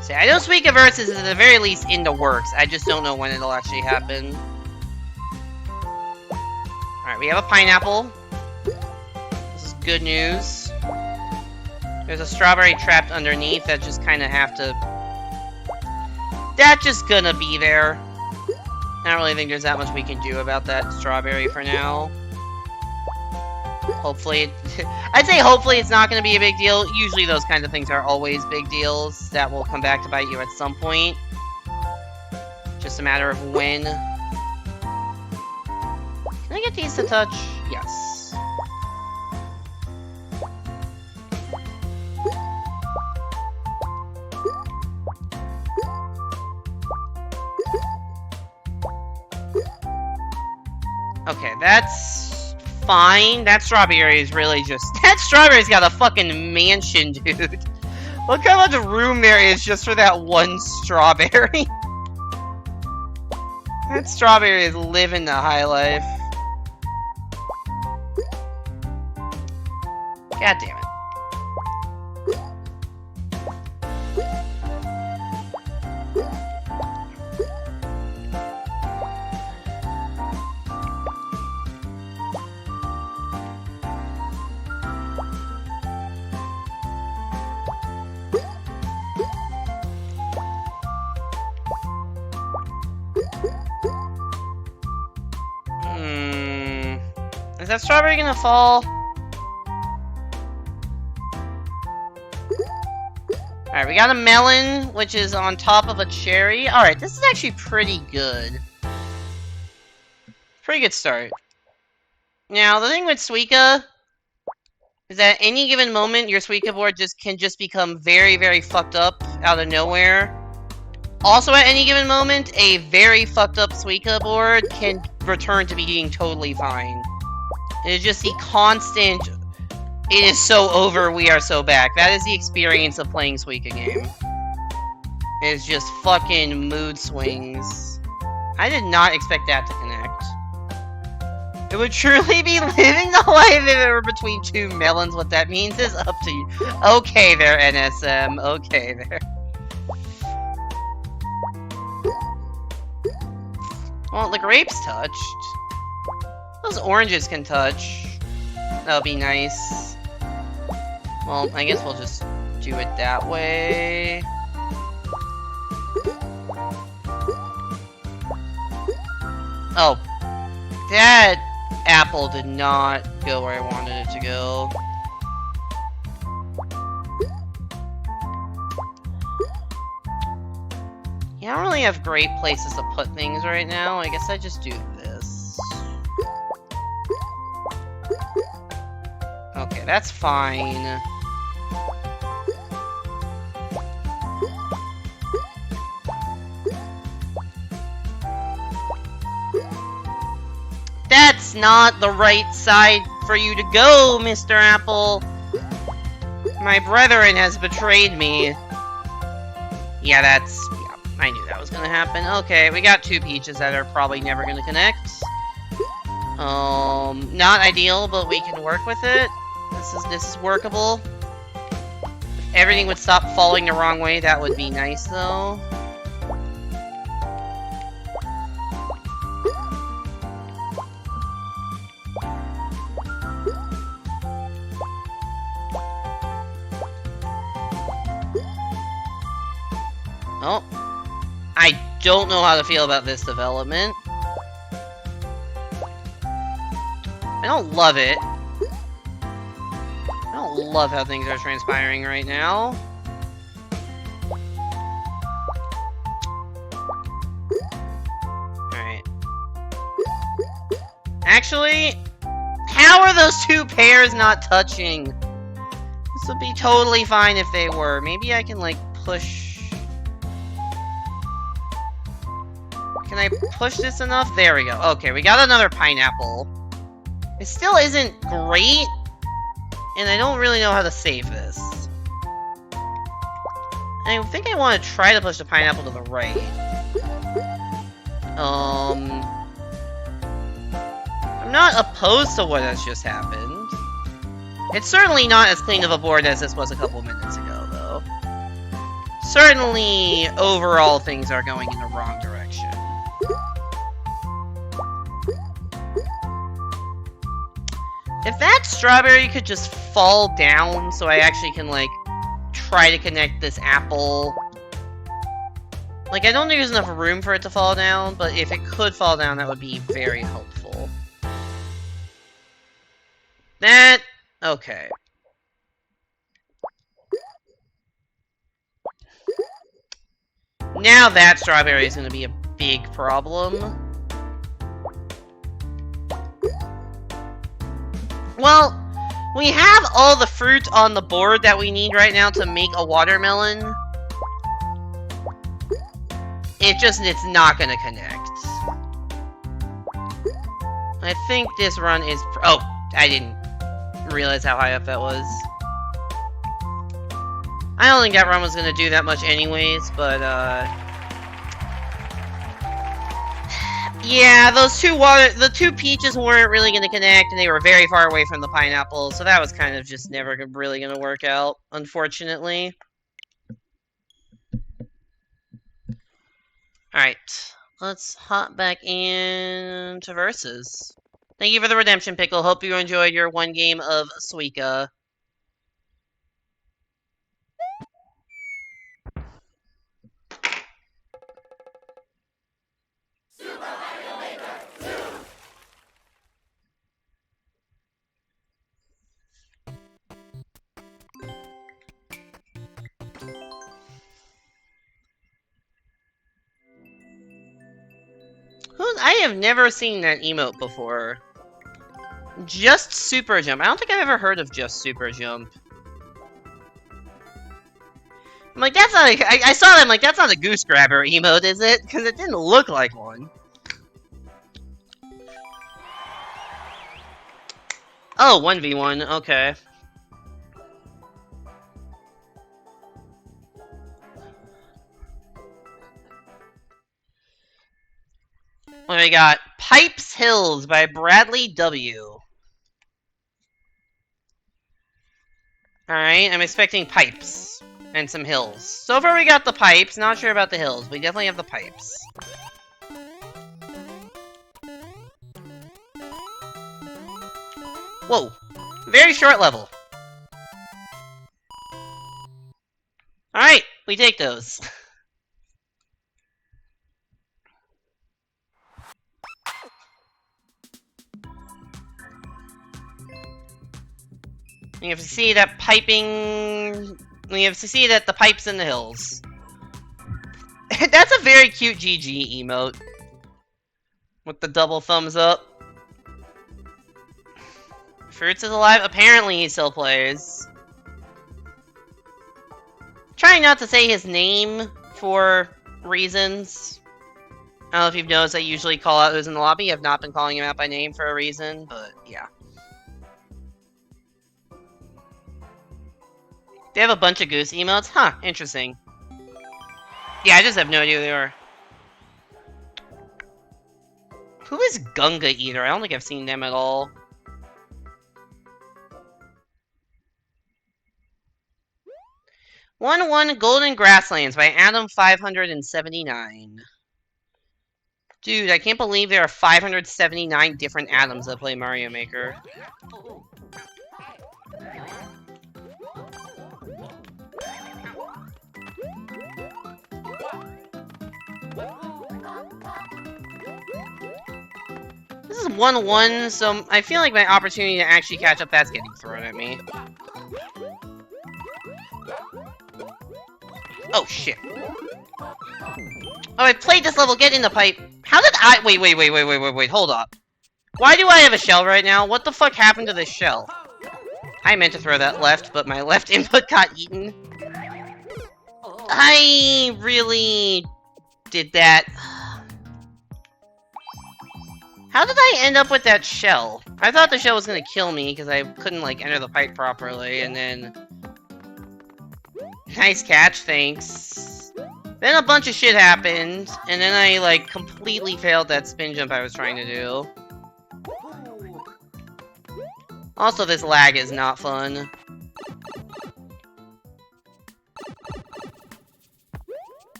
See, I know Suika Versus is at the very least in the works. I just don't know when it'll actually happen. Alright, we have a pineapple. This is good news. There's a strawberry trapped underneath that just kind of have to... That's just gonna be there. I don't really think there's that much we can do about that strawberry for now. Hopefully, I'd say hopefully it's not going to be a big deal. Usually those kinds of things are always big deals that will come back to bite you at some point. Just a matter of when. Can I get these to touch? Yes. Okay, that's fine. That strawberry is really just... That strawberry's got a fucking mansion, dude. Look how much room there is just for that one strawberry. That strawberry is living the high life. God damn it. Is that strawberry gonna fall? Alright, we got a melon, which is on top of a cherry. Alright, this is actually pretty good. Pretty good start. Now, the thing with Suika is that at any given moment, your Suika board can become very, very fucked up out of nowhere. Also, at any given moment, a very fucked up Suika board can return to being totally fine. It's just the constant, it is so over, we are so back. That is the experience of playing Suika game. It's just fucking mood swings. I did not expect that to connect. It would truly be living the life if it were between two melons. What that means is up to you. Okay there, NSM. Okay there. Well, the grapes touched. Those oranges can touch. That'll be nice. Well, I guess we'll just do it that way. Oh. That apple did not go where I wanted it to go. Yeah, I don't really have great places to put things right now. I guess I just do this. Okay, that's fine. That's not the right side for you to go, Mr. Apple. My brethren has betrayed me. Yeah, I knew that was gonna happen. Okay, we got two peaches that are probably never gonna connect. Not ideal, but we can work with it. This is workable. If everything would stop falling the wrong way, that would be nice, though. Oh. I don't know how to feel about this development. I don't love it. I don't love how things are transpiring right now. Alright. Actually, how are those two pairs not touching? This would be totally fine if they were. Maybe I can, like, push... Can I push this enough? There we go. Okay, we got another pineapple. It still isn't great, and I don't really know how to save this. I think I want to try to push the pineapple to the right. I'm not opposed to what has just happened. It's certainly not as clean of a board as this was a couple minutes ago, though. Certainly, overall, things are going in the wrong direction. If that strawberry could just fall down so I actually can, like, try to connect this apple. Like, I don't think there's enough room for it to fall down, but if it could fall down, that would be very helpful. That... okay. Now that strawberry is going to be a big problem. Well, we have all the fruit on the board that we need right now to make a watermelon. It's not going to connect. I think this run is... oh, I didn't realize how high up that was. I don't think that run was going to do that much anyways, but, yeah, the two peaches weren't really going to connect, and they were very far away from the pineapple, so that was kind of just never really going to work out, unfortunately. Alright, let's hop back into Versus. Thank you for the redemption, Pickle. Hope you enjoyed your one game of Suika. I have never seen that emote before. Just Super Jump. I don't think I've ever heard of Just Super Jump. I'm like, that's not a... I saw that, I'm like, that's not a Goose Grabber emote, is it? Because it didn't look like one. Oh, 1v1, okay. What do we got? Pipes Hills by Bradley W. Alright, I'm expecting pipes. And some hills. So far we got the pipes, not sure about the hills. We definitely have the pipes. Whoa. Very short level. Alright, we take those. You have to see that piping... you have to see that the pipe's in the hills. That's a very cute GG emote. With the double thumbs up. Fruits is alive? Apparently he still plays. Trying not to say his name for reasons. I don't know if you've noticed I usually call out who's in the lobby. I've not been calling him out by name for a reason, but yeah. They have a bunch of Goose emotes? Huh, interesting. Yeah, I just have no idea who they are. Who is Gunga Eater? I don't think I've seen them at all. One Golden Grasslands by Adam 579. Dude, I can't believe there are 579 different Adams that play Mario Maker. This is 1-1, so I feel like my opportunity to actually catch up that's getting thrown at me. Oh, shit. Oh, I played this level, get in the pipe. How did I- wait, hold up. Why do I have a shell right now? What the fuck happened to this shell? I meant to throw that left, but my left input got eaten. I really did that. How did I end up with that shell? I thought the shell was gonna kill me because I couldn't, like, enter the pipe properly, and then... Nice catch, thanks. Then a bunch of shit happened, and then I, like, completely failed that spin jump I was trying to do. Also, this lag is not fun.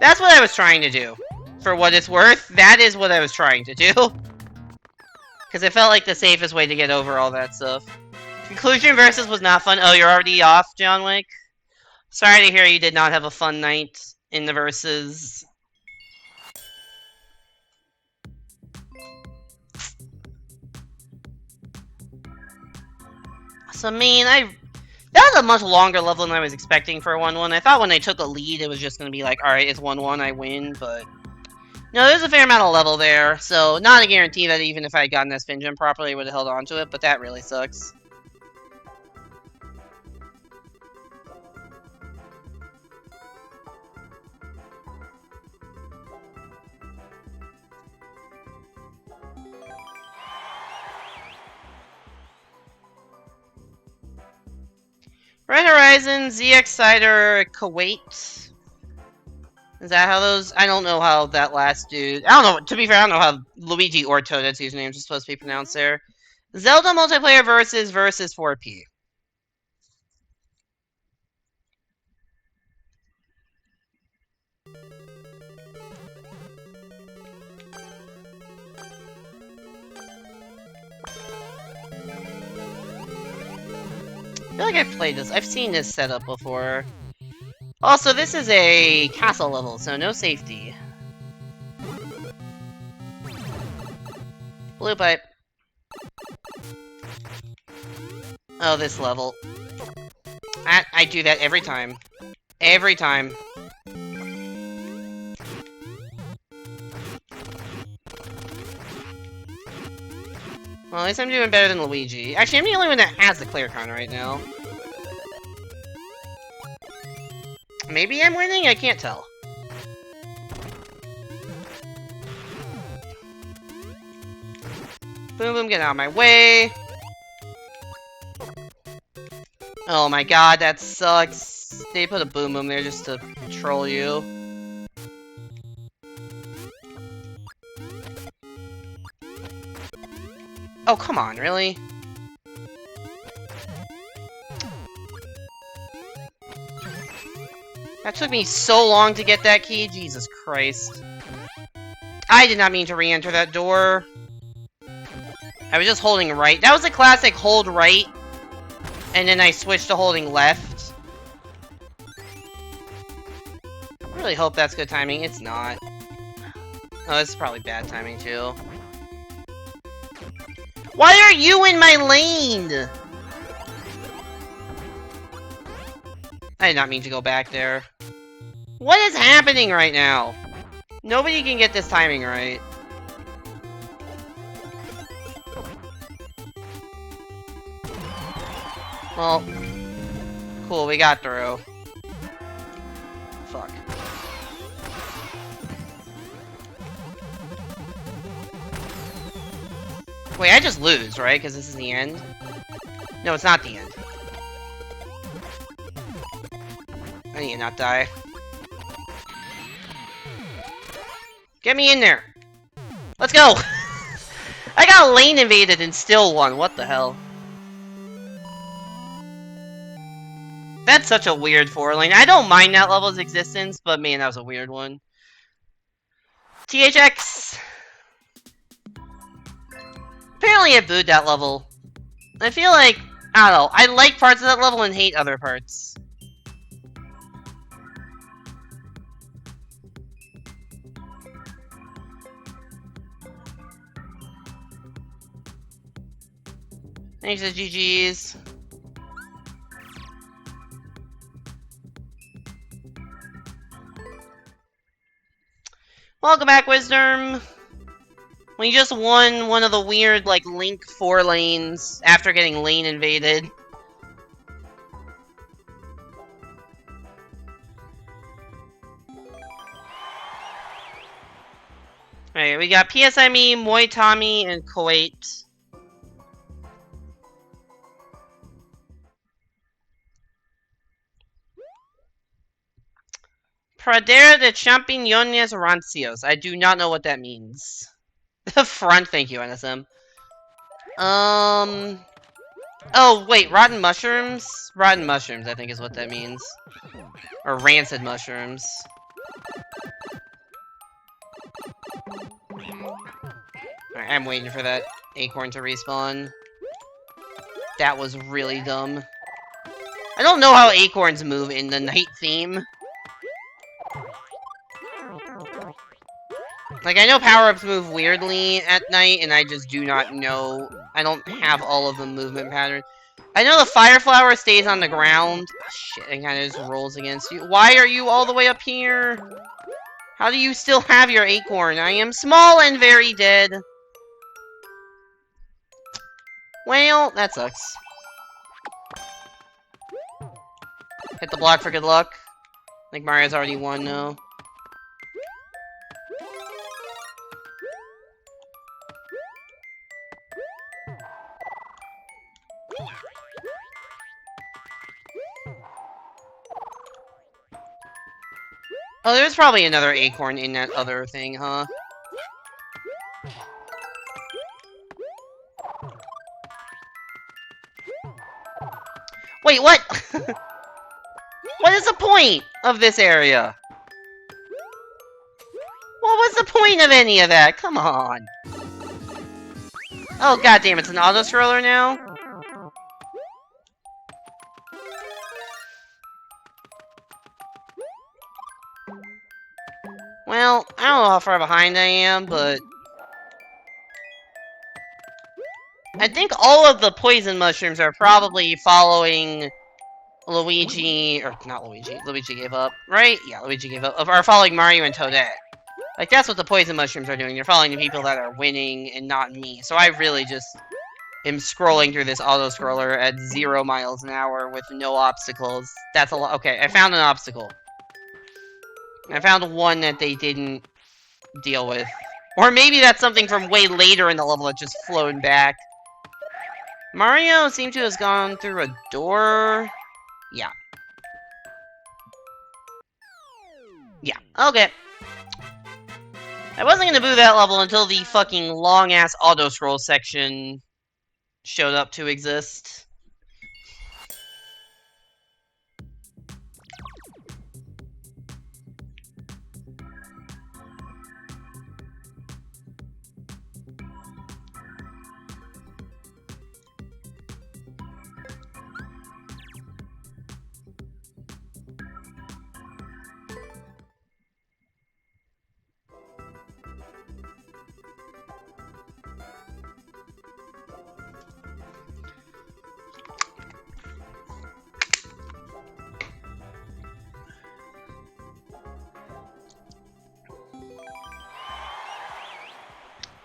That's what I was trying to do. For what it's worth, that is what I was trying to do. Because it felt like the safest way to get over all that stuff. Conclusion versus was not fun. Oh, you're already off, John Wick? Sorry to hear you did not have a fun night in the verses. So, that was a much longer level than I was expecting for a 1-1. I thought when I took a lead, it was just going to be like, alright, it's 1-1, I win, but... No, there's a fair amount of level there, so not a guarantee that even if I had gotten that spin jump properly, I would have held on to it, but that really sucks. Red Horizon, ZX Cider, Kuwait. Is that how those... I don't know how that last dude... I don't know, to be fair, I don't know how Luigi or Toadetsu's names are supposed to be pronounced there. Zelda Multiplayer versus 4P. I feel like I've played this. I've seen this setup before. Also, this is a castle level, so no safety. Blue pipe. Oh, this level. I do that every time. Every time. Well, at least I'm doing better than Luigi. Actually, I'm the only one that has the clear con right now. Maybe I'm winning? I can't tell. Boom boom, get out of my way. Oh my god, that sucks. They put a boom boom there just to troll you. Oh, come on, really? That took me so long to get that key, Jesus Christ. I did not mean to re-enter that door. I was just holding right. That was a classic hold right, and then I switched to holding left. I really hope that's good timing. It's not. Oh, this is probably bad timing, too. Why are you in my lane? I did not mean to go back there. What is happening right now? Nobody can get this timing right. Well, cool, we got through. Fuck. Wait, I just lose, right? Because this is the end? No, it's not the end. I need to not die. Get me in there! Let's go! I got lane invaded and still won. What the hell? That's such a weird 4-lane. I don't mind that level's existence, but man, that was a weird one. THX! Apparently I booed that level. I feel like, I don't know, I like parts of that level and hate other parts. Thanks to GG's. Welcome back, Wisdom. We just won one of the weird, like, Link 4 lanes after getting lane invaded. Alright, we got PSME, Muay Thai, and Kuwait. Pradera de champiñones rancios. I do not know what that means. Front, thank you, NSM. Oh, wait, rotten mushrooms? Rotten mushrooms, I think is what that means. Or rancid mushrooms. Alright, I'm waiting for that acorn to respawn. That was really dumb. I don't know how acorns move in the night theme. Like, I know power-ups move weirdly at night, and I just do not know. I don't have all of the movement patterns. I know the fire flower stays on the ground. Oh, shit, it kind of just rolls against you. Why are you all the way up here? How do you still have your acorn? I am small and very dead. Well, that sucks. Hit the block for good luck. I think Mario's already won now. Oh, there's probably another acorn in that other thing, huh? Wait, what? What is the point of this area? What was the point of any of that? Come on. Oh, goddamn, it's an auto-scroller now? Well, I don't know how far behind I am, but... I think all of the poison mushrooms are probably following Luigi... Or, not Luigi. Luigi gave up, right? Yeah, Luigi gave up. Are following Mario and Toadette. Like, that's what the poison mushrooms are doing. They're following the people that are winning and not me. So I really just am scrolling through this auto-scroller at 0 miles an hour with no obstacles. That's a lot. Okay, I found an obstacle. I found one that they didn't deal with. Or maybe that's something from way later in the level that just flowed back. Mario seemed to have gone through a door. Yeah. Yeah, okay. I wasn't gonna boo that level until the fucking long-ass auto-scroll section showed up to exist.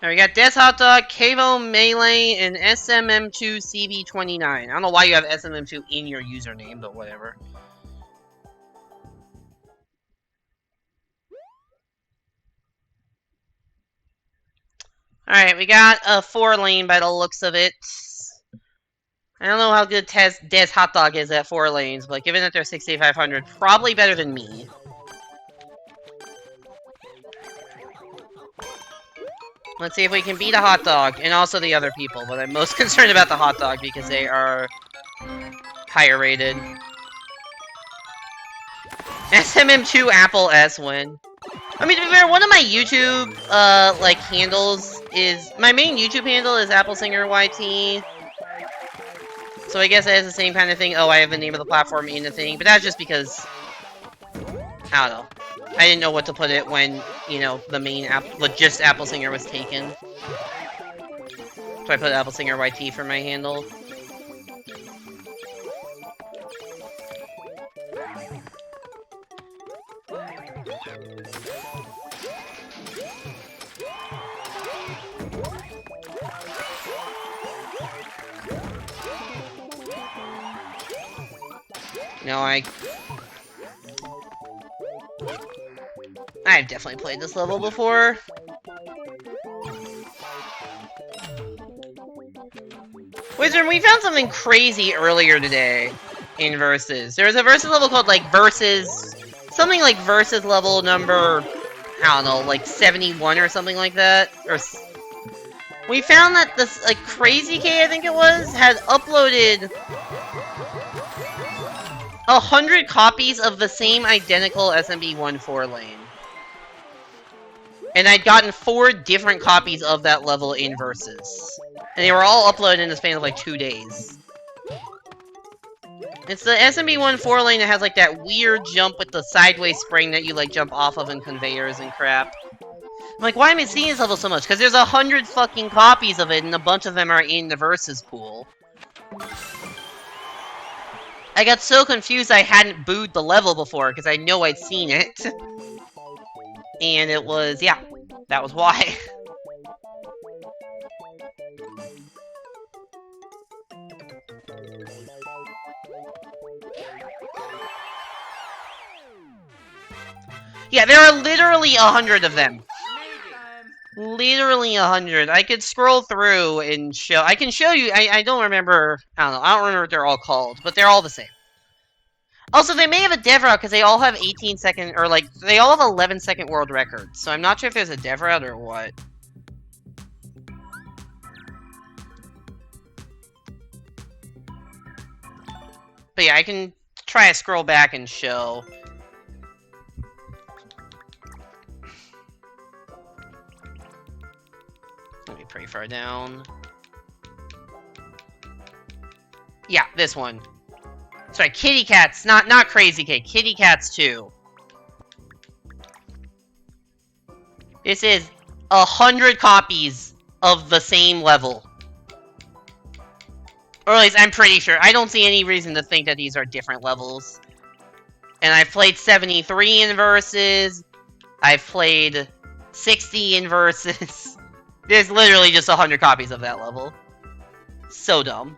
Now we got Des Hot Dog, Cavo Melee, and SMM2 CB29. I don't know why you have SMM2 in your username, but whatever. Alright, we got a 4-lane by the looks of it. I don't know how good Des Hot Dog is at 4 lanes, but given that they're 6,500, probably better than me. Let's see if we can beat a hot dog, and also the other people, but I'm most concerned about the hot dog because they are higher rated. SMM2 Apple S win. I mean, to be fair, one of my YouTube, like, handles is... My main YouTube handle is Apple Singer YT. So I guess it has the same kind of thing. Oh, I have the name of the platform in the thing, but that's just because... I don't know. I didn't know what to put it when, you know, the main app, just Apple Singer was taken. So I put Apple Singer YT for my handle. No, I've definitely played this level before. Wizard, we found something crazy earlier today in Versus. There was a Versus level called, like, Versus... Something like Versus level number... I don't know, like 71 or something like that. We found that this, like, Crazy K, I think it was, had uploaded 100 copies of the same identical SMB1 lane. And I'd gotten 4 different copies of that level in Versus. And they were all uploaded in the span of like 2 days. It's the SMB1 lane that has like that weird jump with the sideways spring that you like jump off of in conveyors and crap. I'm like, why am I seeing this level so much? Because there's 100 fucking copies of it and a bunch of them are in the Versus pool. I got so confused I hadn't booed the level before because I know I'd seen it. And it was, yeah, that was why. Yeah, there are literally 100 of them. Literally 100. I could scroll through and show. I can show you. I don't remember. I don't know. I don't remember what they're all called, but they're all the same. Also, they may have a dev route because they all have 18-second, or like, they all have 11-second world records. So I'm not sure if there's a dev route or what. But yeah, I can try to scroll back and show. Let me pretty far down. Yeah, this one. Sorry, Kitty Cats, not Crazy K, Kitty Cats 2. This is 100 copies of the same level. Or at least I'm pretty sure. I don't see any reason to think that these are different levels. And I've played 73 in Versus. I've played 60 in Versus. There's literally just 100 copies of that level. So dumb.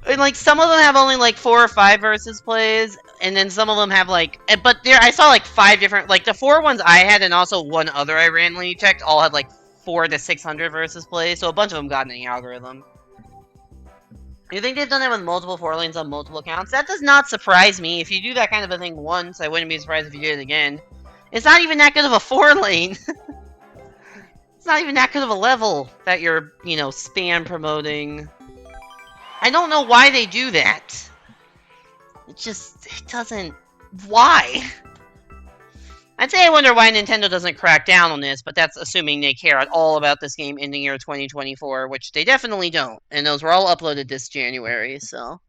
And, like, some of them have only, like, 4 or 5 Versus plays, and then some of them have, like... But there, I saw, like, 5 different... Like, the 4 ones I had, and also one other I randomly checked, all had, like, 400 to 600 Versus plays, so a bunch of them got in the algorithm. You think they've done that with multiple 4 lanes on multiple accounts? That does not surprise me. If you do that kind of a thing once, I wouldn't be surprised if you did it again. It's not even that good of a 4 lane. It's not even that good of a level that you're, you know, spam promoting. I don't know why they do that. It doesn't... Why? I'd say I wonder why Nintendo doesn't crack down on this, but that's assuming they care at all about this game in the year 2024, which they definitely don't. And those were all uploaded this January, so...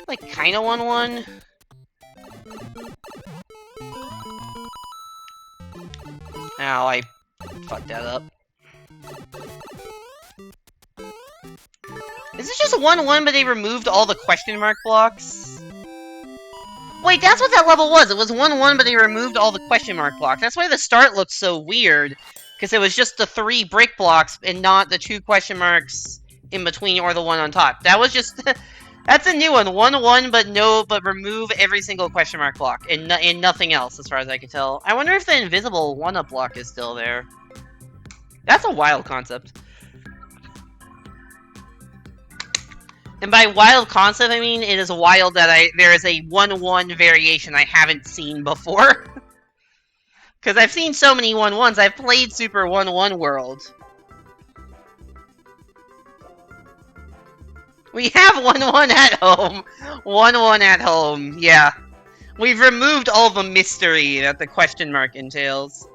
Like, kinda won one. Ow, I fucked that up. Is this just 1-1, but they removed all the question mark blocks? Wait, that's what that level was! It was 1-1, but they removed all the question mark blocks. That's why the start looked so weird. Because it was just the 3 brick blocks, and not the 2 question marks in between or the 1 on top. That was just... That's a new one. 1-1, but remove every single question mark block. And nothing else, as far as I can tell. I wonder if the invisible 1-up block is still there. That's a wild concept. And by wild concept, I mean it is wild that there is a 1-1 variation I haven't seen before. Because I've seen so many 1-1s. I've played Super 1-1 World. We have 1-1 at home. 1-1 at home, yeah. We've removed all the mystery that the question mark entails.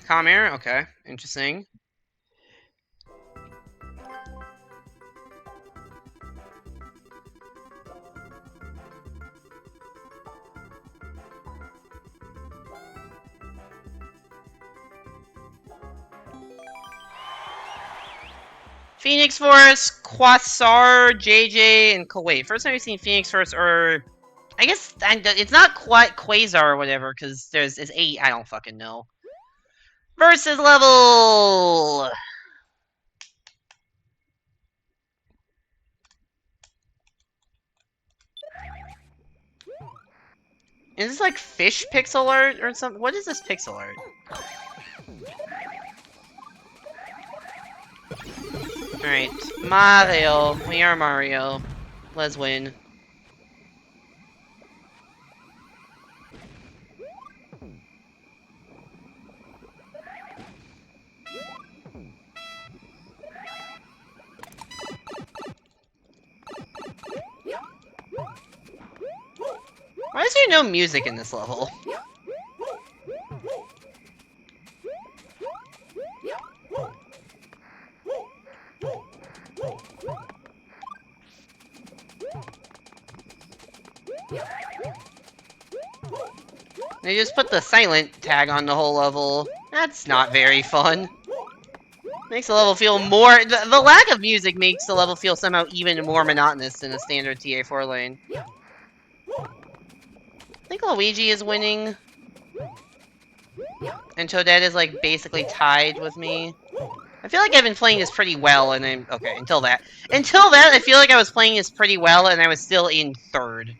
Calm air? Okay, interesting. Phoenix Force, Quasar, JJ, and wait. First time I've seen Phoenix Force, or I guess it's not quite Quasar or whatever, because it's 8. I don't fucking know. Versus level. Is this like fish pixel art or something? What is this pixel art? Alright, Mario. We are Mario. Let's win. Why is there no music in this level? They just put the silent tag on the whole level. That's not very fun. Makes the level feel more... The lack of music makes the level feel somehow even more monotonous than a standard TA4 lane. I think Luigi is winning. And Toadette is, like, basically tied with me. I feel like I've been playing this pretty well, and I'm... Okay, until that. Until that, I feel like I was playing this pretty well, and I was still in 3rd.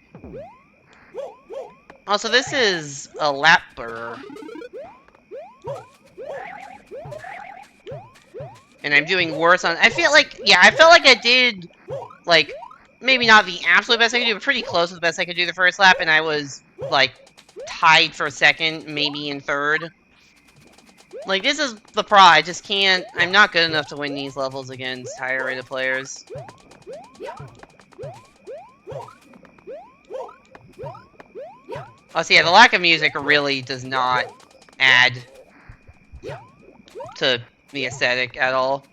Also, this is a lapper. And I'm doing worse on... I feel like... Yeah, I felt like I did, like, maybe not the absolute best I could do, but pretty close to the best I could do the first lap, and I was, like, tied for 2nd, maybe in 3rd. Like, this is the pro. I just can't... I'm not good enough to win these levels against higher rated players. Oh, so yeah, the lack of music really does not add to the aesthetic at all.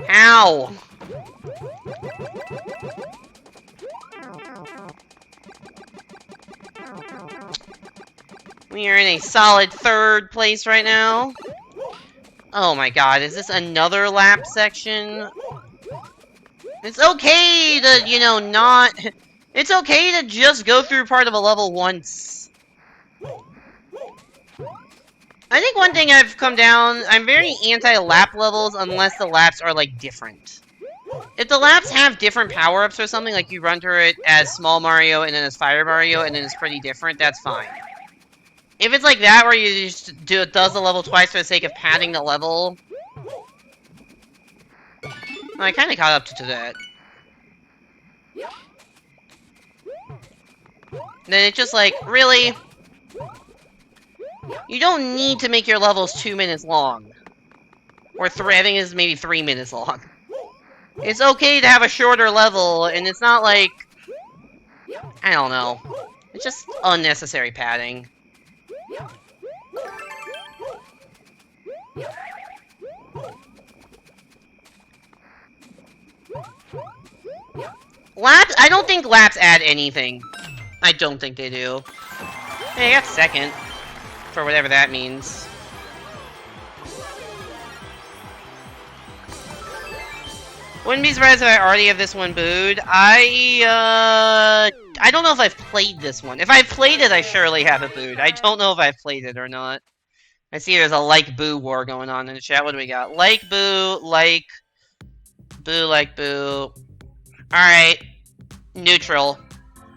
Ow! We are in a solid 3rd place right now. Oh my god, is this another lap section? It's okay to, you know, not... It's okay to just go through part of a level once. I think one thing I've come down... I'm very anti-lap levels unless the laps are, like, different. If the laps have different power-ups or something, like you run through it as Small Mario and then as Fire Mario and then it's pretty different, that's fine. If it's like that, where you just does the level twice for the sake of padding the level... Well, I kinda caught up to that. Then it's just like, really? You don't need to make your levels 2 minutes long. Or I think it's maybe 3 minutes long. It's okay to have a shorter level, and it's not like... I don't know. It's just unnecessary padding. Laps? I don't think laps add anything. I don't think they do. Hey, I got 2nd. For whatever that means. Wouldn't be surprised if I already have this one booed. I don't know if I've played this one. If I've played it, I surely have it booed. I don't know if I've played it or not. I see there's a like boo war going on in the chat. What do we got? Like boo, like boo. Alright. Neutral.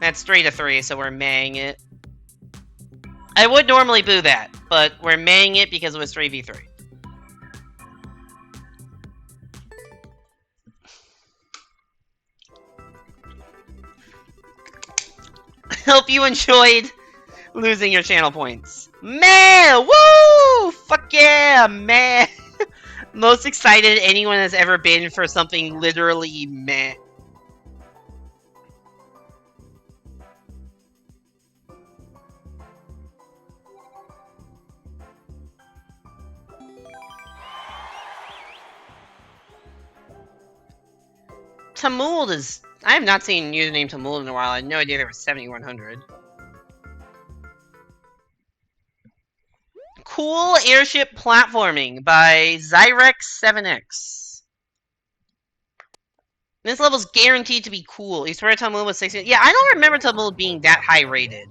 That's 3-3, so we're maying it. I would normally boo that, but we're maying it because it was 3v3. Hope you enjoyed losing your channel points. Man! Woo! Fuck yeah, man! Most excited anyone has ever been for something literally meh. Tamuld is... I have not seen username Tamuld in a while. I had no idea there was 7100. Cool Airship Platforming by Zyrex7X. This level's guaranteed to be cool. You swear Tamuld was 60. Yeah, I don't remember Tamuld being that high rated.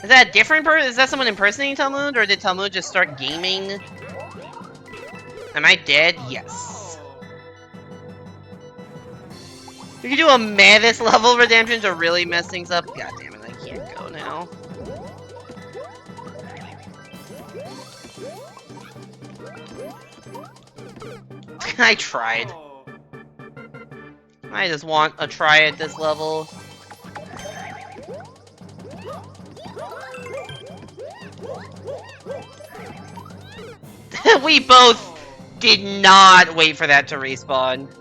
Is that a different person? Is that someone impersonating Talmud? Or did Talmud just start gaming? Am I dead? Yes. We can do a Mathis level redemption to really mess things up. God damn it, I can't go now. I tried. I just want a try at this level. We both did not wait for that to respawn.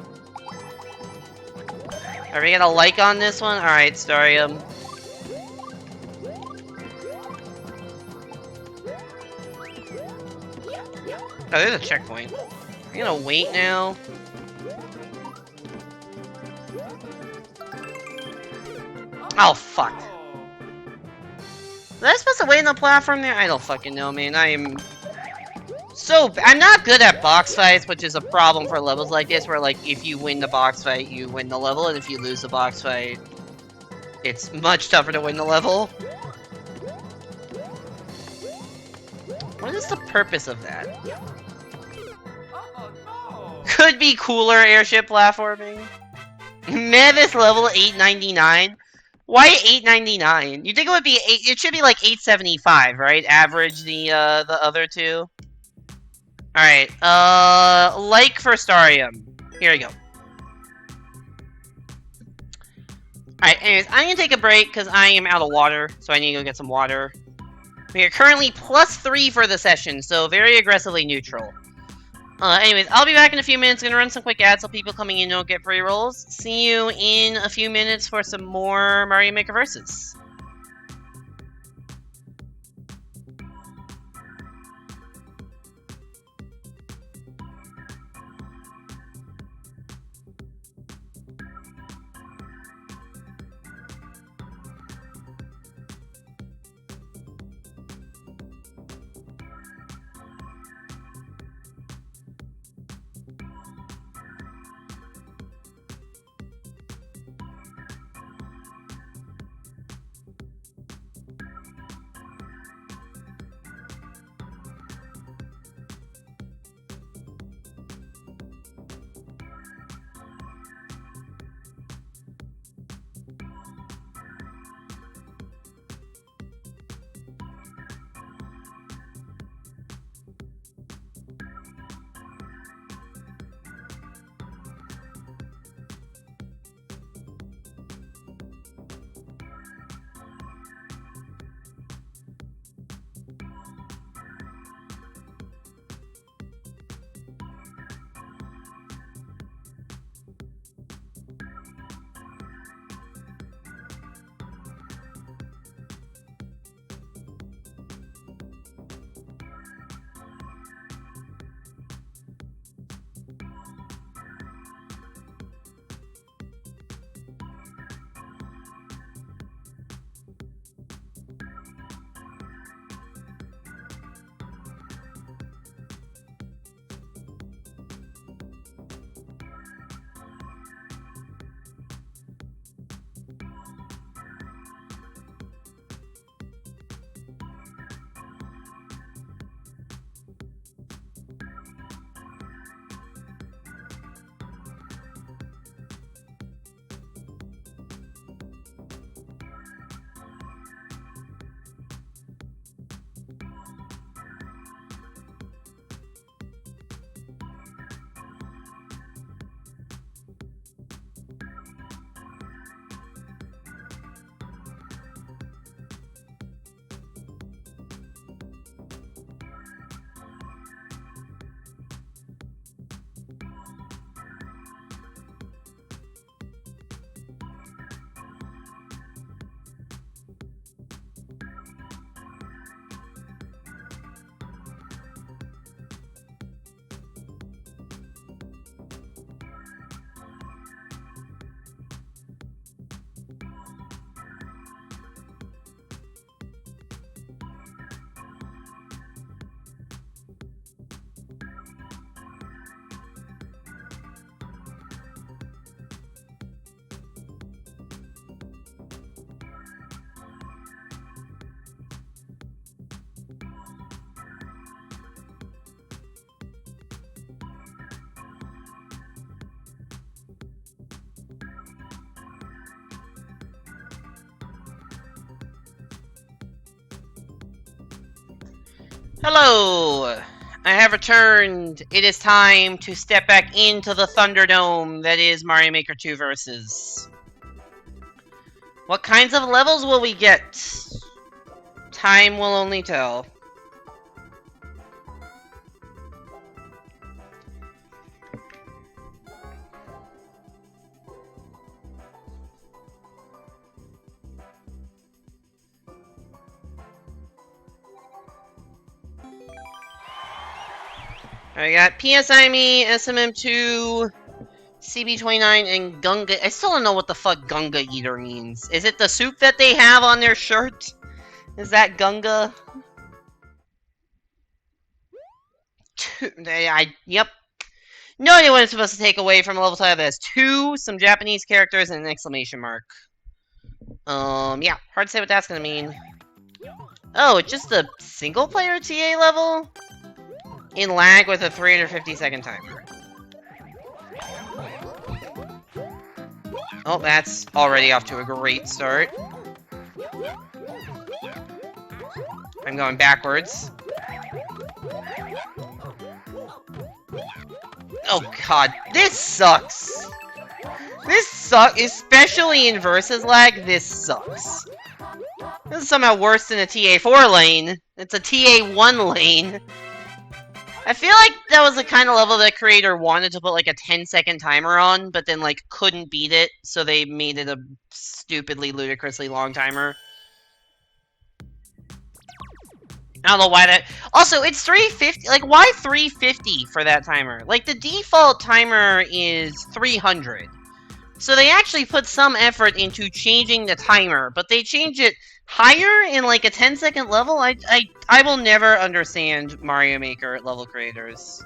Are we gonna like on this one? Alright, Starium. Oh, there's a checkpoint. Are you gonna wait now? Oh, fuck. Was I supposed to wait on the platform there? I don't fucking know, man. I am... I'm not good at box fights, which is a problem for levels like this, where, like, if you win the box fight, you win the level, and if you lose the box fight, it's much tougher to win the level. What is the purpose of that? Could be cooler airship platforming. Mathis level 899. Why 899? You think it would be it should be like 875, right? Average the other two. All right. Like for Starium. Here we go. All right. Anyways, I'm gonna take a break because I am out of water, so I need to go get some water. We are currently +3 for the session, so very aggressively neutral. Anyways, I'll be back in a few minutes. Gonna run some quick ads so people coming in don't get free rolls. See you in a few minutes for some more Mario Maker Versus. Hello! I have returned. It is time to step back into the Thunderdome that is Mario Maker 2 Versus. What kinds of levels will we get? Time will only tell. I got PSIME, SMM2, CB29, and Gunga. I still don't know what the fuck Gunga Eater means. Is it the soup that they have on their shirt? Is that Gunga? Yep. No idea what it's supposed to take away from a level title that has 2, some Japanese characters, and an exclamation mark. Yeah, hard to say what that's gonna mean. Oh, it's just a single-player TA level? In lag with a 350-second timer. Oh, that's already off to a great start. I'm going backwards. Oh god, this sucks! This sucks, especially in versus lag, this sucks. This is somehow worse than a TA4 lane. It's a TA1 lane. I feel like that was the kind of level that creator wanted to put like a 10-second timer on, but then like couldn't beat it, so they made it a stupidly, ludicrously long timer. I don't know why that... Also, it's 350. Like, why 350 for that timer? Like, the default timer is 300. So they actually put some effort into changing the timer, but they changed it higher in like a 10-second level? I will never understand Mario Maker level creators.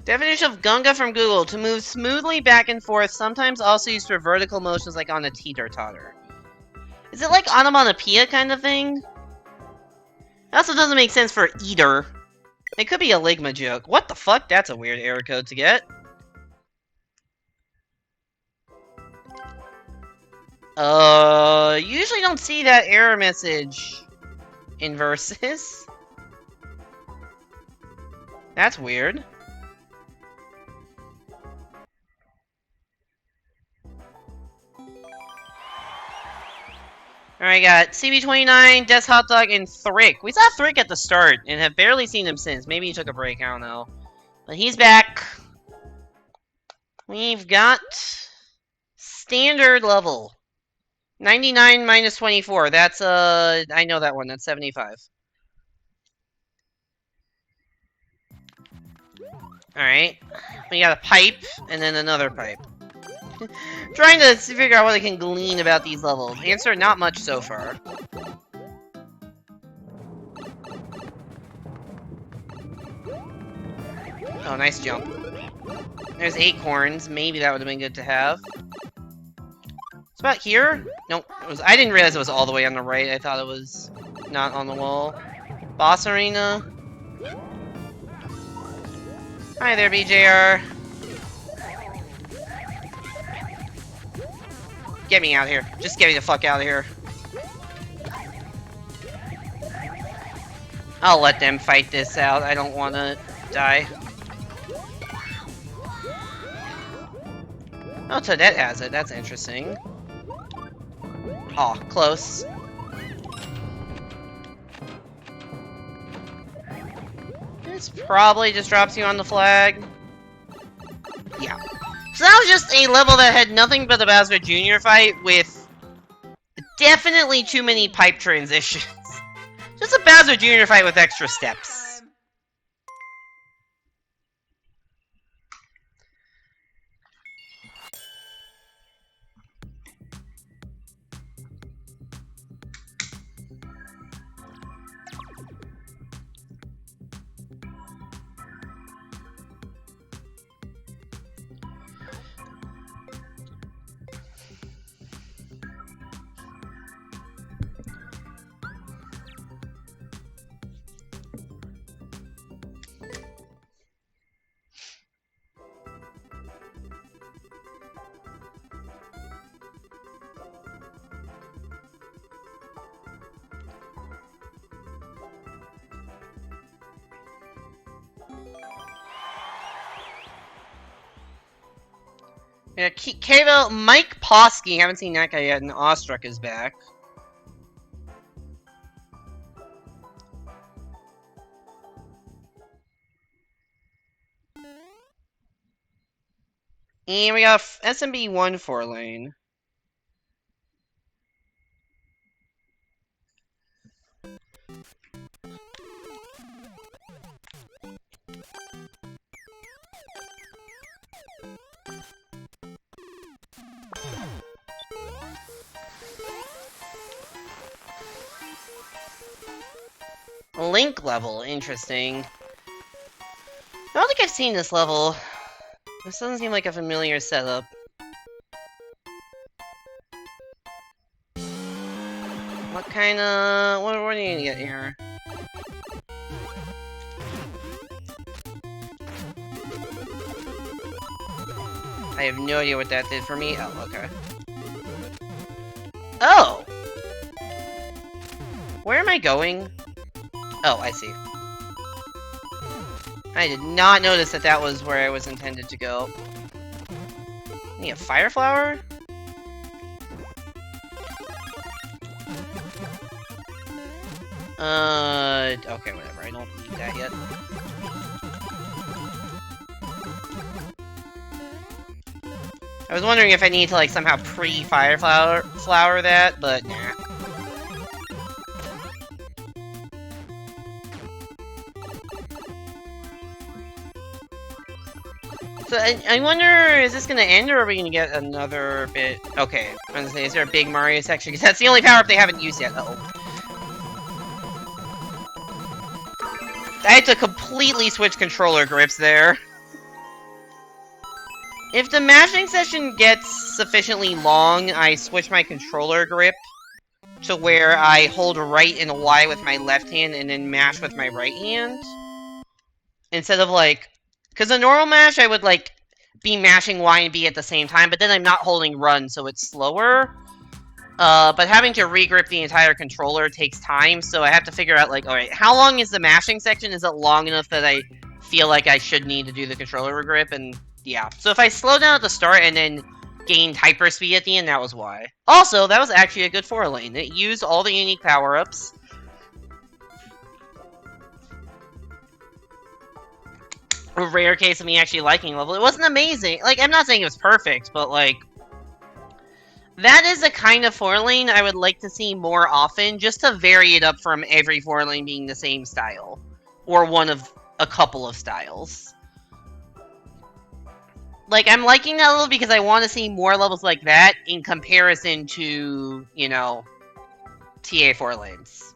Definition of Gunga from Google: to move smoothly back and forth, sometimes also used for vertical motions like on a teeter-totter. Is it like onomatopoeia kind of thing? It also doesn't make sense for eater. It could be a Ligma joke. What the fuck? That's a weird error code to get. Usually don't see that error message in Versus. That's weird. Alright, got CB29, Des Hot Dog, and Thrick. We saw Thrick at the start, and have barely seen him since. Maybe he took a break, I don't know. But he's back. We've got... standard level. 99 minus 24. That's, I know that one. That's 75. Alright. We got a pipe, and then another pipe. Trying to figure out what I can glean about these levels. Answer, not much so far. Oh, nice jump. There's acorns. Maybe that would have been good to have. It's about here? Nope. I didn't realize it was all the way on the right. I thought it was not on the wall. Boss arena. Hi there, BJR. Get me out of here. Just get me the fuck out of here. I'll let them fight this out. I don't want to die. Oh, Toadette has it. That's interesting. Oh, close. This probably just drops you on the flag. Yeah. So that was just a level that had nothing but the Bowser Jr. fight with definitely too many pipe transitions. Just a Bowser Jr. fight with extra steps. Yeah, Kavo, Mike Posky, haven't seen that guy yet, and Ostruck is back. And we got SMB1 4-lane. Link level, interesting. I don't think I've seen this level. This doesn't seem like a familiar setup. What kind of... What are you gonna get here? I have no idea what that did for me. Oh, okay. Oh! Where am I going? Oh, I see. I did not notice that that was where I was intended to go. Need a fire flower? Okay, whatever. I don't need that yet. I was wondering if I need to, like, somehow pre-fire flower that, but nah. So, I wonder, is this gonna end, or are we gonna get another bit? Okay, I was gonna say, is there a big Mario section? Because that's the only power-up they haven't used yet. Uh-oh. I had to completely switch controller grips there. If the mashing session gets sufficiently long, I switch my controller grip to where I hold right and Y with my left hand and then mash with my right hand. Instead of, like... Because a normal mash, I would, like, be mashing Y and B at the same time, but then I'm not holding run, so it's slower. But having to regrip the entire controller takes time, so I have to figure out, like, alright, how long is the mashing section? Is it long enough that I feel like I should need to do the controller regrip? And, yeah. So if I slow down at the start and then gained hyper speed at the end, that was why. Also, that was actually a good 4-lane. It used all the unique power-ups. A rare case of me actually liking level. It wasn't amazing. Like, I'm not saying it was perfect, but, like... That is a kind of 4-lane I would like to see more often, just to vary it up from every 4-lane being the same style. Or one of a couple of styles. Like, I'm liking that level because I want to see more levels like that in comparison to, you know, TA 4-lanes.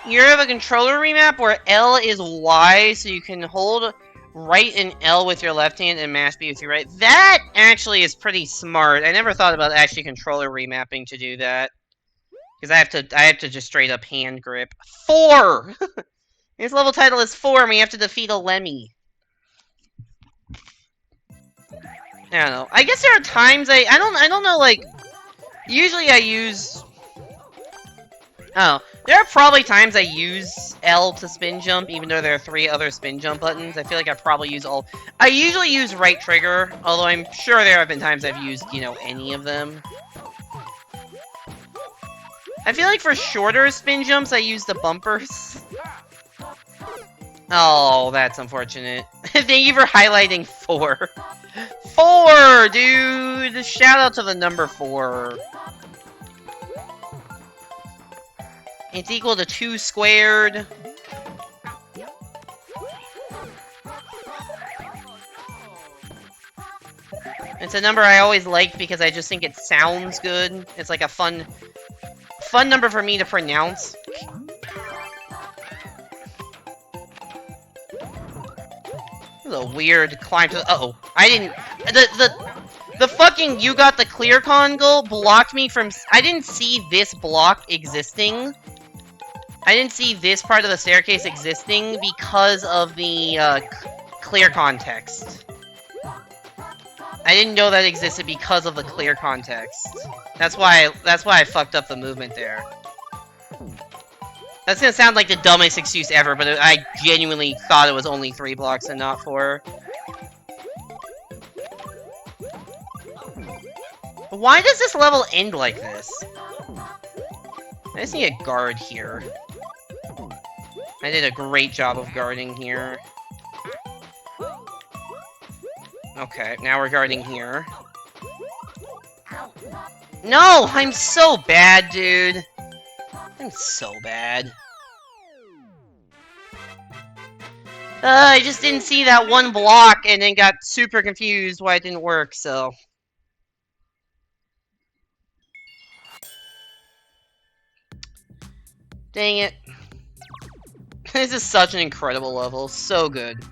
You have a controller remap where L is Y, so you can hold right and L with your left hand and mash B with your right. That actually is pretty smart. I never thought about actually controller remapping to do that. Because I have to just straight up hand grip. 4! His level title is 4 and we have to defeat a Lemmy. I don't know. I guess there are times I don't know, like, usually I use... Oh, there are probably times I use L to spin jump, even though there are 3 other spin jump buttons. I feel like I probably use all... I usually use right trigger, although I'm sure there have been times I've used, you know, any of them. I feel like for shorter spin jumps, I use the bumpers. Oh, that's unfortunate. Thank you for highlighting 4. 4, dude! Shout out to the number 4. It's equal to 2 squared. It's a number I always liked because I just think it sounds good. It's like a fun number for me to pronounce. This is a weird climb to... Uh-oh. I didn't... The fucking you got the clear con goal blocked me from... I didn't see this block existing. I didn't see this part of the staircase existing because of the clear context. I didn't know that existed because of the clear context. That's why I fucked up the movement there. That's gonna sound like the dumbest excuse ever, but I genuinely thought it was only 3 blocks and not 4. But why does this level end like this? I just need a guard here. I did a great job of guarding here. Okay, now we're guarding here. No! I'm so bad, dude! I'm so bad. I just didn't see that one block and then got super confused why it didn't work, so... Dang it. This is such an incredible level. So good.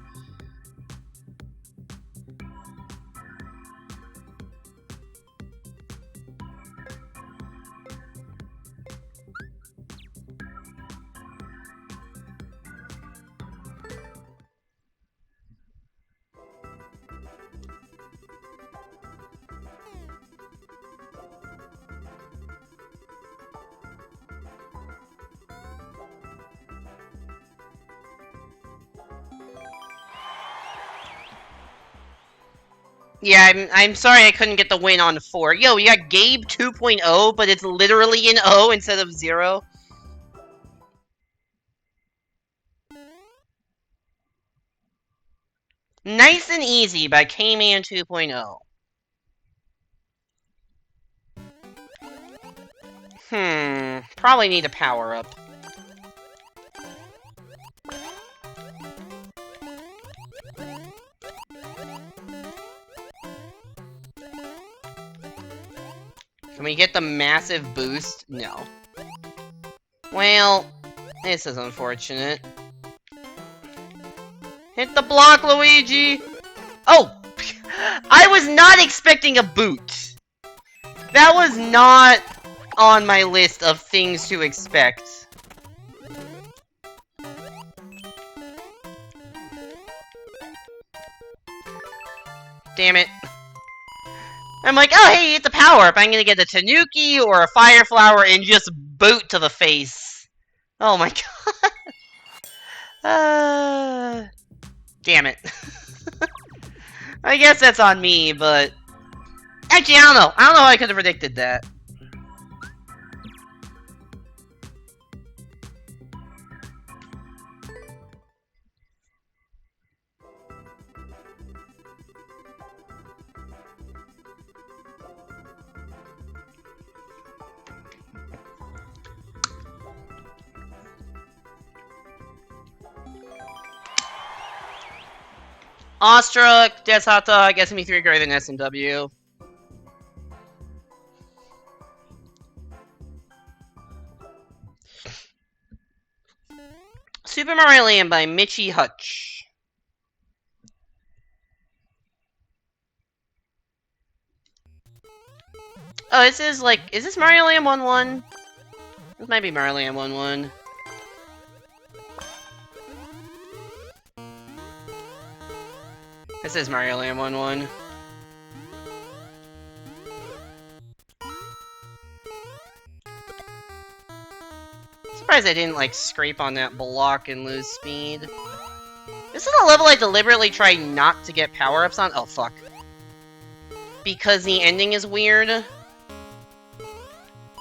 Yeah, I'm sorry I couldn't get the win on 4. Yo, we got Gabe 2.0, but it's literally an O instead of 0. Nice and Easy by K-Man 2.0. Probably need a power-up. Can we get the massive boost? No. Well, this is unfortunate. Hit the block, Luigi! Oh! I was not expecting a boot! That was not on my list of things to expect. Damn it. I'm like, oh hey, it's a power-up. I'm gonna get a Tanuki or a Fire Flower and just boot to the face. Oh my god. Damn it. I guess that's on me, but... Actually, I don't know. I don't know how I could have predicted that. Awestruck, Death's Hot Dog, SME3 greater than SMW. Super Mario Land by Mitchie Hutch. Oh, this is like, is this Mario Land 1-1? This might be Mario Land 1-1. This is Mario Land 1-1. Surprised I didn't, like, scrape on that block and lose speed. This is a level I deliberately try not to get power-ups on. Oh, fuck. Because the ending is weird.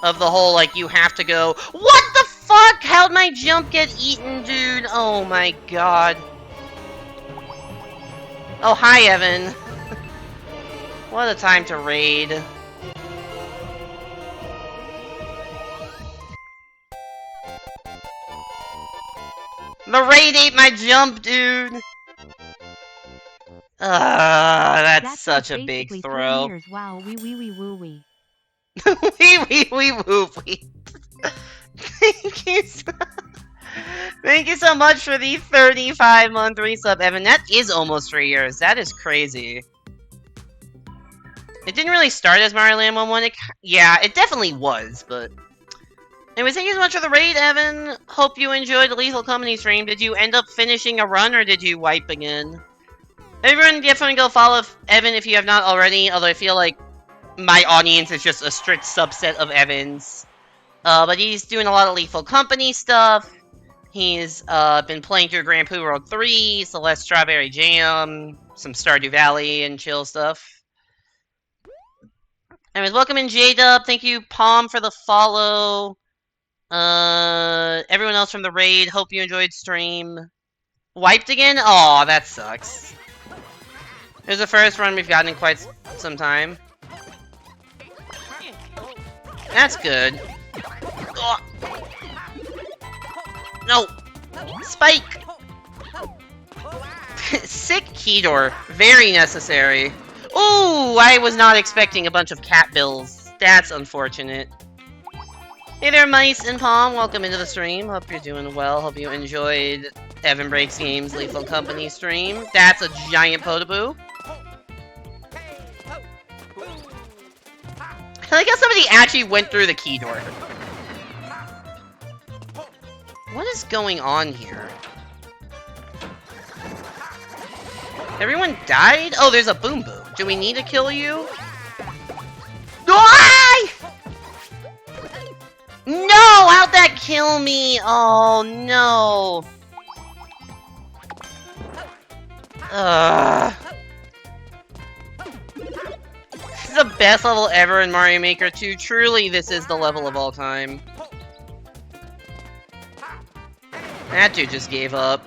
Of the whole, like, you have to go... What the fuck? How'd my jump get eaten, dude? Oh my god. Oh, hi, Evan. What a time to raid. The raid ate my jump, dude! That's such a big throw. Wow, wee wee wee woo wee. Wee wee woo wee. Thank you so Thank you so much for the 35-month resub, Evan. That is almost 3 years. That is crazy. It didn't really start as Mario Land 1-1. Yeah, it definitely was, but... Anyways, thank you so much for the raid, Evan. Hope you enjoyed the Lethal Company stream. Did you end up finishing a run, or did you wipe again? Everyone definitely go follow Evan if you have not already, although I feel like my audience is just a strict subset of Evans. But he's doing a lot of Lethal Company stuff. He's been playing through Grand Poo World 3, Celeste Strawberry Jam, some Stardew Valley and chill stuff. Anyways, welcome in J-Dub. Thank you, Palm, for the follow. Everyone else from the raid, hope you enjoyed stream. Wiped again? Aw, that sucks. It was the first run we've gotten in quite some time. That's good. Ugh. No! Spike! Sick Keydor. Very necessary. Ooh, I was not expecting a bunch of cat bills. That's unfortunate. Hey there, Mice and Palm. Welcome into the stream. Hope you're doing well. Hope you enjoyed Evan Breaks Games Lethal Company stream. That's a giant Podoboo. I like how somebody actually went through the key door. What is going on here? Everyone died? Oh, there's a Boom Boom. Do we need to kill you? Why? No! How'd that kill me? Oh, no. Ugh. This is the best level ever in Mario Maker 2. Truly, this is the level of all time. That dude just gave up.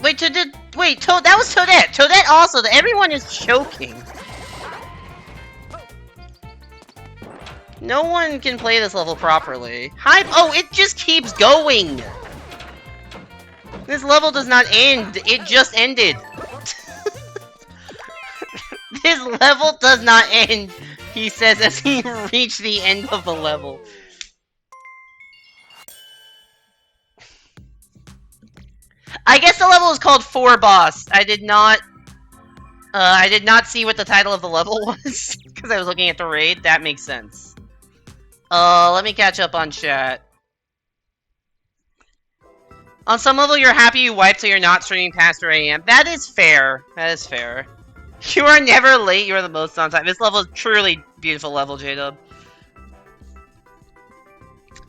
Wait, that was Toadette! Toadette also, everyone is choking. No one can play this level properly. Hi, oh, it just keeps going! This level does not end, it just ended. This level does not end, he says as he reached the end of the level. I guess the level is called 4 Boss. I did not see what the title of the level was, because I was looking at the raid. That makes sense. Let me catch up on chat. On some level, you're happy you wiped so you're not streaming past 3 AM. That is fair. That is fair. You are never late, you are the most on time. This level is truly beautiful level, J-Dub.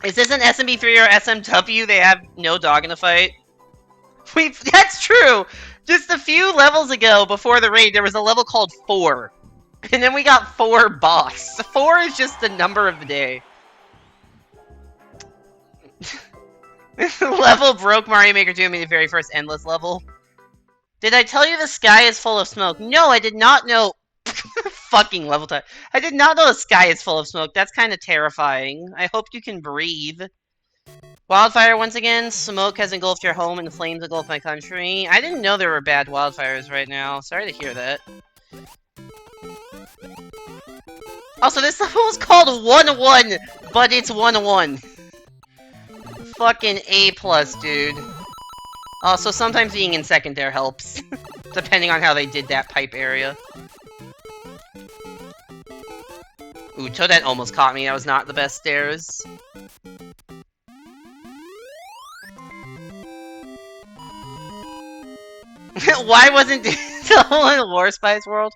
Is this an SMB3 or SMW? They have no dog in the fight. That's true! Just a few levels ago, before the raid, there was a level called 4. And then we got 4 Boss. 4 is just the number of the day. This level broke Mario Maker 2 in the very first Endless level. Did I tell you the sky is full of smoke? No, I did not know. Fucking level time. I did not know the sky is full of smoke. That's kind of terrifying. I hope you can breathe. Wildfire once again. Smoke has engulfed your home and the flames engulfed my country. I didn't know there were bad wildfires right now. Sorry to hear that. Also, this level is called 1-1, but it's 1-1. Fucking A+, dude. Also, sometimes being in second there helps. Depending on how they did that pipe area. Ooh, Toadette almost caught me. That was not the best stairs. Why wasn't the whole in War Spice World?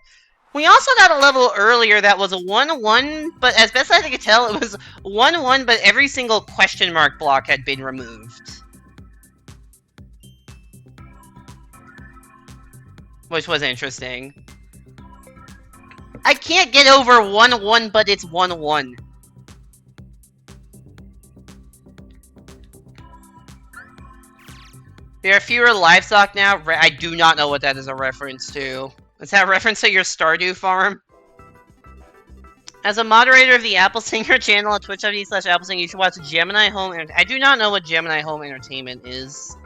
We also got a level earlier that was a 1-1, but as best as I could tell, it was 1-1, but every single question mark block had been removed. Which was interesting. I can't get over 1-1, but it's 1-1. There are fewer livestock now. I do not know what that is a reference to. Is that a reference to your Stardew farm? As a moderator of the Apple Singer channel at twitch.tv/applesinger, you should watch Gemini Home Entertainment. I do not know what Gemini Home Entertainment is.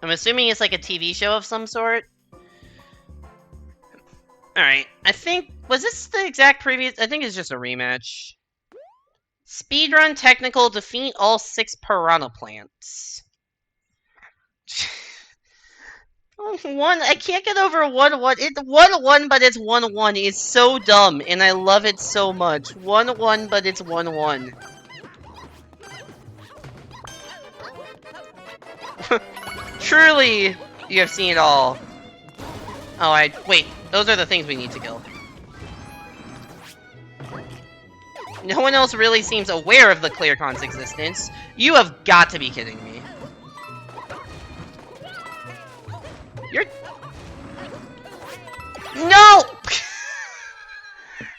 I'm assuming it's like a TV show of some sort. Alright, I think... Was this the exact previous... I think it's just a rematch. Speedrun technical, defeat all 6 piranha plants. I can't get over 1-1. It's 1-1, but it's 1-1 is so dumb, and I love it so much. 1-1, but it's 1-1. Truly, you have seen it all. Oh, wait, those are the things we need to kill. No one else really seems aware of the Clearcon's existence. You have got to be kidding me. You're... No!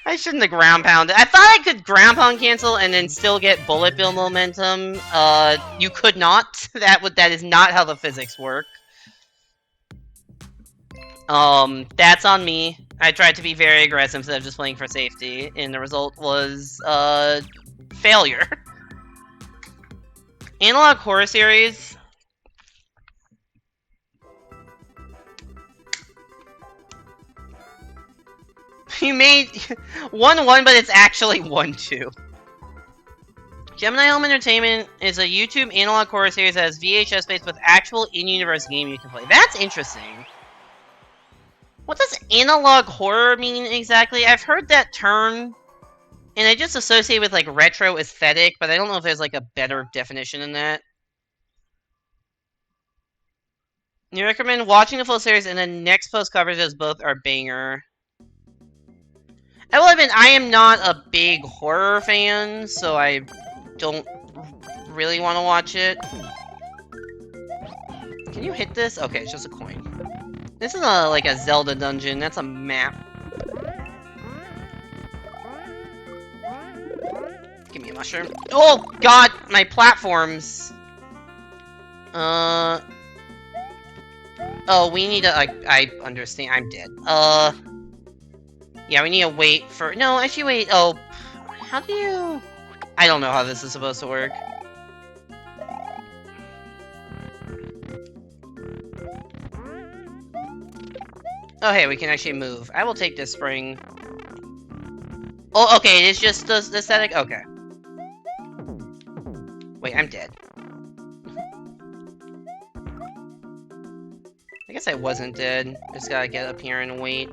I shouldn't have ground pounded. I thought I could ground pound cancel and then still get bullet bill momentum. You could not. That is not how the physics work. That's on me. I tried to be very aggressive instead of just playing for safety, and the result was, failure. Analog Horror Series. You made 1-1, but it's actually 1-2. Gemini Home Entertainment is a YouTube analog horror series that has VHS based with actual in-universe game you can play. That's interesting. What does analog horror mean exactly? I've heard that term, and I just associate with like retro aesthetic, but I don't know if there's like a better definition than that. You recommend watching the full series and then next post coverage as both are banger. I will admit, I am not a big horror fan, so I don't really want to watch it. Can you hit this? Okay, it's just a coin. This is like a Zelda dungeon. That's a map. Give me a mushroom. Oh god, my platforms. Oh, we need to. I understand. I'm dead. Yeah, we need to wait for. No, actually, wait. Oh, how do you? I don't know how this is supposed to work. Oh, hey, we can actually move. I will take this spring. Oh, okay, it is just the static? Okay. Wait, I'm dead. I guess I wasn't dead. Just gotta get up here and wait.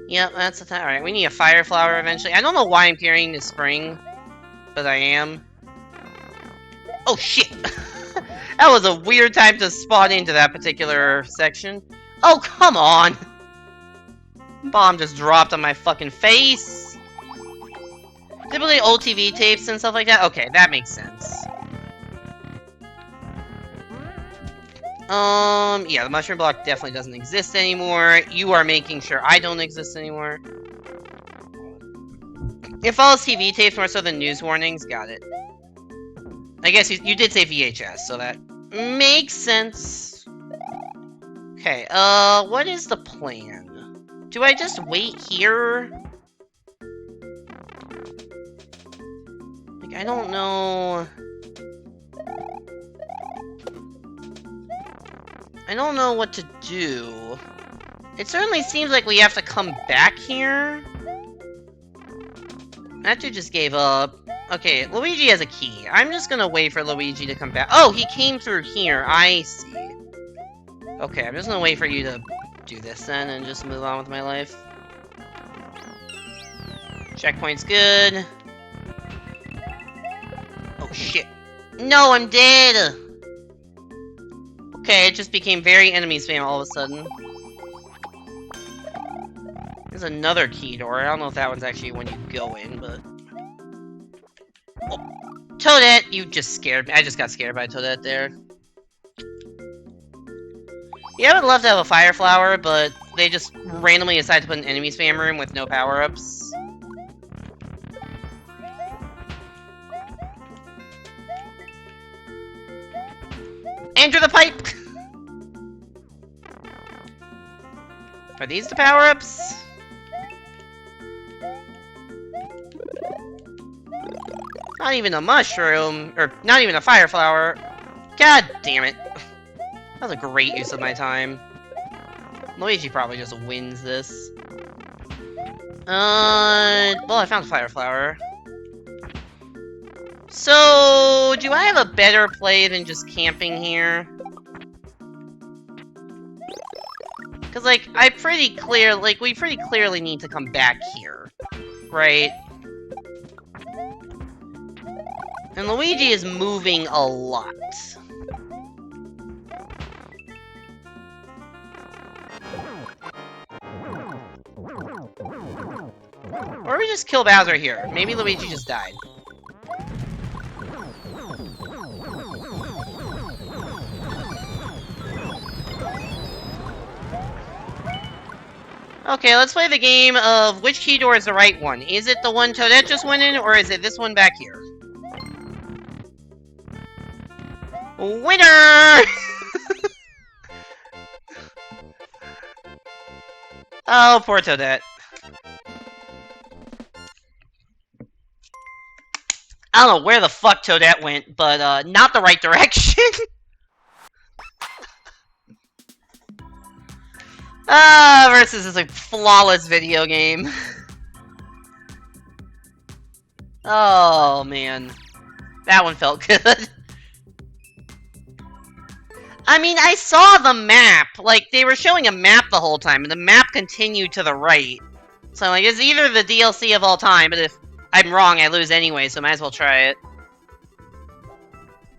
Yep, that's the time. Alright, we need a fire flower eventually. I don't know why I'm carrying this spring, but I am. Oh, shit! That was a weird time to spawn into that particular section. Oh, come on! Bomb just dropped on my fucking face! Typically old TV tapes and stuff like that? Okay, that makes sense. Yeah, the mushroom block definitely doesn't exist anymore. You are making sure I don't exist anymore. It follows TV tapes more so than news warnings. Got it. I guess you did say VHS, so that makes sense. Okay, what is the plan? Do I just wait here? Like, I don't know... I don't know what to do. It certainly seems like we have to come back here. That dude just gave up. Okay, Luigi has a key. I'm just gonna wait for Luigi to come back. Oh, he came through here. I see. Okay, I'm just gonna wait for you to do this then and just move on with my life. Checkpoint's good. Oh, shit. No, I'm dead! Okay, it just became very enemy spam all of a sudden. There's another key door. I don't know if that one's actually when you go in, but... Oh, Toadette! You just scared me. I just got scared by Toadette there. Yeah, I would love to have a fire flower, but they just randomly decide to put an enemy spam room with no power-ups. Enter the pipe! Are these the power-ups? Not even a mushroom, or not even a fire flower. God damn it. That was a great use of my time. Luigi probably just wins this. Well, I found fire flower. So, do I have a better play than just camping here? Because, like, we pretty clearly need to come back here, right? And Luigi is moving a lot. Or we just kill Bowser here. Maybe Luigi just died. Okay, let's play the game of which key door is the right one. Is it the one Toadette just went in, or is it this one back here? Winner! Oh, poor Toadette. I don't know where the fuck Toadette went, but not the right direction. Versus is a flawless video game. Oh, man. That one felt good. I mean, I saw the map. Like, they were showing a map the whole time, and the map continued to the right. So, like, it's either the DLC of all time, but if I'm wrong, I lose anyway, so might as well try it.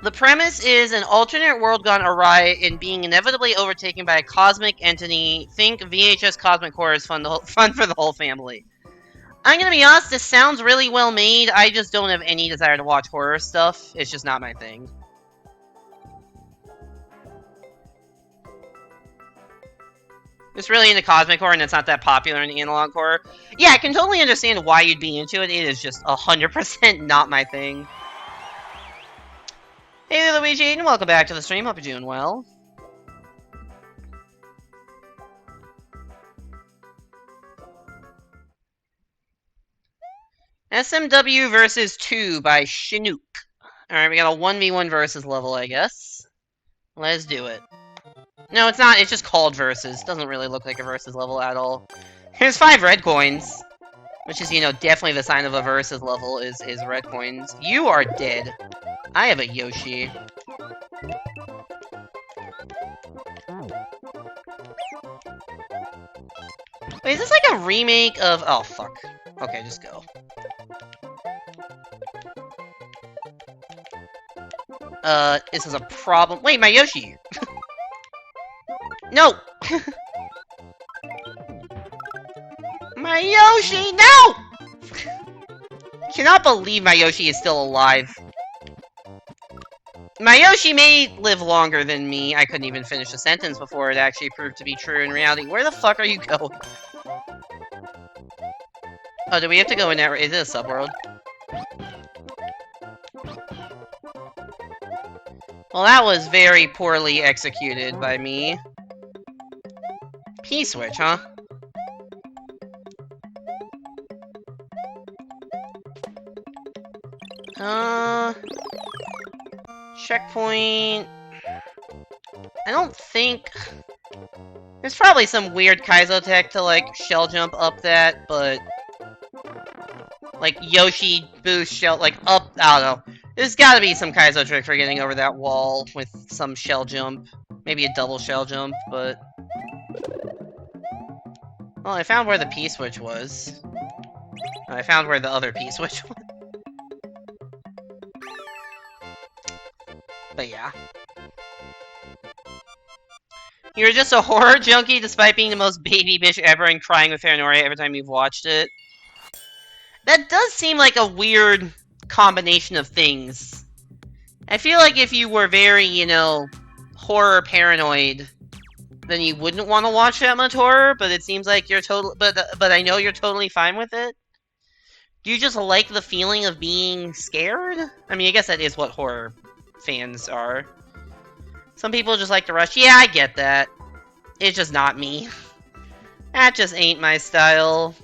The premise is an alternate world gone awry and being inevitably overtaken by a cosmic entity. Think VHS Cosmic Horror is fun for the whole family. I'm gonna be honest, this sounds really well made. I just don't have any desire to watch horror stuff. It's just not my thing. It's really into cosmic horror and it's not that popular in analog horror. Yeah, I can totally understand why you'd be into it. It is just 100% not my thing. Hey there, Luigi, and welcome back to the stream. Hope you're doing well. SMW versus 2 by Chinook. Alright, we got a 1v1 versus level, I guess. Let's do it. No, it's not. It's just called versus. Doesn't really look like a versus level at all. Here's 5 red coins. Which is, you know, definitely the sign of a versus level is red coins. You are dead. I have a Yoshi. Wait, is this like a remake of... Oh, fuck. Okay, just go. This is a problem. Wait, my Yoshi! No! My Yoshi, no! Cannot believe my Yoshi is still alive. My Yoshi may live longer than me. I couldn't even finish a sentence before it actually proved to be true in reality. Where the fuck are you going? Oh, do we have to go in that? Is it a subworld? Well, that was very poorly executed by me. P-switch, huh? Checkpoint... I don't think... There's probably some weird Kaizo tech to, like, shell jump up that, but... Like, Yoshi boost shell, like, up... I don't know. There's gotta be some Kaizo trick for getting over that wall with some shell jump. Maybe a double shell jump, but... Well, I found where the P-switch was. I found where the other P-switch was. But yeah. You're just a horror junkie despite being the most baby bitch ever and crying with paranoia every time you've watched it. That does seem like a weird combination of things. I feel like if you were very, you know, horror paranoid, then you wouldn't want to watch that much horror, but it seems like you're but I know you're totally fine with it. Do you just like the feeling of being scared? I mean, I guess that is what horror fans are. Some people just like to rush. Yeah, I get that. It's just not me. That just ain't my style.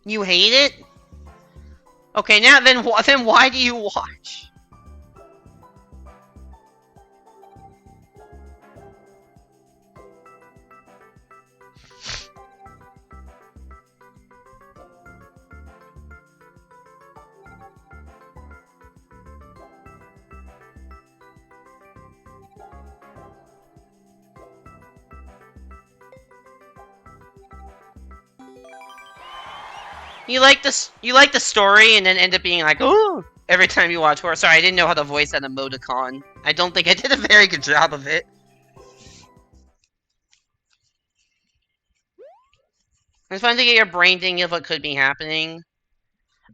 You hate it? Okay, now then why do you watch? You like the story, and then end up being like, oh, every time you watch horror. Sorry, I didn't know how to voice that emoticon. I don't think I did a very good job of it. It's fun to get your brain thinking of what could be happening.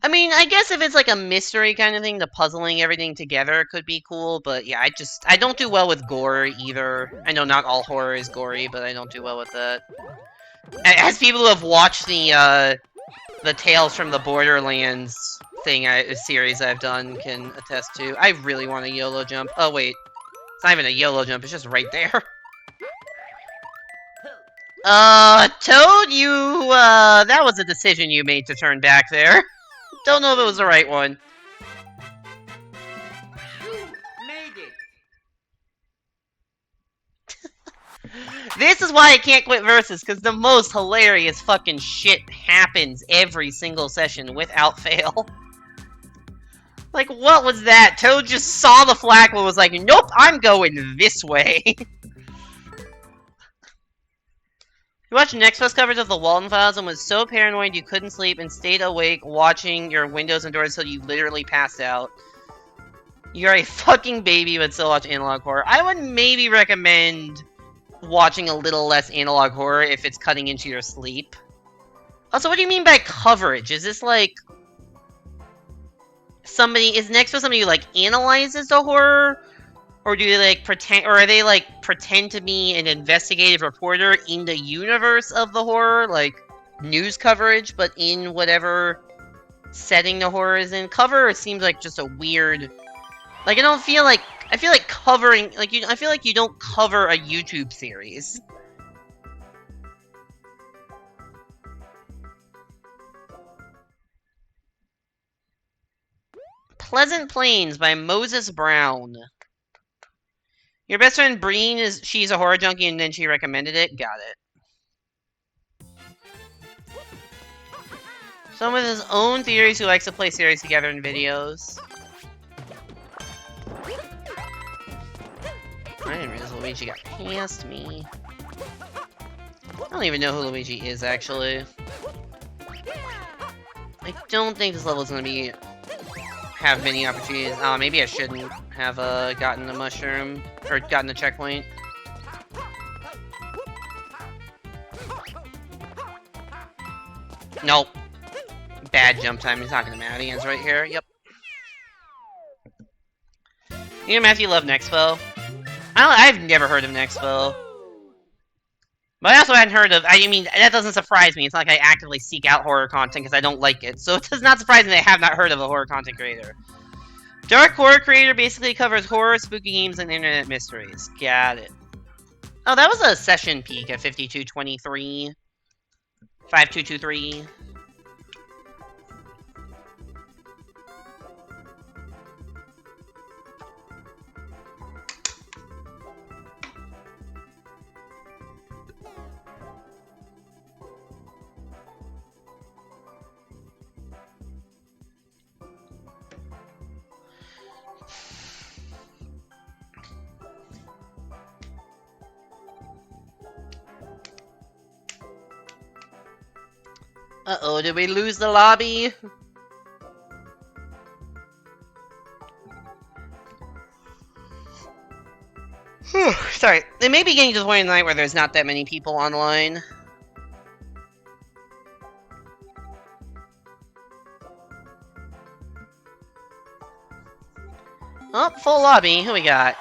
I mean, I guess if it's like a mystery kind of thing, the puzzling everything together could be cool, but yeah, I don't do well with gore either. I know not all horror is gory, but I don't do well with that. As people who have watched the Tales from the Borderlands series I've done can attest to, I really want a YOLO jump. Oh wait, it's not even a YOLO jump, it's just right there. Toad, that was a decision you made to turn back there. Don't know if it was the right one. Made it. This is why I can't quit Versus, because the most hilarious fucking shit happens every single session without fail. Like, what was that? Toad just saw the flag and was like, nope, I'm going this way. You watched Nextpost coverage of the Walton Files and was so paranoid you couldn't sleep and stayed awake watching your windows and doors until you literally passed out. You're a fucking baby but still watch analog horror. I would maybe recommend watching a little less analog horror if it's cutting into your sleep. Also, what do you mean by coverage? Is this like... is Nextpost somebody who like analyzes the horror? Or do they like pretend, or are they like pretend to be an investigative reporter in the universe of the horror, like news coverage, but in whatever setting the horror is in? Cover seems like just a weird, like I feel like covering, like I feel like you don't cover a YouTube series. Pleasant Plains by Moses Brown. Your best friend Breen she's a horror junkie and then she recommended it? Got it. Someone with his own theories who likes to play series together in videos. I didn't realize Luigi got past me. I don't even know who Luigi is, actually. I don't think this level is going to have many opportunities. Oh, maybe I shouldn't have gotten the mushroom, or gotten the checkpoint. Nope. Bad jump time. He's not gonna matter. He ends right here. Yep. You know, Matthew, love Nexpo. I've never heard of Nexpo. But I also hadn't heard of... I mean, that doesn't surprise me. It's not like I actively seek out horror content because I don't like it. So it does not surprise me that I have not heard of a horror content creator. Dark horror creator basically covers horror, spooky games, and internet mysteries. Got it. Oh, that was a session peak at 5223. 5223. Uh-oh, did we lose the lobby? Sorry, it may be getting to the point in the night where there's not that many people online. Oh, full lobby. Who we got?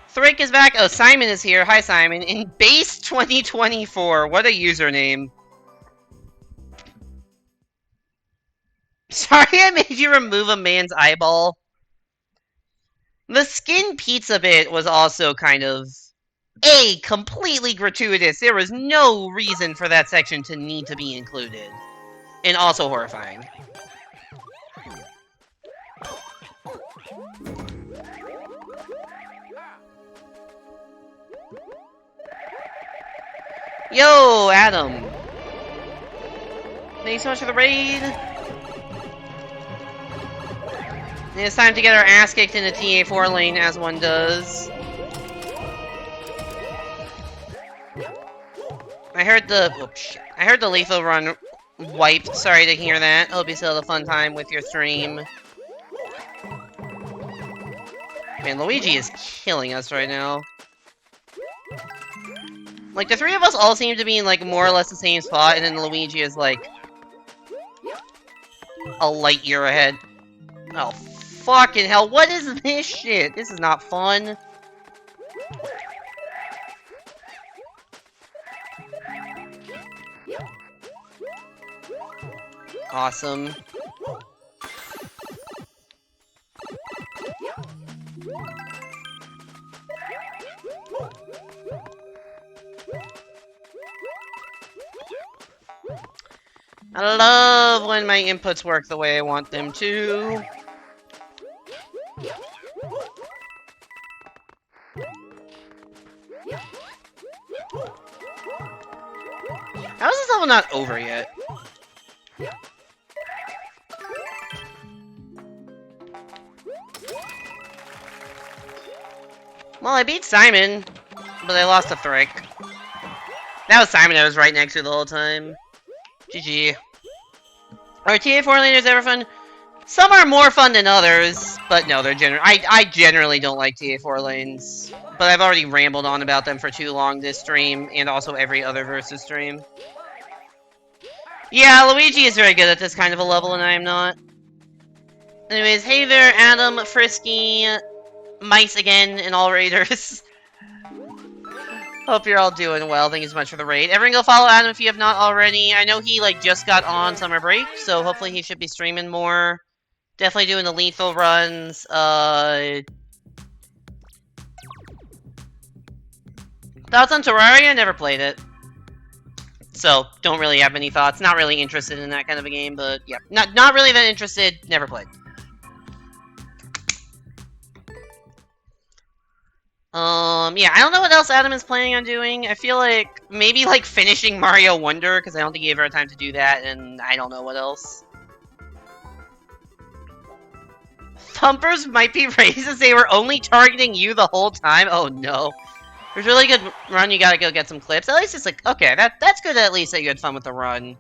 Thrick is back. Oh, Simon is here. Hi, Simon. In base 2024. What a username. Sorry I made you remove a man's eyeball. The skin pizza bit was also kind of... completely gratuitous. There was no reason for that section to need to be included. And also horrifying. Yo, Adam. Thanks so much for the raid. And it's time to get our ass kicked in the TA4 lane, as one does. I heard the lethal run wiped. Sorry to hear that. Hope you still had a fun time with your stream. Man, Luigi is killing us right now. Like, the three of us all seem to be in, like, more or less the same spot, and then Luigi is, like, a light year ahead. Oh, fucking hell. What is this shit? This is not fun. Awesome. I love when my inputs work the way I want them to. How is this level not over yet? Well, I beat Simon, but I lost to Thrick. That was Simon I was right next to the whole time. GG. Are TA4 laners ever fun? Some are more fun than others, but no, they're I generally don't like TA4 lanes. But I've already rambled on about them for too long this stream, and also every other versus stream. Yeah, Luigi is very good at this kind of a level, and I am not. Anyways, hey there, Adam, Frisky, Mice again, and all raiders. Hope you're all doing well. Thank you so much for the raid. Everyone go follow Adam if you have not already. I know he, like, just got on summer break, so hopefully he should be streaming more. Definitely doing the lethal runs. Thoughts on Terraria? Never played it. So, don't really have many thoughts. Not really interested in that kind of a game, but yeah. Not really that interested. Never played. Yeah, I don't know what else Adam is planning on doing. I feel like maybe, like, finishing Mario Wonder, because I don't think he ever had time to do that, and I don't know what else. Thumpers might be racist. They were only targeting you the whole time. Oh no. There's a really good run. You gotta go get some clips. At least it's like, okay, that's good at least that you had fun with the run.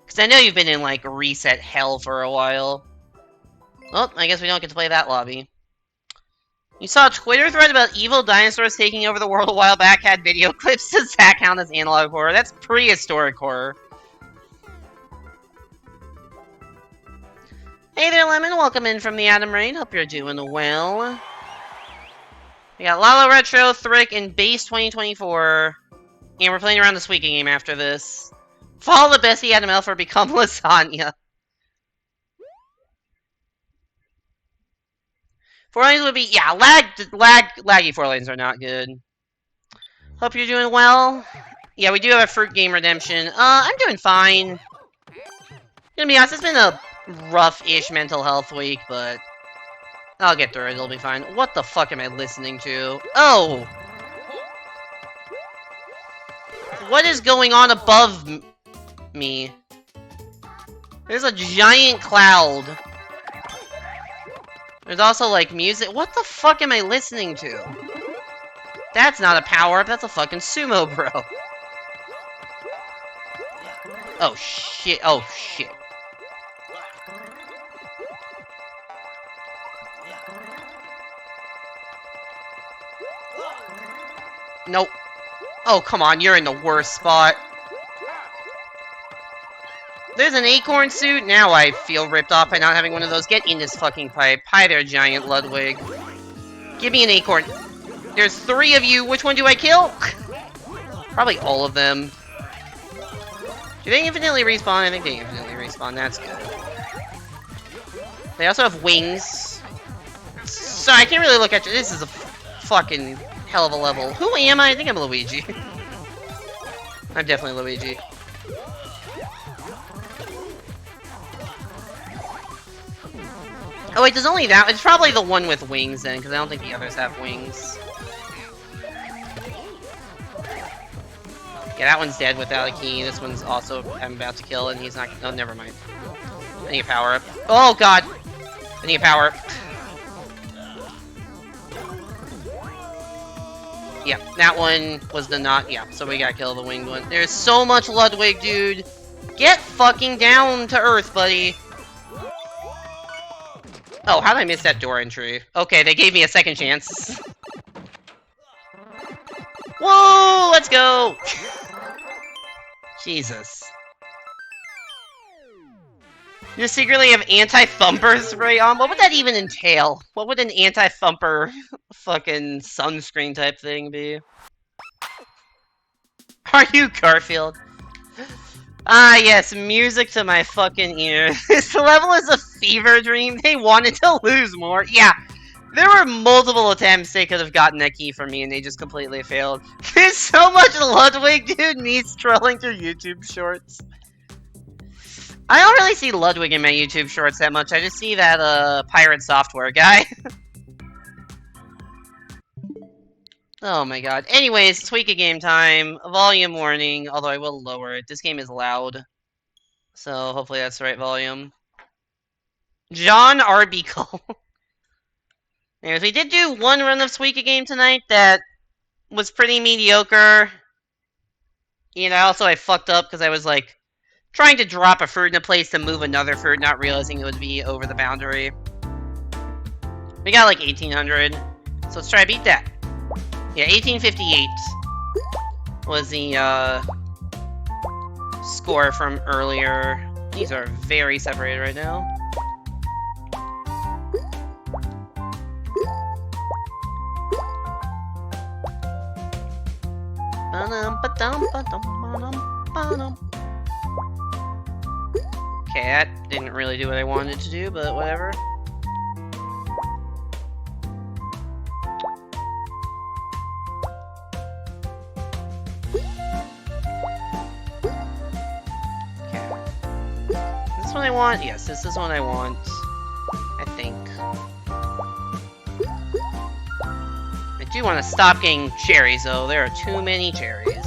Because I know you've been in, like, reset hell for a while. Well, I guess we don't get to play that lobby. You saw a Twitter thread about evil dinosaurs taking over the world a while back, had video clips. Does that count as analog horror? That's prehistoric horror. Hey there, Lemon. Welcome in from the Adam Raid. Hope you're doing well. We got Lalo Retro, Thrick, and Base 2024. And we're playing around the Suika game after this. Follow the Bessie Adam Elf or become lasagna. Four lanes would be, yeah, laggy 4 lanes are not good. Hope you're doing well. Yeah, we do have a Fruit Game Redemption. I'm doing fine. Gonna be honest, it's been a rough-ish mental health week, but I'll get through it, it'll be fine. What the fuck am I listening to? Oh! What is going on above me? There's a giant cloud. There's also, like, music. What the fuck am I listening to? That's not a power-up, that's a fucking sumo bro. Oh shit, oh shit. Nope. Oh, come on, you're in the worst spot. There's an acorn suit? Now I feel ripped off by not having one of those. Get in this fucking pipe. Hi there, giant Ludwig. Give me an acorn. There's 3 of you. Which one do I kill? Probably all of them. Do they infinitely respawn? I think they infinitely respawn. That's good. They also have wings. So I can't really look at you. This is a fucking hell of a level. Who am I? I think I'm Luigi. I'm definitely Luigi. Oh wait, there's only that. It's probably the one with wings then, because I don't think the others have wings. Yeah, that one's dead without a key. This one's also I'm about to kill, and he's not. Oh, never mind. I need a power up. Oh god, I need a power up. Yeah, that one was the not. Yeah, so we gotta kill the winged one. There's so much Ludwig, dude. Get fucking down to earth, buddy. Oh, how did I miss that door entry? Okay, they gave me a second chance. Whoa, let's go! Jesus. You secretly have anti-thumper spray on? What would that even entail? What would an anti-thumper fucking sunscreen type thing be? Are you Garfield? Ah, yes, music to my fucking ears. This level is a fever dream. They wanted to lose more. Yeah, there were multiple attempts they could have gotten that key from me, and they just completely failed. There's so much Ludwig, dude, me scrolling through YouTube shorts. I don't really see Ludwig in my YouTube shorts that much. I just see that, pirate software guy. Oh my god. Anyways, Tweaka game time. Volume warning, although I will lower it. This game is loud. So hopefully that's the right volume. John Arbuckle. Anyways, we did do one run of Tweaka game tonight that was pretty mediocre. You know, also I fucked up because I was like trying to drop a fruit in a place to move another fruit, not realizing it would be over the boundary. We got like 1800. So let's try to beat that. Yeah, 1858 was the score from earlier. These are very separated right now. Okay, that didn't really do what I wanted to do, but whatever. This one I want? Yes, this is one I want. I think. I do want to stop getting cherries, though. There are too many cherries.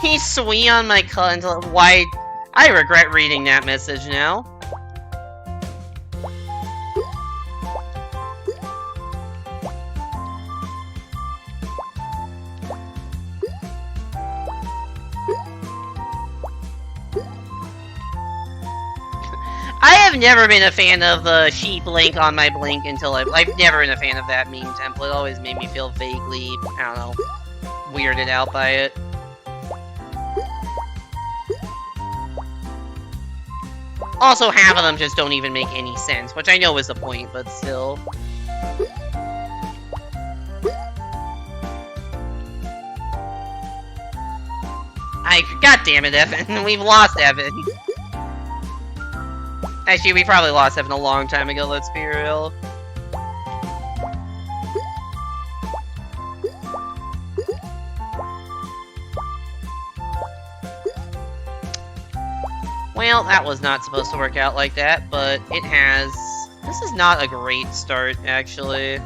She's sweet on my cunt. Why? I regret reading that message now. I have never been a fan of the sheep link on my blink until I've never been a fan of that meme template. It always made me feel vaguely, I don't know, weirded out by it. Also, half of them just don't even make any sense, which I know is the point, but still. God damn it, Evan. We've lost Evan. Actually, we probably lost Evan a long time ago, let's be real. Well, that was not supposed to work out like that, but it has. This is not a great start, actually.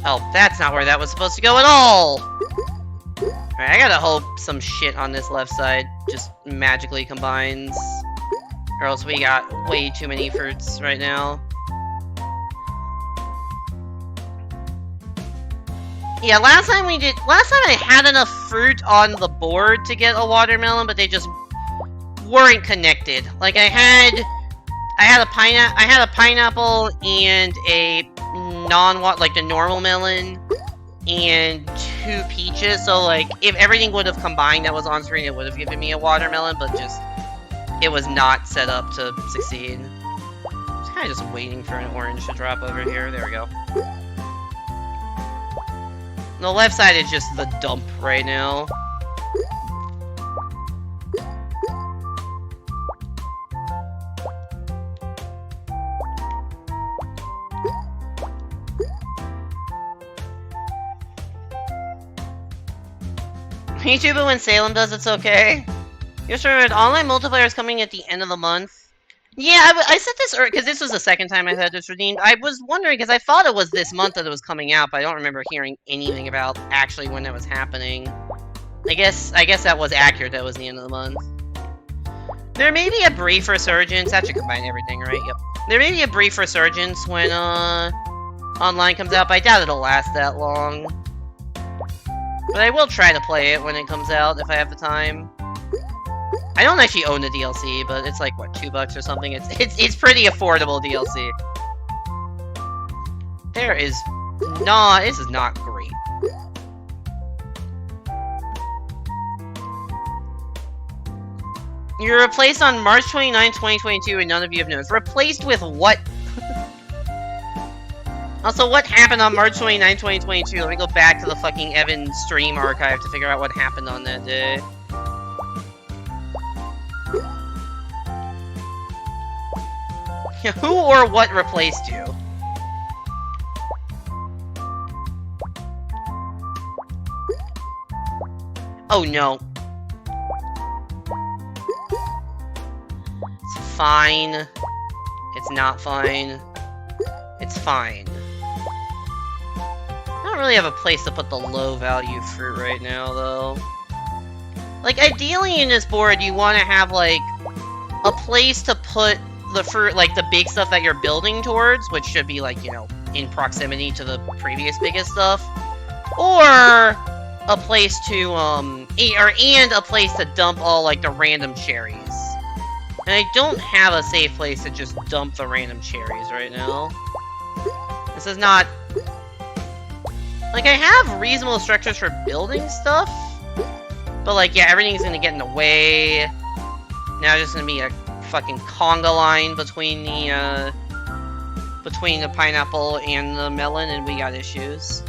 Oh, that's not where that was supposed to go at all! Alright, I gotta hope some shit on this left side just magically combines. Or else we got way too many fruits right now. Yeah, last time I had enough fruit on the board to get a watermelon, but they just weren't connected. Like I had a pineapple and a like the normal melon and 2 peaches. So like if everything would have combined that was on screen, it would have given me a watermelon, but just it was not set up to succeed. I'm kind of just waiting for an orange to drop over here. There we go. The left side is just the dump right now. YouTube when Salem does it's okay. Just remembered, online multiplayer is coming at the end of the month. Yeah, I said this because this was the second time I had this redeemed. I was wondering because I thought it was this month that it was coming out, but I don't remember hearing anything about actually when that was happening. I guess that was accurate. That was the end of the month. There may be a brief resurgence. That should combine everything, right? Yep. There may be a brief resurgence when, online comes out, but I doubt it'll last that long. But I will try to play it when it comes out, if I have the time. I don't actually own the DLC, but it's like, what, $2 or something? It's pretty affordable DLC. This is not great. You're replaced on March 29, 2022, and none of you have noticed. Replaced with what? Also, what happened on March 29, 2022? Let me go back to the fucking Evan stream archive to figure out what happened on that day. Who or what replaced you? Oh no. It's fine. It's not fine. It's fine. I don't really have a place to put the low value fruit right now, though. Like, ideally in this board, you want to have, like, a place to put the fruit, like, the big stuff that you're building towards, which should be, like, you know, in proximity to the previous biggest stuff. Or a place to, and a place to dump all, like, the random cherries. And I don't have a safe place to just dump the random cherries right now. This is not... Like, I have reasonable structures for building stuff. But, like, yeah, everything's gonna get in the way. Now there's gonna be a fucking conga line between the pineapple and the melon, and we got issues.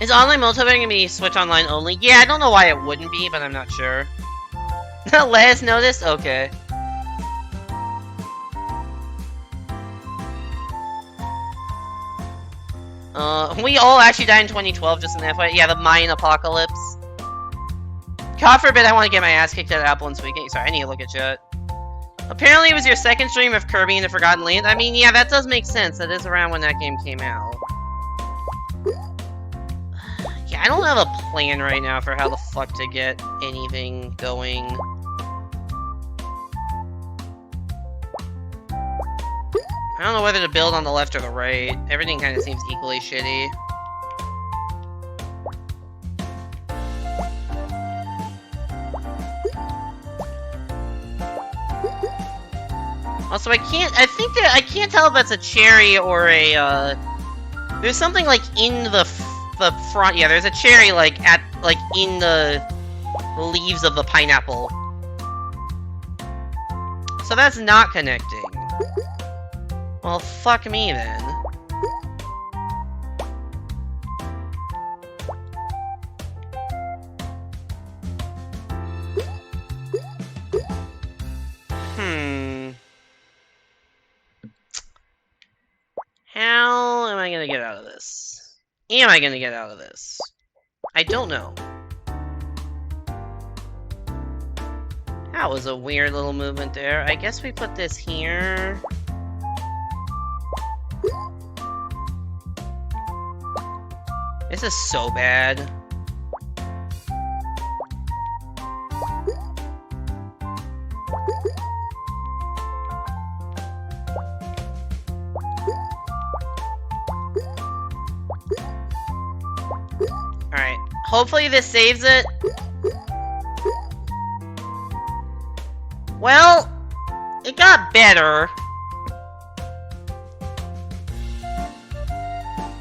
Is online multiplayer gonna be Switch Online only? Yeah, I don't know why it wouldn't be, but I'm not sure. Let us notice? Okay. We all actually died in 2012, just in that way. Yeah, the Mayan apocalypse. God forbid I want to get my ass kicked at Apple and Sweet. Sorry, I need to look at chat. Apparently it was your second stream of Kirby and the Forgotten Land. I mean, yeah, that does make sense. That is around when that game came out. Yeah, I don't have a plan right now for how the fuck to get anything going. I don't know whether to build on the left or the right. Everything kind of seems equally shitty. Also, I can't tell if that's a cherry or a, there's something, like, in the front, yeah, there's a cherry, like, in the leaves of the pineapple. So that's not connecting. Well, fuck me, then. How am I gonna get out of this? Am I gonna get out of this? I don't know. That was a weird little movement there. I guess we put this here. This is so bad. Alright. Hopefully this saves it. Well, it got better.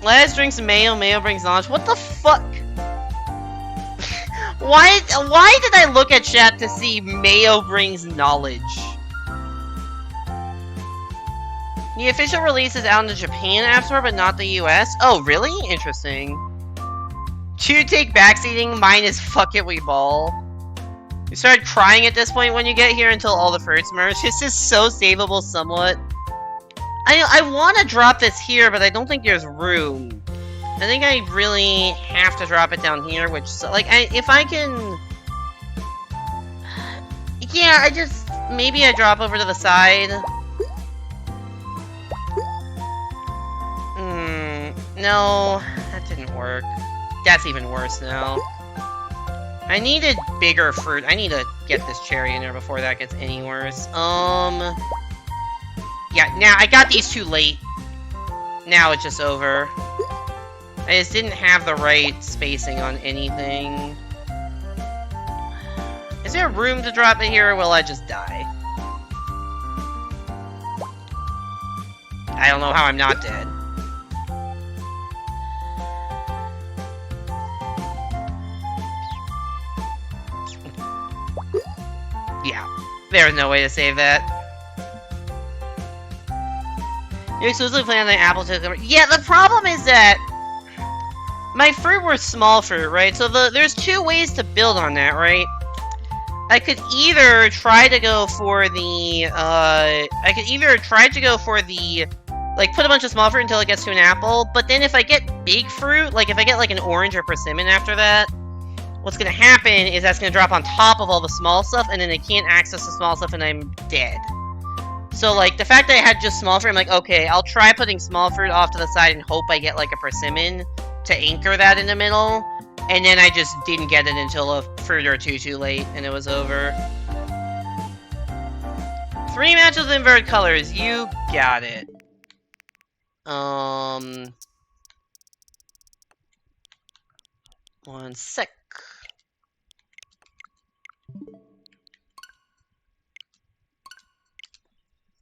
Let's drink some mayo. Mayo brings knowledge. What the fuck? Why did I look at chat to see mayo brings knowledge? The official release is out in the Japan App Store, but not the US. Oh, really? Interesting. To take backseating, mine is fuck it, we ball. You start crying at this point when you get here until all the fruits merge. This is so savable somewhat. I want to drop this here, but I don't think there's room. I think I really have to drop it down here, which, like, if I can... Yeah, maybe I drop over to the side. No, that didn't work. That's even worse now. I needed bigger fruit. I need to get this cherry in there before that gets any worse. Yeah, now I got these too late. Now it's just over. I just didn't have the right spacing on anything. Is there room to drop it here, or will I just die? I don't know how I'm not dead. Yeah, there's no way to save that. You exclusively play on the apple to... Yeah, the problem is that my fruit were small fruit, right? So there's two ways to build on that, right? I could either try to go for the, like, put a bunch of small fruit until it gets to an apple, but then if I get big fruit, like, if I get, like, an orange or persimmon after that, what's gonna happen is that's gonna drop on top of all the small stuff, and then I can't access the small stuff, and I'm dead. So, like, the fact that I had just small fruit, I'm like, okay, I'll try putting small fruit off to the side and hope I get, like, a persimmon to anchor that in the middle. And then I just didn't get it until a fruit or two too late, and it was over. 3 matches of inverted colors, you got it. 1 sec.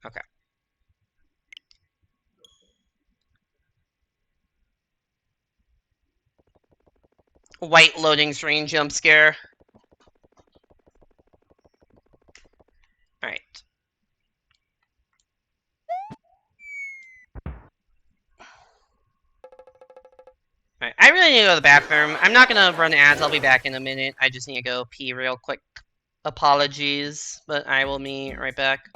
Okay. White loading screen jump scare. Alright. Alright, I really need to go to the bathroom. I'm not gonna run ads, I'll be back in a minute. I just need to go pee real quick. Apologies, but I will be right back.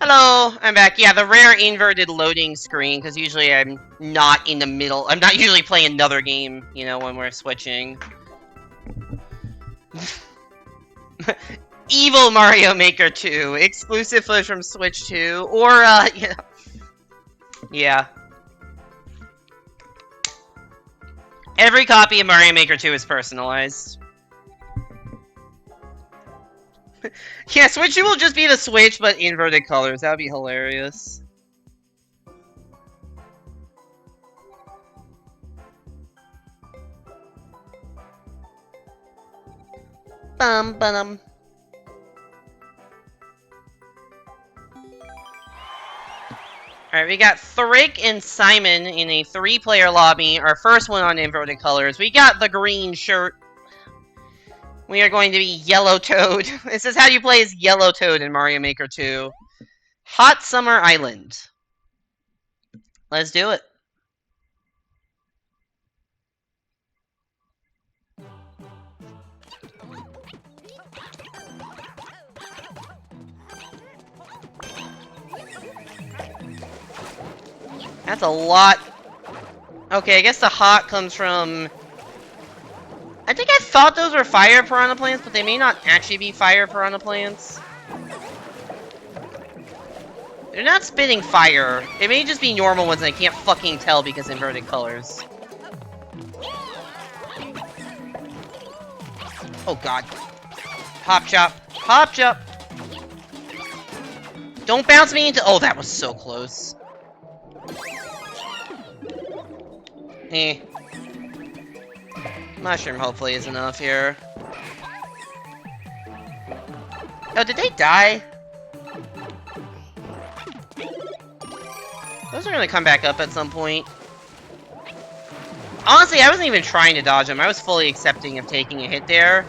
Hello, I'm back. Yeah, the rare inverted loading screen, because usually I'm not in the middle. I'm not usually playing another game, you know, when we're switching. Evil Mario Maker 2, exclusively from Switch 2, or, yeah. Yeah. Every copy of Mario Maker 2 is personalized. Yeah, Switch 2 will just be the Switch, but inverted colors. That would be hilarious. Bum. Alright, we got Thrick and Simon in a 3-player lobby. Our first one on inverted colors. We got the green shirt. We are going to be Yellow Toad. This is how you play as Yellow Toad in Mario Maker 2. Hot Summer Island. Let's do it. That's a lot. Okay, I guess the hot comes from... I think I thought those were fire piranha plants, but they may not actually be fire piranha plants. They're not spitting fire. It may just be normal ones and I can't fucking tell because inverted colors. Oh god. Hop chop. Hop chop. Don't bounce me into- oh, that was so close. Eh. Mushroom hopefully is enough here. Oh, did they die? Those are gonna come back up at some point. Honestly, I wasn't even trying to dodge them. I was fully accepting of taking a hit there.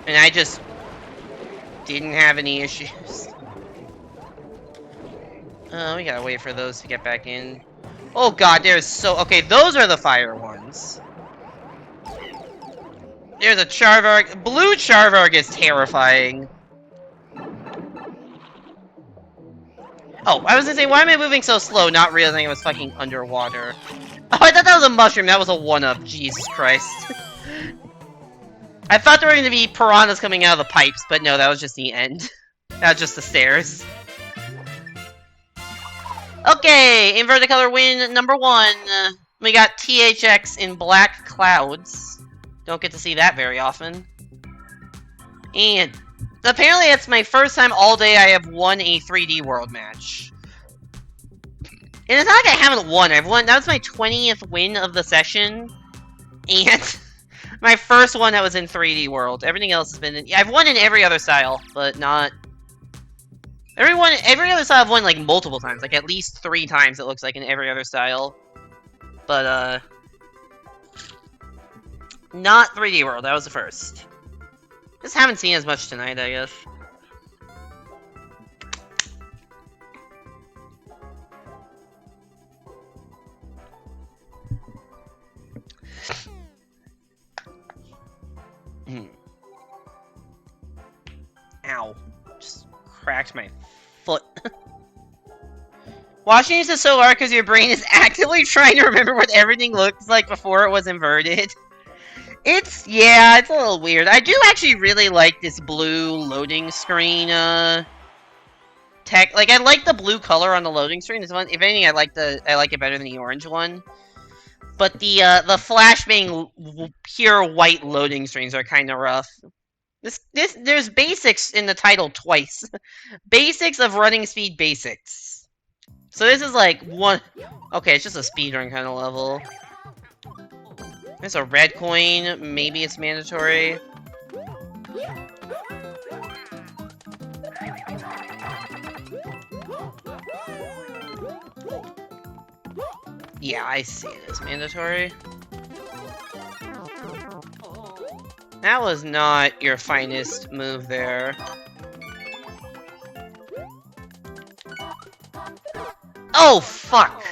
And I just didn't have any issues. We gotta wait for those to get back in. Oh god, there's so... okay, those are the fire ones. There's a Charvarg. Blue Charvarg is terrifying. Oh, I was gonna say, why am I moving so slow, not realizing I was fucking underwater? Oh, I thought that was a mushroom. That was a one-up. Jesus Christ. I thought there were gonna be piranhas coming out of the pipes, but no, that was just the end. That was just the stairs. Okay, inverted color win number 1. We got THX in black clouds. Don't get to see that very often. And apparently it's my first time all day I have won a 3D world match. And it's not like I haven't won. I've won. That was my 20th win of the session. And my first one that was in 3D world. Everything else has been in... I've won in every other style, but not... Every other style I've won like multiple times. Like at least 3 times it looks like in every other style. But not 3D world. That was the first. Just haven't seen as much tonight, I guess. Ow. Just cracked my foot. Watching this is so hard because your brain is actively trying to remember what everything looked like before it was inverted. Yeah, it's a little weird. I do actually really like this blue loading screen, tech. Like, I like the blue color on the loading screen. This one, if anything, I like it better than the orange one. But the flashbang pure white loading screens are kind of rough. There's basics in the title twice. Basics of running speed basics. So this is like one... Okay, it's just a speedrun kind of level. There's a red coin. Maybe it's mandatory. Yeah, I see it as mandatory. That was not your finest move there. Oh, fuck!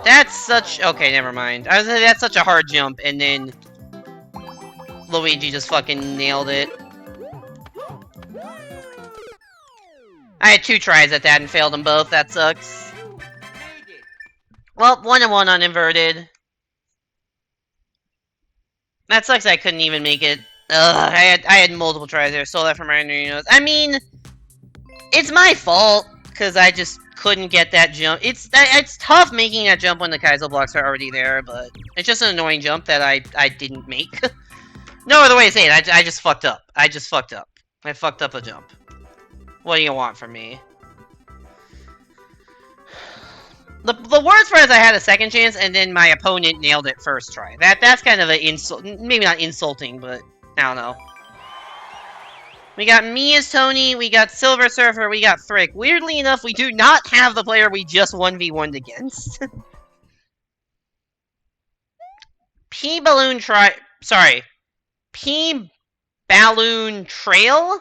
That's such... Okay, never mind. I was gonna say, that's such a hard jump, and then... Luigi just fucking nailed it. I had 2 tries at that and failed them both. That sucks. Well, 1 and 1 on inverted. That sucks I couldn't even make it. Ugh, I had multiple tries there. Stole that from my nose. I mean, it's my fault, because I just couldn't get that jump. It's tough making that jump when the Kaizo blocks are already there, but it's just an annoying jump that I didn't make. No other way to say it. I just fucked up. I fucked up a jump. What do you want from me? The worst part is I had a second chance, and then my opponent nailed it first try. That's kind of an insult. Maybe not insulting, but I don't know. We got me as Tony, we got Silver Surfer, we got Frick. Weirdly enough, we do not have the player we just 1v1'd against. P-Balloon P-Balloon Trail?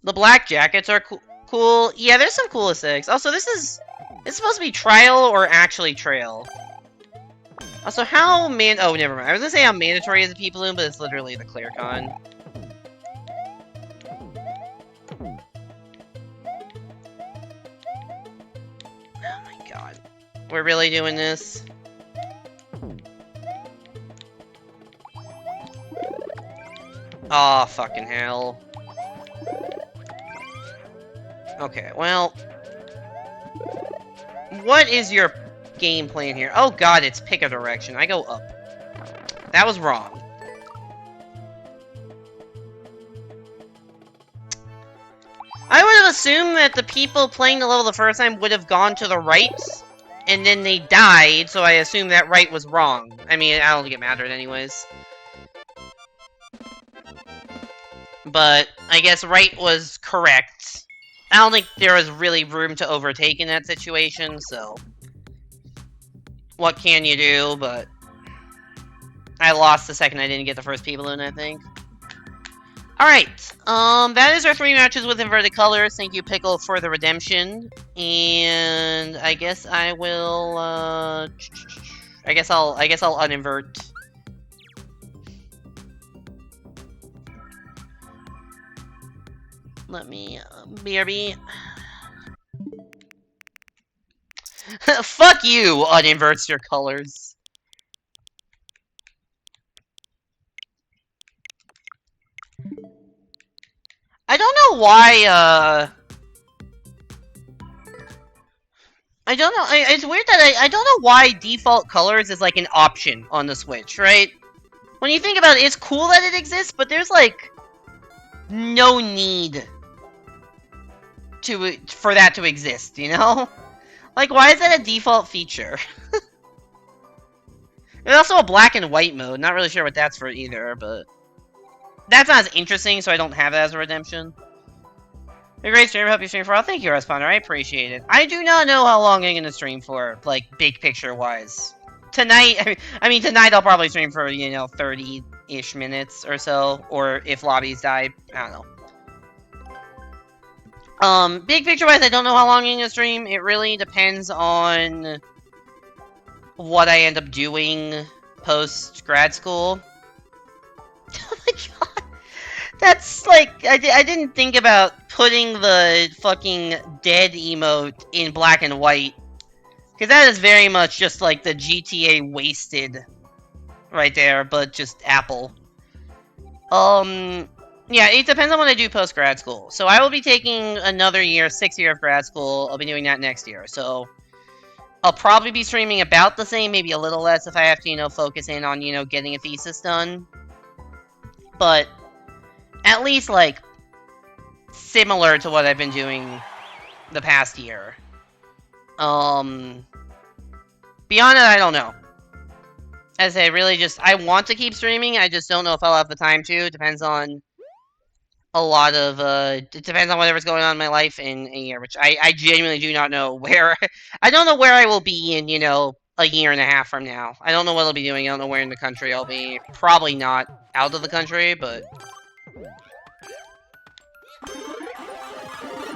The black jackets are cool. Yeah, there's some cool aesthetics. Also, it's supposed to be trial or actually trail. Also, oh, never mind. I was gonna say how mandatory is the P-Balloon, but it's literally the clear con. Oh my god. We're really doing this? Aw, fucking hell. Okay, well... What is your game plan here? Oh god, it's pick a direction. I go up. That was wrong. I would have assumed that the people playing the level the first time would have gone to the right, and then they died, so I assume that right was wrong. I mean, I don't think it mattered anyways. But I guess right was correct. I don't think there was really room to overtake in that situation, so... What can you do, but... I lost the second I didn't get the first people in, I think. Alright, that is our 3 matches with inverted colors. Thank you, Pickle, for the redemption. And I guess I will, I guess I'll uninvert. Let me, BRB. Fuck you, uninverts your colors. I don't know why, I don't know, it's weird that I don't know why default colors is like an option on the Switch, right? When you think about it, it's cool that it exists, but there's like no need for that to exist, you know? Like, why is that a default feature? There's also a black and white mode, not really sure what that's for either, but... That's not as interesting, so I don't have it as a redemption. A great streamer, hope you stream for a while. Thank you, Responder, I appreciate it. I do not know how long I'm gonna stream for, like, big picture-wise. Tonight, I mean, tonight I'll probably stream for, you know, 30-ish minutes or so, or if lobbies die, I don't know. Big picture-wise, I don't know how long I'm gonna stream. It really depends on what I end up doing post-grad school. Oh my god. That's like, I didn't think about putting the fucking dead emote in black and white. Because that is very much just like the GTA wasted right there, but just Apple. Yeah, it depends on what I do post-grad school. So I will be taking another year, 6th year of grad school. I'll be doing that next year. So I'll probably be streaming about the same, maybe a little less if I have to, you know, focus in on, you know, getting a thesis done. But at least, like, similar to what I've been doing the past year. Beyond that, I don't know. As I really just, I want to keep streaming, I just don't know if I'll have the time to. It depends on a lot of, it depends on whatever's going on in my life in a year, which I genuinely do not know where, I don't know where I will be in, you know, a year and a half from now. I don't know what I'll be doing, I don't know where in the country I'll be. Probably not out of the country, but...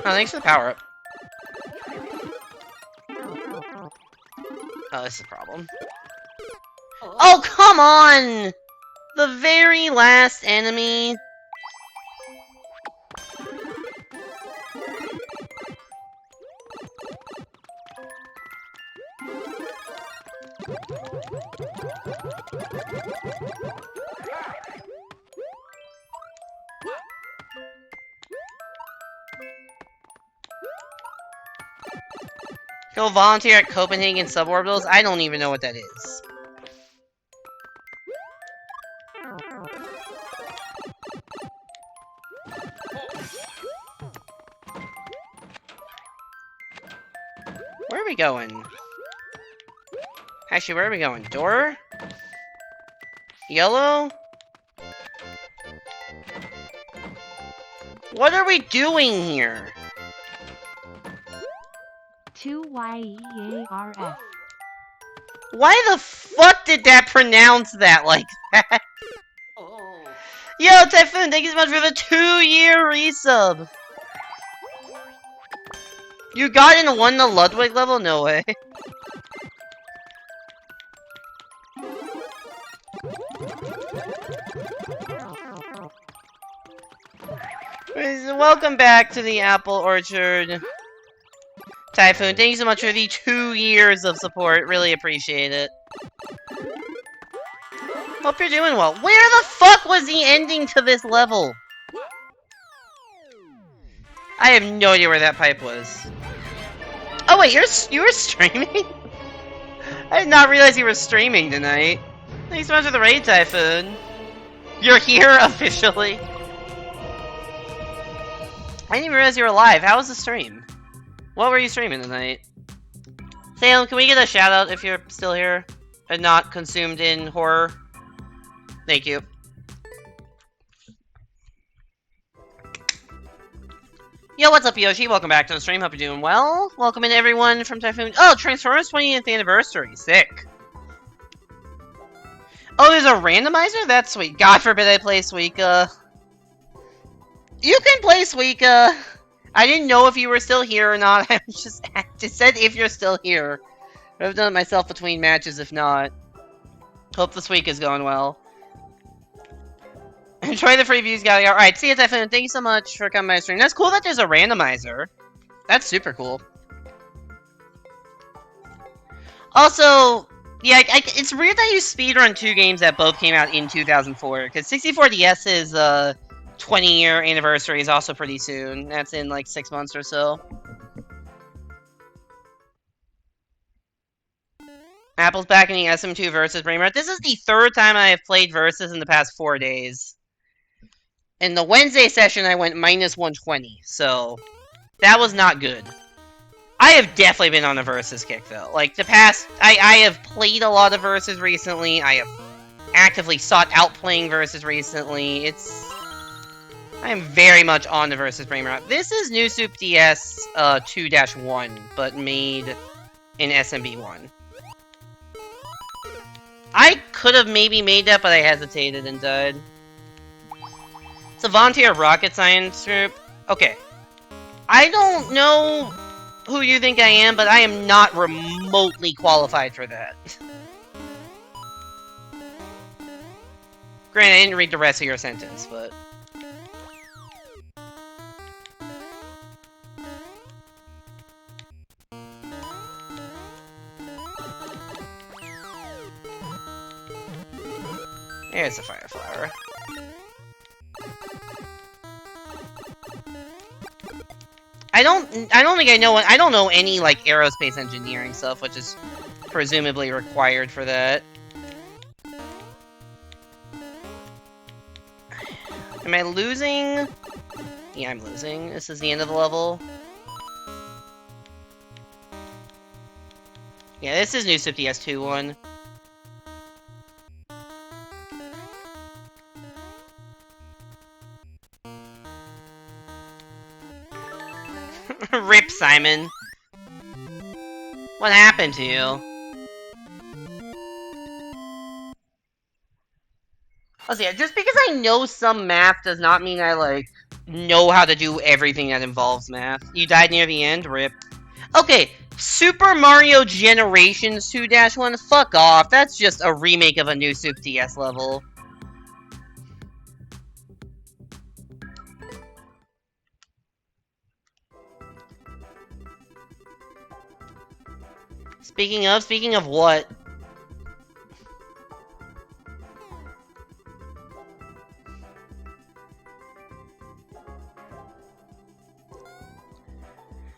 Oh, thanks for the power-up. Oh, this is a problem. Oh, come on! The very last enemy. Go volunteer at Copenhagen Suborbitals? I don't even know what that is. Where are we going? Actually, where are we going? Door? Yellow? What are we doing here? 2YEARF. Why the fuck did that pronounce that like that? Oh. Yo, Typhoon, thank you so much for the 2-year resub! You got and won the Ludwig level? No way. Welcome back to the Apple Orchard. Typhoon, thank you so much for the 2 years of support. Really appreciate it. Hope you're doing well. Where the fuck was the ending to this level? I have no idea where that pipe was. Oh Oh wait, you were streaming? I did not realize you were streaming tonight. Thanks so much for the raid, Typhoon. You're here officially. I didn't even realize you were live. How was the stream? What were you streaming tonight? Salem, can we get a shout out if you're still here and not consumed in horror? Thank you. Yo, what's up, Yoshi? Welcome back to the stream. Hope you're doing well. Welcome in everyone from Typhoon. Oh, Transformers 20th anniversary. Sick. Oh, there's a randomizer? That's sweet. God forbid I play Suika. You can play Suika. I didn't know if you were still here or not. I just said if you're still here. I've done it myself between matches if not. Hope this week is going well. Enjoy the free views, gotta go. Alright, see you, Typhoon. Thank you so much for coming by the stream. That's cool that there's a randomizer. That's super cool. Also, yeah, it's weird that you speedrun 2 games that both came out in 2004, because 64DS's 20-year anniversary is also pretty soon. That's in like 6 months or so. Apple's back in the SM2 versus Brainrot. This is the 3rd time I have played versus in the past 4 days. In the Wednesday session, I went minus 120, so that was not good. I have definitely been on a versus kick, though. Like, the past... I have played a lot of versus recently. I have actively sought out playing versus recently. I am very much on the versus Brainrot. This is New Soup DS 2-1, but made in SMB1. I could have maybe made that, but I hesitated and died. It's a volunteer rocket science group. Okay. I don't know who you think I am, but I am not remotely qualified for that. Granted, I didn't read the rest of your sentence, but... There's a fire flower. I don't think I don't know any, like, aerospace engineering stuff, which is presumably required for that. Am I losing? Yeah, I'm losing. This is the end of the level. Yeah, this is New Soup DS 2-1. Rip, Simon. What happened to you? Let's see, just because I know some math does not mean I, like, know how to do everything that involves math. You died near the end? Rip. Okay, Super Mario Generations 2-1? Fuck off. That's just a remake of a New Soup DS level. Speaking of what?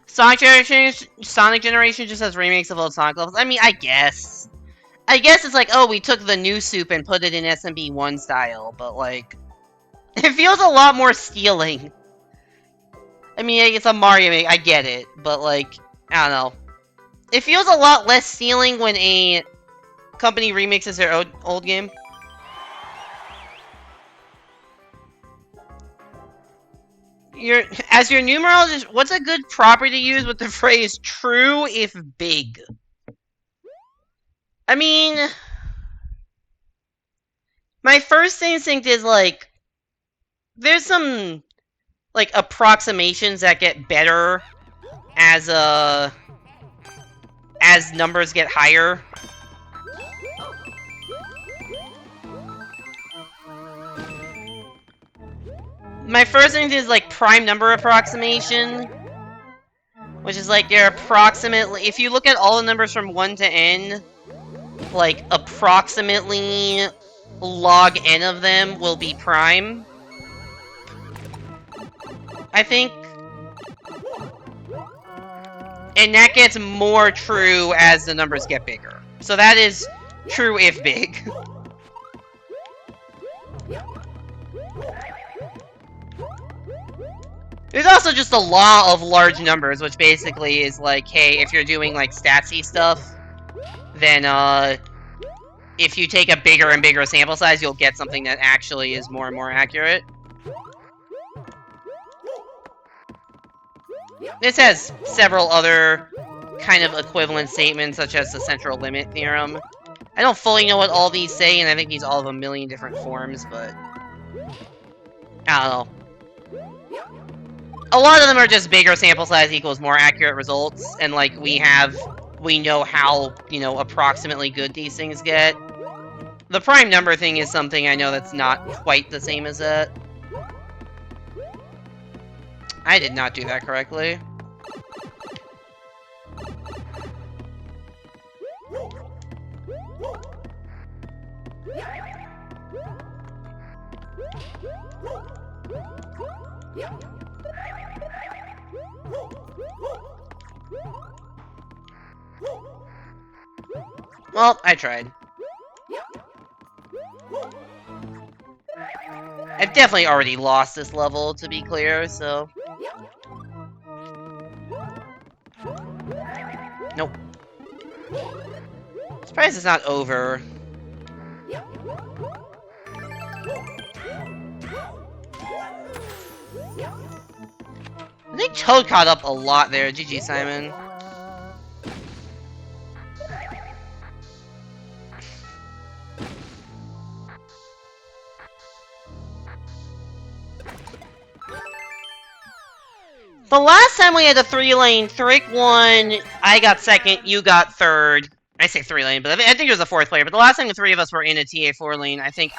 Sonic Generation just has remakes of old Sonic levels. I mean, I guess it's like, oh, we took the New Soup and put it in SMB1 style, but like, it feels a lot more stealing. I mean, it's a Mario make, I get it, but like, I don't know. It feels a lot less stealing when a company remixes their old game. As your numerologist, what's a good property to use with the phrase true if big? I mean, my first instinct is like, there's some like approximations that get better as numbers get higher. My first thing is like prime number approximation, which is like they're approximately, if you look at all the numbers from 1 to n, like approximately log n of them will be prime. I think. And that gets more true as the numbers get bigger. So that is true if big. There's also just a law of large numbers, which basically is like, hey, if you're doing like statsy stuff, then if you take a bigger and bigger sample size, you'll get something that actually is more and more accurate. This has several other kind of equivalent statements, such as the central limit theorem. I don't fully know what all these say, and I think these all have a million different forms, but I don't know. A lot of them are just bigger sample size equals more accurate results, and like we know how, you know, approximately good these things get. The prime number thing is something I know that's not quite the same as that. I did not do that correctly. Well, I tried. I've definitely already lost this level, to be clear, so... Nope. Surprised it's not over. I think Toad caught up a lot there. GG, Simon. The last time we had a 3-lane, Thrick won, I got second, you got third. I say 3-lane, but I think there was a fourth player. But the last time the three of us were in a TA 4-lane, I think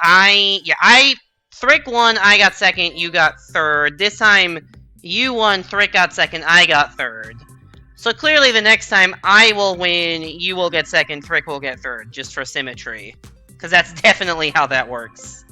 Thrick won, I got second, you got third. This time, you won, Thrick got second, I got third. So clearly the next time I will win, you will get second, Thrick will get third, just for symmetry. Because that's definitely how that works.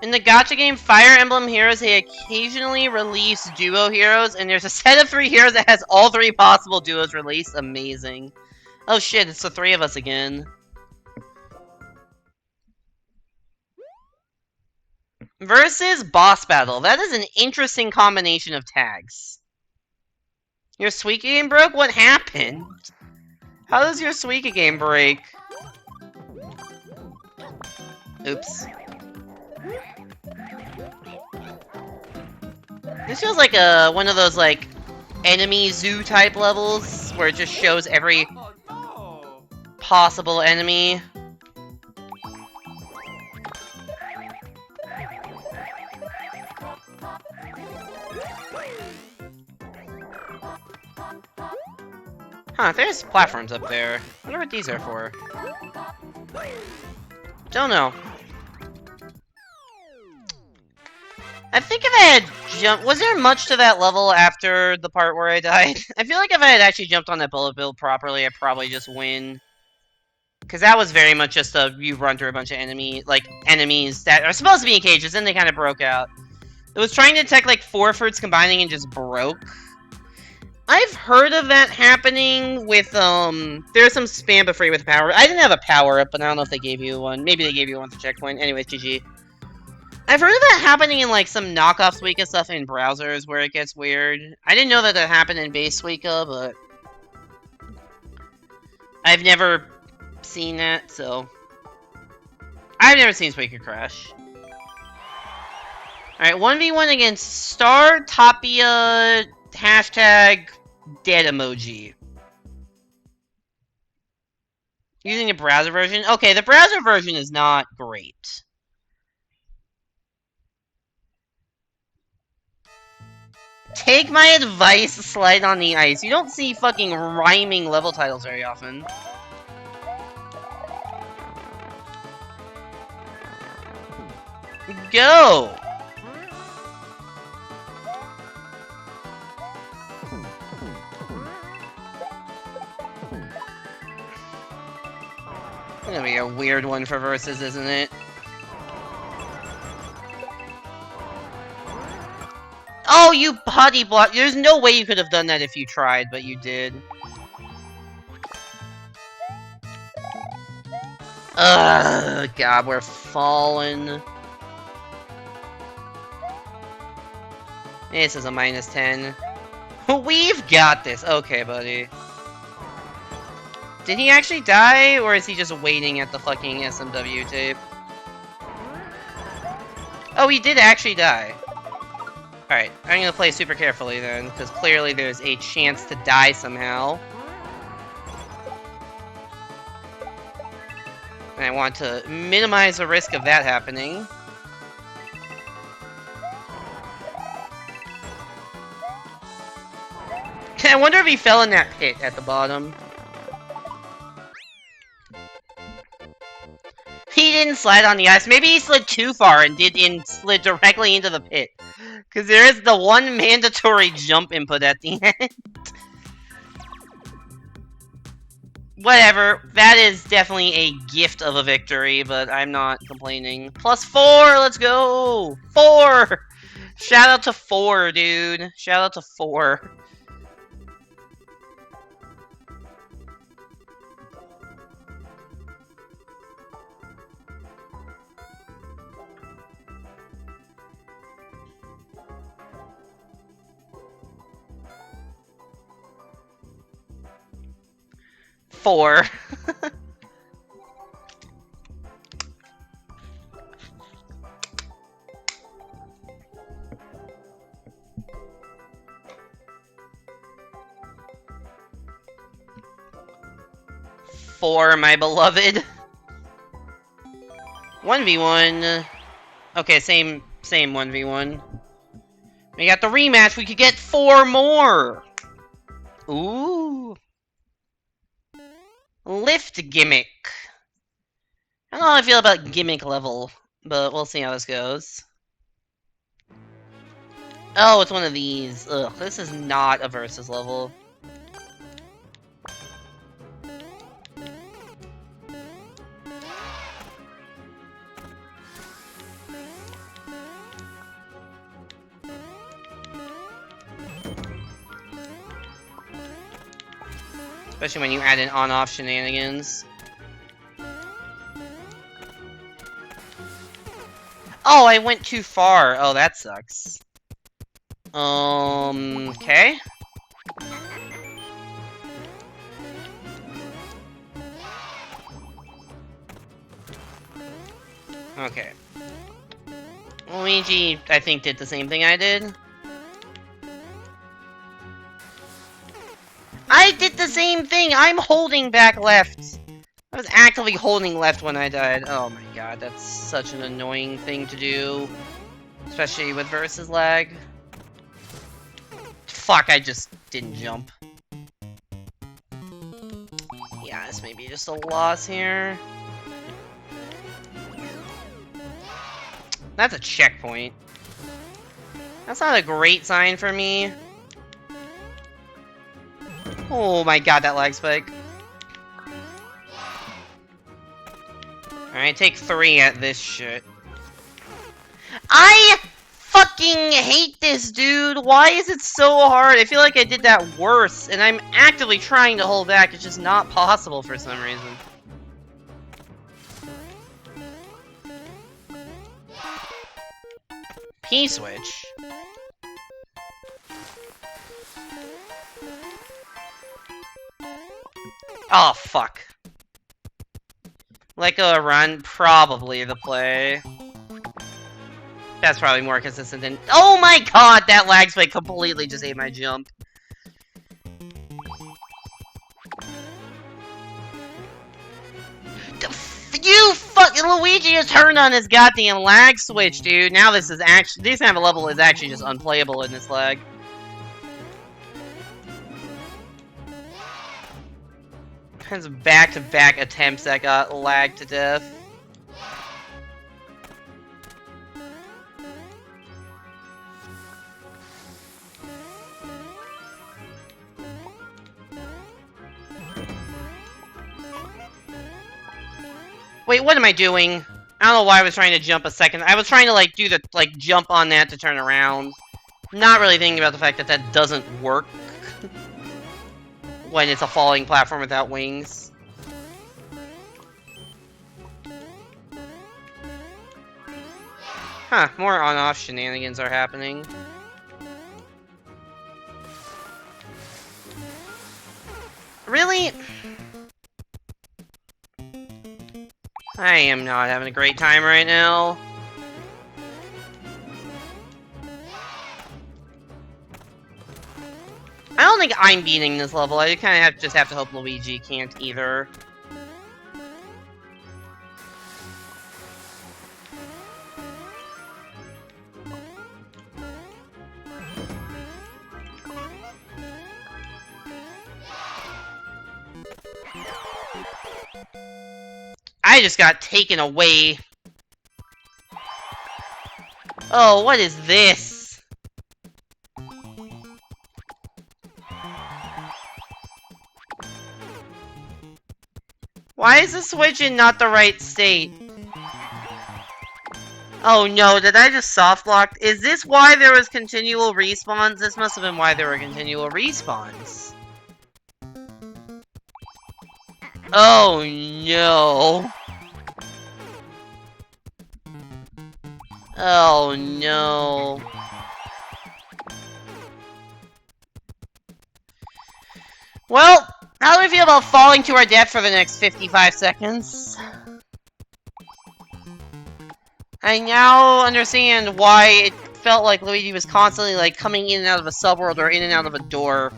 In the gacha game Fire Emblem Heroes, they occasionally release duo heroes, and there's a set of 3 heroes that has all 3 possible duos released. Amazing. Oh shit, it's the 3 of us again. Versus boss battle. That is an interesting combination of tags. Your Suika game broke? What happened? How does your Suika game break? Oops. This feels like one of those like enemy zoo type levels where it just shows every possible enemy. Huh, there's platforms up there. I wonder what these are for. Don't know. I think if I had jumped... Was there much to that level after the part where I died? I feel like if I had actually jumped on that bullet bill properly, I'd probably just win. Because that was very much just you run through a bunch of enemies that are supposed to be in cages, and they kind of broke out. It was trying to detect like 4 fruits combining and just broke. I've heard of that happening with, there's some spam before with power. I didn't have a power-up, but I don't know if they gave you one. Maybe they gave you one for checkpoint. Anyways, GG. I've heard of that happening in, like, some knockoff Suika stuff in browsers where it gets weird. I didn't know that that happened in base Suika, but... I've never seen that, so... I've never seen Suika crash. Alright, 1v1 against Star Tapia hashtag dead emoji. Using the browser version? Okay, the browser version is not great. Take my advice, slide on the ice. You don't see fucking rhyming level titles very often. Go! It's gonna be a weird one for versus, isn't it? Oh, you body block! There's no way you could have done that if you tried, but you did. Ugh, God, we're falling. This is a -10. We've got this. Okay, buddy. Did he actually die, or is he just waiting at the fucking SMW tape? Oh, he did actually die. Alright, I'm gonna play super carefully then, because clearly there's a chance to die somehow. And I want to minimize the risk of that happening. I wonder if he fell in that pit at the bottom. He didn't slide on the ice. Maybe he slid too far and slid directly into the pit. Because there is the one mandatory jump input at the end. Whatever. That is definitely a gift of a victory, but I'm not complaining. +4! Let's go! 4! Shout out to 4, dude. Shout out to 4. Four. Four, my beloved. 1v1. Okay, same 1v1. We got the rematch. We could get 4 more. Ooh. Lift gimmick. I don't know how I feel about gimmick level, but we'll see how this goes. Oh, it's one of these. Ugh, this is not a versus level. Especially when you add in on-off shenanigans. Oh, I went too far. Oh, that sucks. Okay. Okay. Luigi, I think, did the same thing I did. I did the same thing! I'm holding back left! I was actively holding left when I died. Oh my god, that's such an annoying thing to do. Especially with versus lag. Fuck, I just didn't jump. Yeah, this may be just a loss here. That's a checkpoint. That's not a great sign for me. Oh my god, that lag spike. Alright, take 3 at this shit. I fucking hate this, dude! Why is it so hard? I feel like I did that worse, and I'm actively trying to hold back. It's just not possible for some reason. P-switch? Oh, fuck. Let go of run, probably the play. That's probably more consistent than. Oh my god, that lag spike completely just ate my jump. You fucking Luigi has turned on his goddamn lag switch, dude. Now this is actually this kind of level is actually just unplayable in this lag. Has back-to-back attempts that got lagged to death. Wait, what am I doing? I don't know why I was trying to jump a second. I was trying to, like, do the, like, jump on that to turn around. Not really thinking about the fact that that doesn't work when it's a falling platform without wings. Huh, more on-off shenanigans are happening. Really? I am not having a great time right now. I don't think I'm beating this level. I kind of just have to hope Luigi can't either. I just got taken away. Oh, what is this? Why is the switch in not the right state? Oh no, did I just soft lock? Is this why there was continual respawns? This must have been why there were continual respawns. Oh no. Oh no. Well, how do we feel about falling to our death for the next 55 seconds? I now understand why it felt like Luigi was constantly like coming in and out of a subworld or in and out of a door.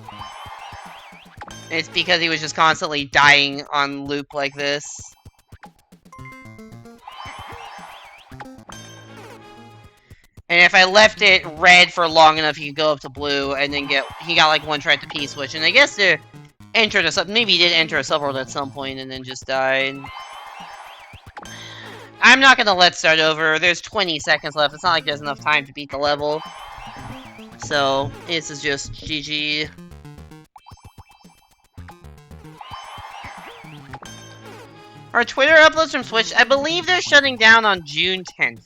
It's because he was just constantly dying on loop like this. And if I left it red for long enough, he could go up to blue, and then he got like one try at the P-switch. And I guess to enter the maybe he did enter a subworld at some point and then just died. I'm not gonna let's start over. There's 20 seconds left. It's not like there's enough time to beat the level. So, this is just GG. Our Twitter uploads from Switch, I believe they're shutting down on June 10th.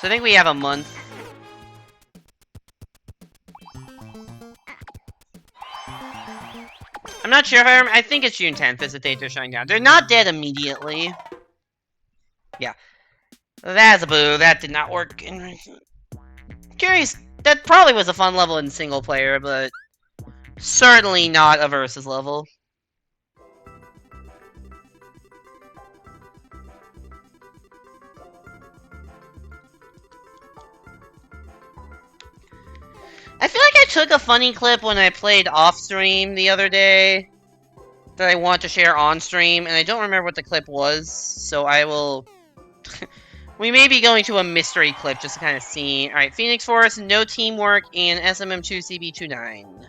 So I think we have a month. I'm not sure if I think it's June 10th is the date they're shutting down. They're not dead immediately. Yeah. That's a boo. That did not work. Curious. That probably was a fun level in single player, but certainly not a versus level. I feel like I took a funny clip when I played off-stream the other day that I want to share on-stream, and I don't remember what the clip was, so I will... We may be going to a mystery clip just to kind of see. Alright, Phoenix Forest, no teamwork, and SMM2 CB29.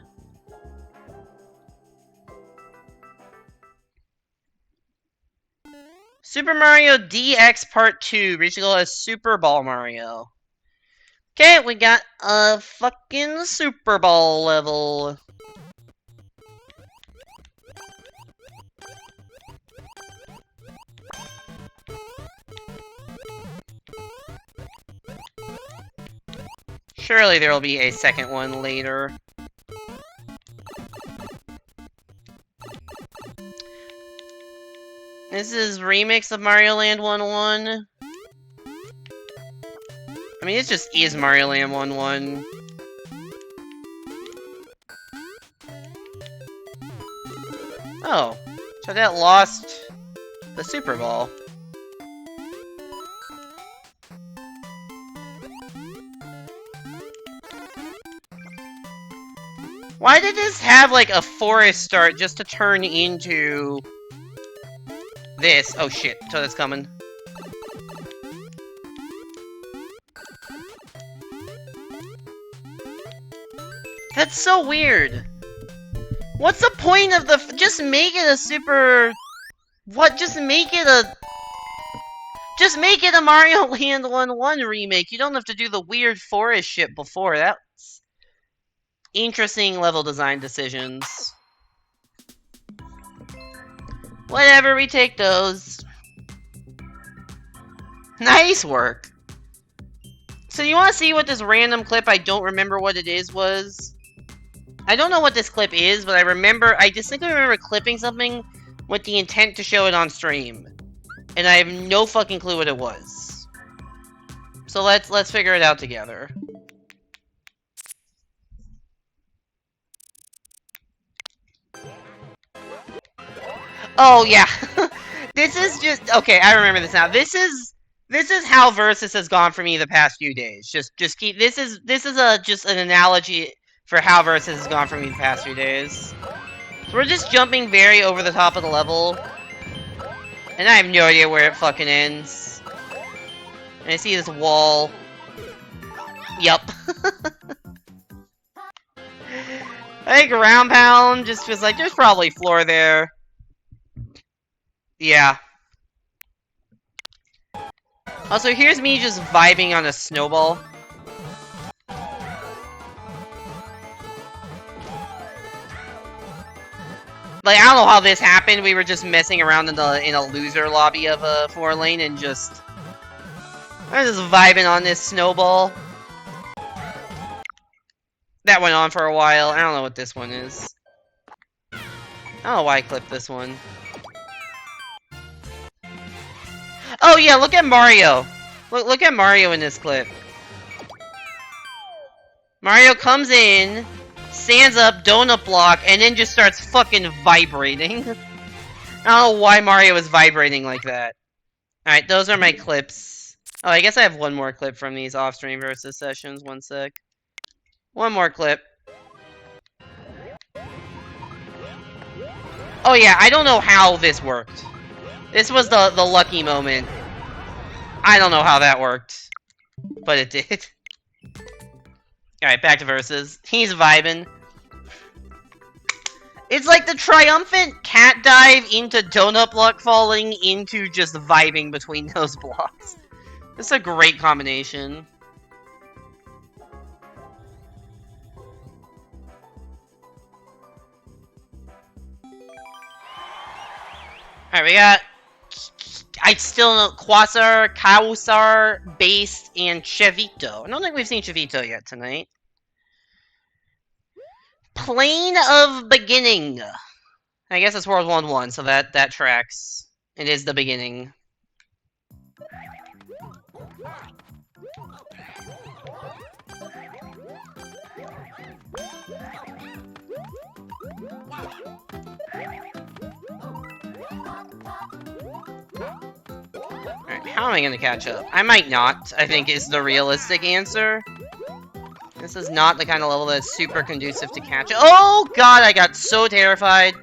Super Mario DX Part 2, reaching goal as Super Ball Mario. Okay, we got a fucking Super Ball level. Surely there will be a second one later. This is remix of Mario Land 1-1. I mean, it just is Mario Land 1-1. Oh, so that lost the Super Ball. Why did this have, like, a forest start just to turn into... this? Oh shit, Toad's coming. That's so weird. What's the point of the... just make it a super... what? Just make it a... just make it a Mario Land 1-1 remake. You don't have to do the weird forest shit before. That's... interesting level design decisions. Whatever, we take those. Nice work. So you want to see what this random clip, I don't remember what it is, was? I don't know what this clip is, but I distinctly remember clipping something with the intent to show it on stream. And I have no fucking clue what it was. So let's figure it out together. Oh yeah. This is just okay, I remember this now. This is how Versus has gone for me the past few days. Just keep this is just an analogy for how Versus has gone for me the past few days. So we're just jumping very over the top of the level. And I have no idea where it fucking ends. And I see this wall. Yup. I think Round Pound just feels like there's probably floor there. Yeah. Also, here's me just vibing on a snowball. Like, I don't know how this happened. We were just messing around in a loser lobby of a 4-lane and just... I was just vibing on this snowball. That went on for a while. I don't know what this one is. I don't know why I clipped this one. Oh yeah, look at Mario. Look at Mario in this clip. Mario comes in, stands up, donut block, and then just starts fucking vibrating. I don't know why Mario is vibrating like that. Alright, those are my clips. Oh, I guess I have one more clip from these off-stream versus sessions. One sec. One more clip. Oh yeah, I don't know how this worked. This was the lucky moment. I don't know how that worked. But it did. Alright, back to Versus. He's vibing. It's like the triumphant cat dive into donut block falling into just vibing between those blocks. It's a great combination. Alright, we got... I still know Quasar, Kawsar, Based, and Chevito. I don't think we've seen Chevito yet tonight. Plane of Beginning. I guess it's World 1-1, so that tracks. It is the beginning. Alright, how am I gonna catch up? I might not, I think is the realistic answer. This is not the kind of level that's super conducive to catch up. Oh god, I got so terrified.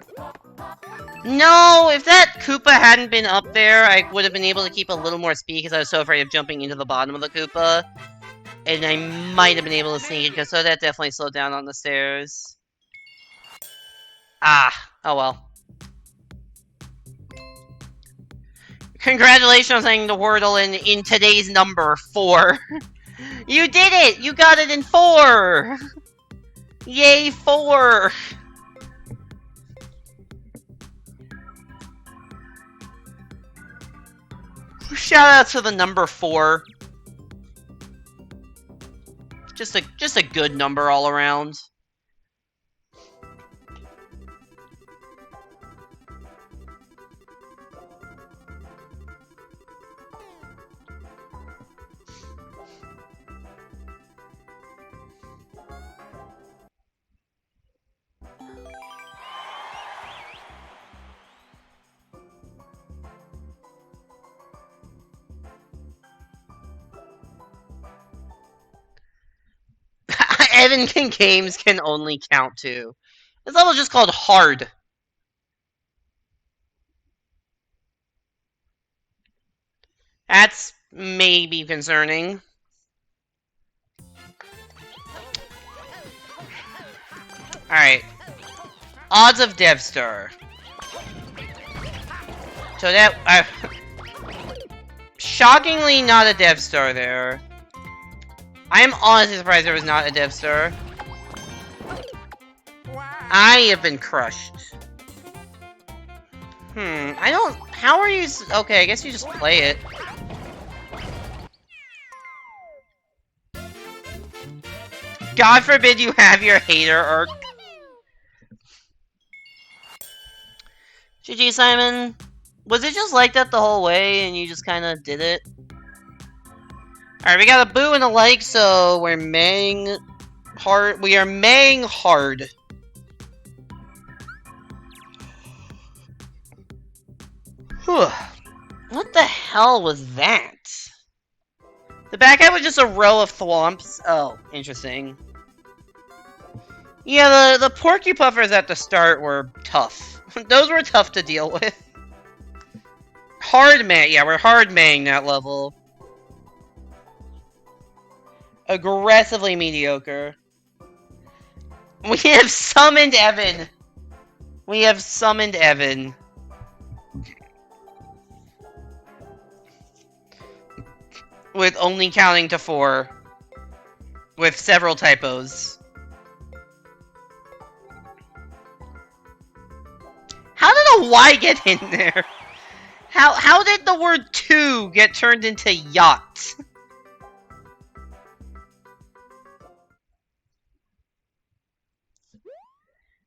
No, if that Koopa hadn't been up there, I would have been able to keep a little more speed because I was so afraid of jumping into the bottom of the Koopa. And I might have been able to sneak it, because so that definitely slowed down on the stairs. Ah, oh well. Congratulations on saying the Wordle in today's number, 4. You did it! You got it in 4! Yay, 4! Shout out to the number 4. Just a good number all around. Evan games can only count to. This level is just called hard. That's maybe concerning. Alright. Odds of Devstar. So that... shockingly not a Devstar there. I am honestly surprised there was not a Devstar. I have been crushed. I don't... How are you... Okay, I guess you just play it. God forbid you have your hater arc. GG, Simon. Was it just like that the whole way and you just kind of did it? Alright, we got a boo and a like, so we're maying hard. We are maying hard. Whew. What the hell was that? The back end was just a row of thwomps. Oh, interesting. Yeah, the porky puffers at the start were tough. Those were tough to deal with. Hard man, yeah, we're hard maying that level. Aggressively mediocre. We have summoned Evan. We have summoned Evan. With only counting to 4. With several typos. How did a Y get in there? How did the word 2 get turned into yacht?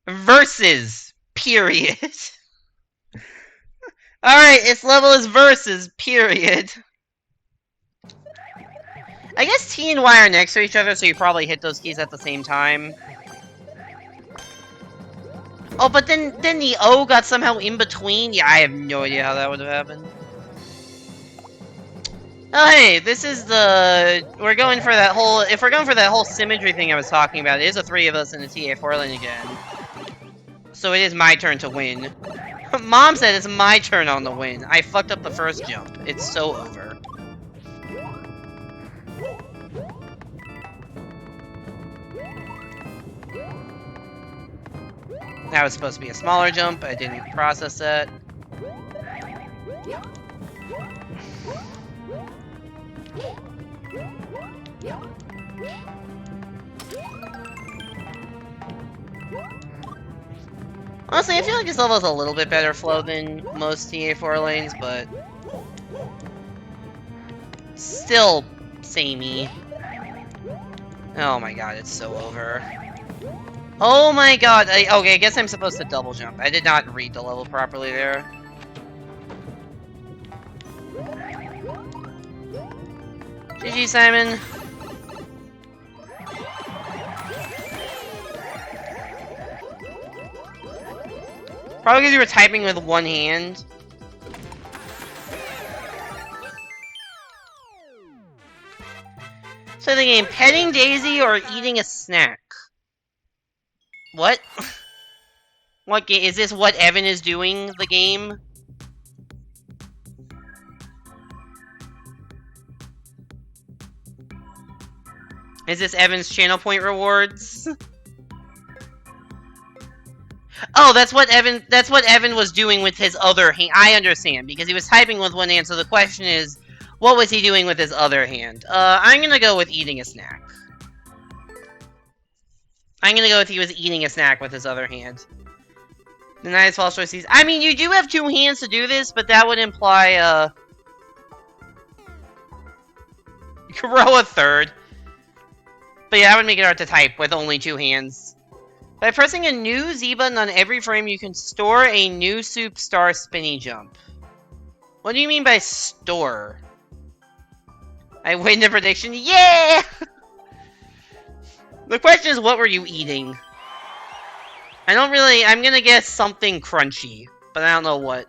Versus. Period. Alright, its level is versus. Period. I guess T and Y are next to each other, so you probably hit those keys at the same time. Oh, but then the O got somehow in between? Yeah, I have no idea how that would have happened. Oh, hey, this is the... We're going for that whole... If we're going for that whole symmetry thing I was talking about, it is the 3 of us in the TA4 lane again. So it is my turn to win. Mom said it's my turn on the win. I fucked up the first jump. It's so over. That was supposed to be a smaller jump. I didn't process that. Honestly, I feel like this level has a little bit better flow than most TA4 lanes, but still samey. Oh my god, it's so over. Oh my god, okay, I guess I'm supposed to double jump. I did not read the level properly there. GG, Simon. Probably because you were typing with one hand. So the game, petting Daisy or eating a snack? What? What game? Is this what Evan is doing, the game? Is this Evan's channel point rewards? Oh, that's what Evan was doing with his other hand. I understand, because he was typing with one hand, so the question is, what was he doing with his other hand? I'm gonna go with eating a snack. I'm gonna go with he was eating a snack with his other hand. The nice false choices. I mean, you do have 2 hands to do this, but that would imply, you could row a third. But yeah, that would make it hard to type with only 2 hands. By pressing a new Z button on every frame, you can store a new soup star spinny jump. What do you mean by store? I win the prediction. Yeah! The question is, what were you eating? I'm gonna guess something crunchy, but I don't know what.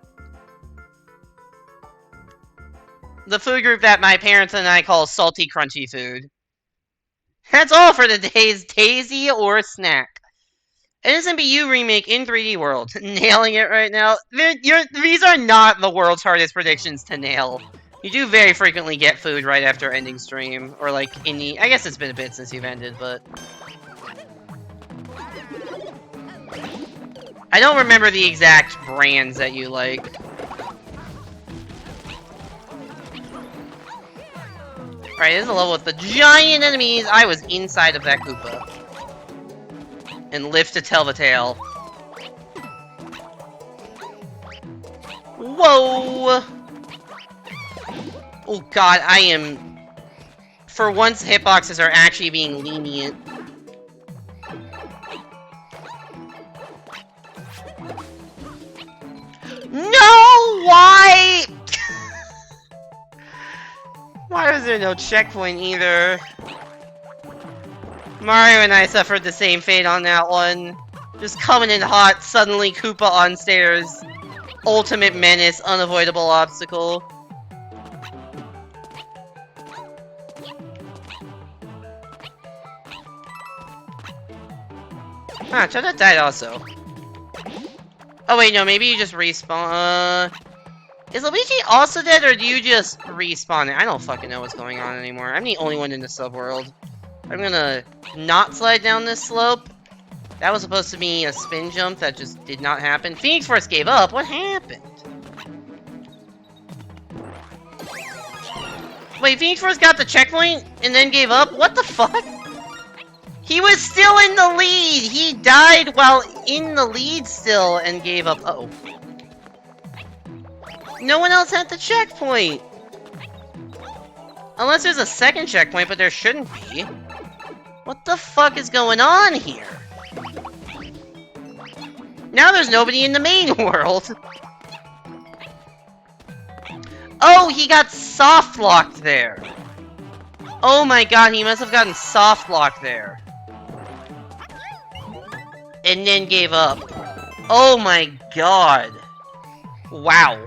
The food group that my parents and I call salty crunchy food. That's all for today's Daisy or Snack. An SMBU remake in 3D World. Nailing it right now. These are not the world's hardest predictions to nail. You do very frequently get food right after ending stream. Or like, I guess it's been a bit since you've ended, but... I don't remember the exact brands that you like. Alright, this is a level with the giant enemies. I was inside of that Koopa. And live to tell the tale. Whoa! Oh god, I am... For once, hitboxes are actually being lenient. No! Why? Why was there no checkpoint either? Mario and I suffered the same fate on that one. Just coming in hot, suddenly Koopa on stairs. Ultimate menace, unavoidable obstacle. Ah, Choda died also. Oh wait, no, maybe you just respawn. Is Luigi also dead, or do you just respawn it? I don't fucking know what's going on anymore. I'm the only one in the subworld. I'm gonna not slide down this slope. That was supposed to be a spin jump that just did not happen. Phoenix Force gave up. What happened? Wait, Phoenix Force got the checkpoint and then gave up? What the fuck? He was still in the lead! He died while in the lead still and gave up. Uh-oh. No one else had the checkpoint! Unless there's a second checkpoint, but there shouldn't be. What the fuck is going on here? Now there's nobody in the main world! Oh, he got soft-locked there! Oh my god, he must have gotten soft-locked there. And then gave up. Oh my god. Wow.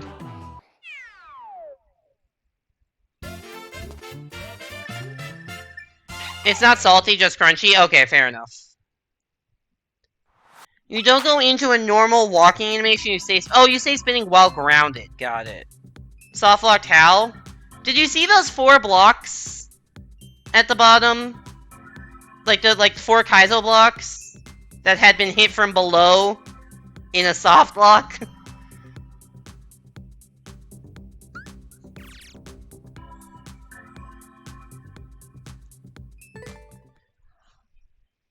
It's not salty, just crunchy? Okay, fair enough. You don't go into a normal walking animation, you stay... Oh, you stay spinning while grounded. Got it. Soft-locked how? Did you see those 4 blocks at the bottom? Like the 4 Kaizo blocks that had been hit from below in a soft lock?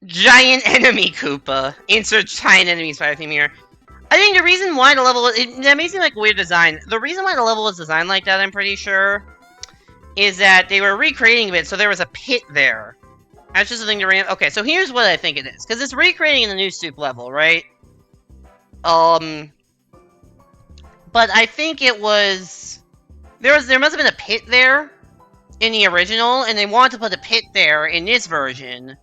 Giant enemy Koopa. Insert giant enemies fire theme here. I think the reason why the level was... That may seem like weird design. The reason why the level was designed like that, I'm pretty sure, is that they were recreating it, so there was a pit there. That's just a thing to ram. Okay, so here's what I think it is. Because it's recreating the new soup level, right? But I think it was... There must have been a pit there in the original, and they wanted to put a pit there in this version.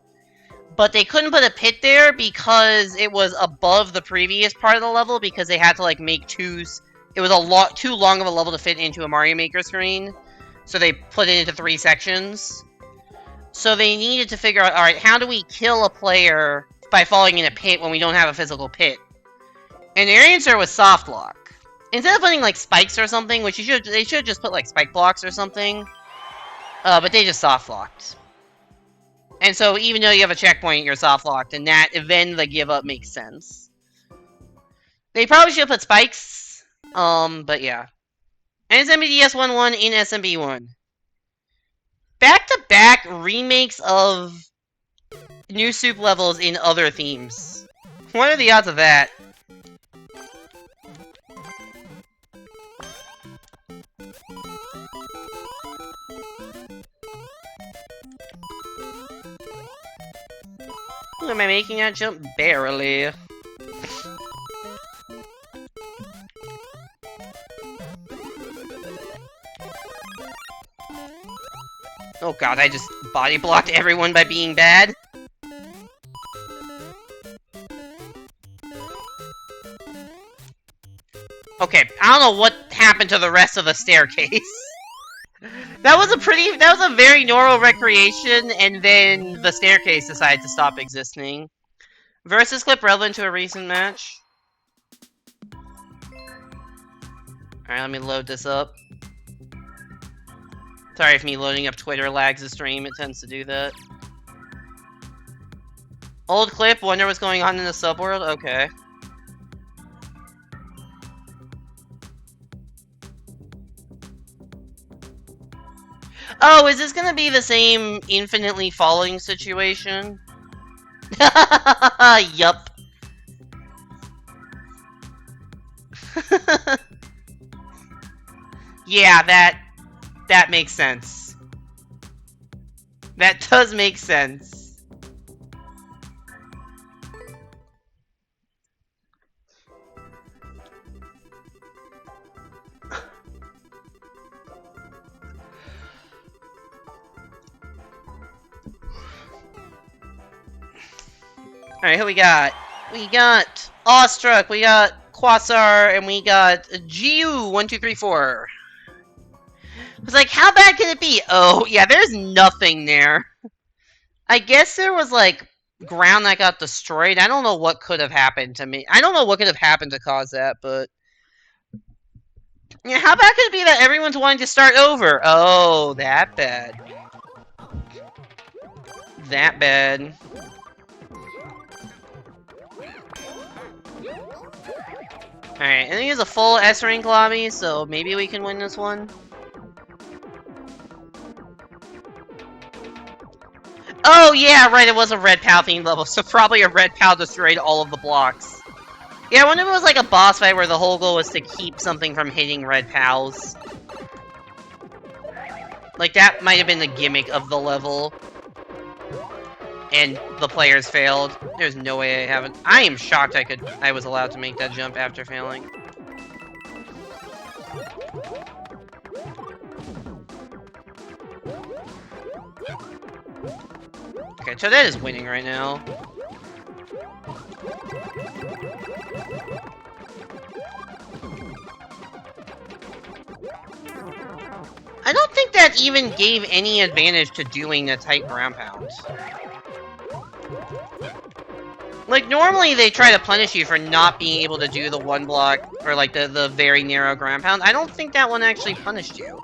But they couldn't put a pit there because it was above the previous part of the level, because they had to, like, make twos. It was too long of a level to fit into a Mario Maker screen. So they put it into 3 sections. So they needed to figure out, alright, how do we kill a player by falling in a pit when we don't have a physical pit? And their answer was soft lock. Instead of putting, like, spikes or something, which they should just put, like, spike blocks or something. But they just soft locked. And so even though you have a checkpoint, you're soft locked, and that then the give up makes sense. They probably should have put spikes. But yeah. And it's MBDS11 in SMB1. Back-to-back remakes of new soup levels in other themes. What are the odds of that? Ooh, am I making that jump? Barely. Oh god, I just body blocked everyone by being bad. Okay, I don't know what happened to the rest of the staircase. That was a very normal recreation, and then the staircase decided to stop existing. Versus clip relevant to a recent match. Alright, let me load this up. Sorry if me loading up Twitter lags the stream, it tends to do that. Old clip, wonder what's going on in the subworld? Okay. Oh, is this gonna be the same infinitely falling situation? Yup. Yeah, that makes sense. That does make sense. Alright, who we got? We got Awestruck, we got Quasar, and we got GU1234. I was like, how bad can it be? Oh, yeah, there's nothing there. I guess there was, like, ground that got destroyed. I don't know what could have happened to me. I don't know what could have happened to cause that, but... Yeah, how bad could it be that everyone's wanting to start over? Oh, that bad. That bad. Alright, I think it's a full S-rank lobby, so maybe we can win this one. Oh, yeah, right, it was a red POW themed level, so probably a red POW destroyed all of the blocks. Yeah, I wonder if it was like a boss fight where the whole goal was to keep something from hitting red POWs. Like, that might have been the gimmick of the level. And the players failed. There's no way I haven't. I am shocked I was allowed to make that jump after failing. Okay, Toadette is winning right now. I don't think that even gave any advantage to doing a tight ground pound. Like, normally they try to punish you for not being able to do the one block, or like the very narrow ground pound. I don't think that one actually punished you.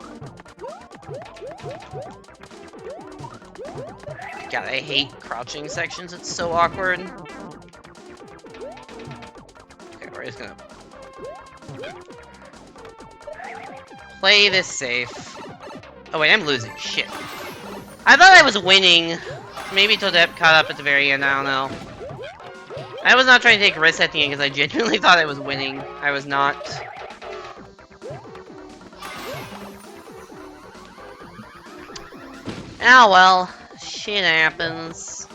God, I hate crouching sections, it's so awkward. Okay, we're just gonna... play this safe. Oh wait, I'm losing, shit. I thought I was winning. Maybe Toadette caught up at the very end, I don't know. I was not trying to take risks at the end because I genuinely thought I was winning. I was not. Oh well, shit happens.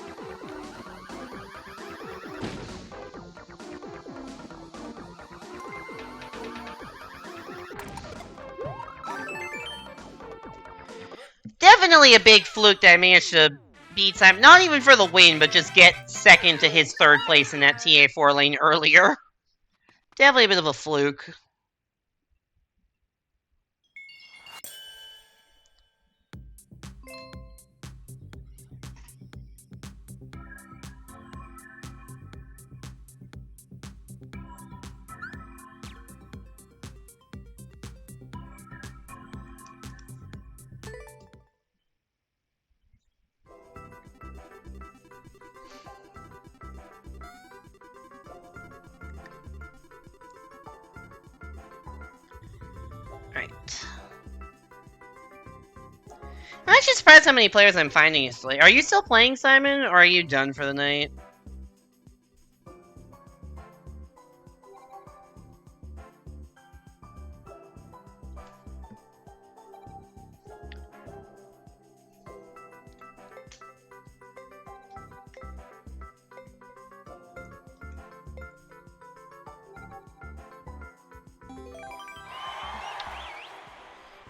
Definitely a big fluke that I managed to beat Simon. Not even for the win, but just get second to his third place in that TA4 lane earlier. Definitely a bit of a fluke. Right. I'm actually surprised how many players I'm finding yesterday. Are you still playing, Simon, or are you done for the night?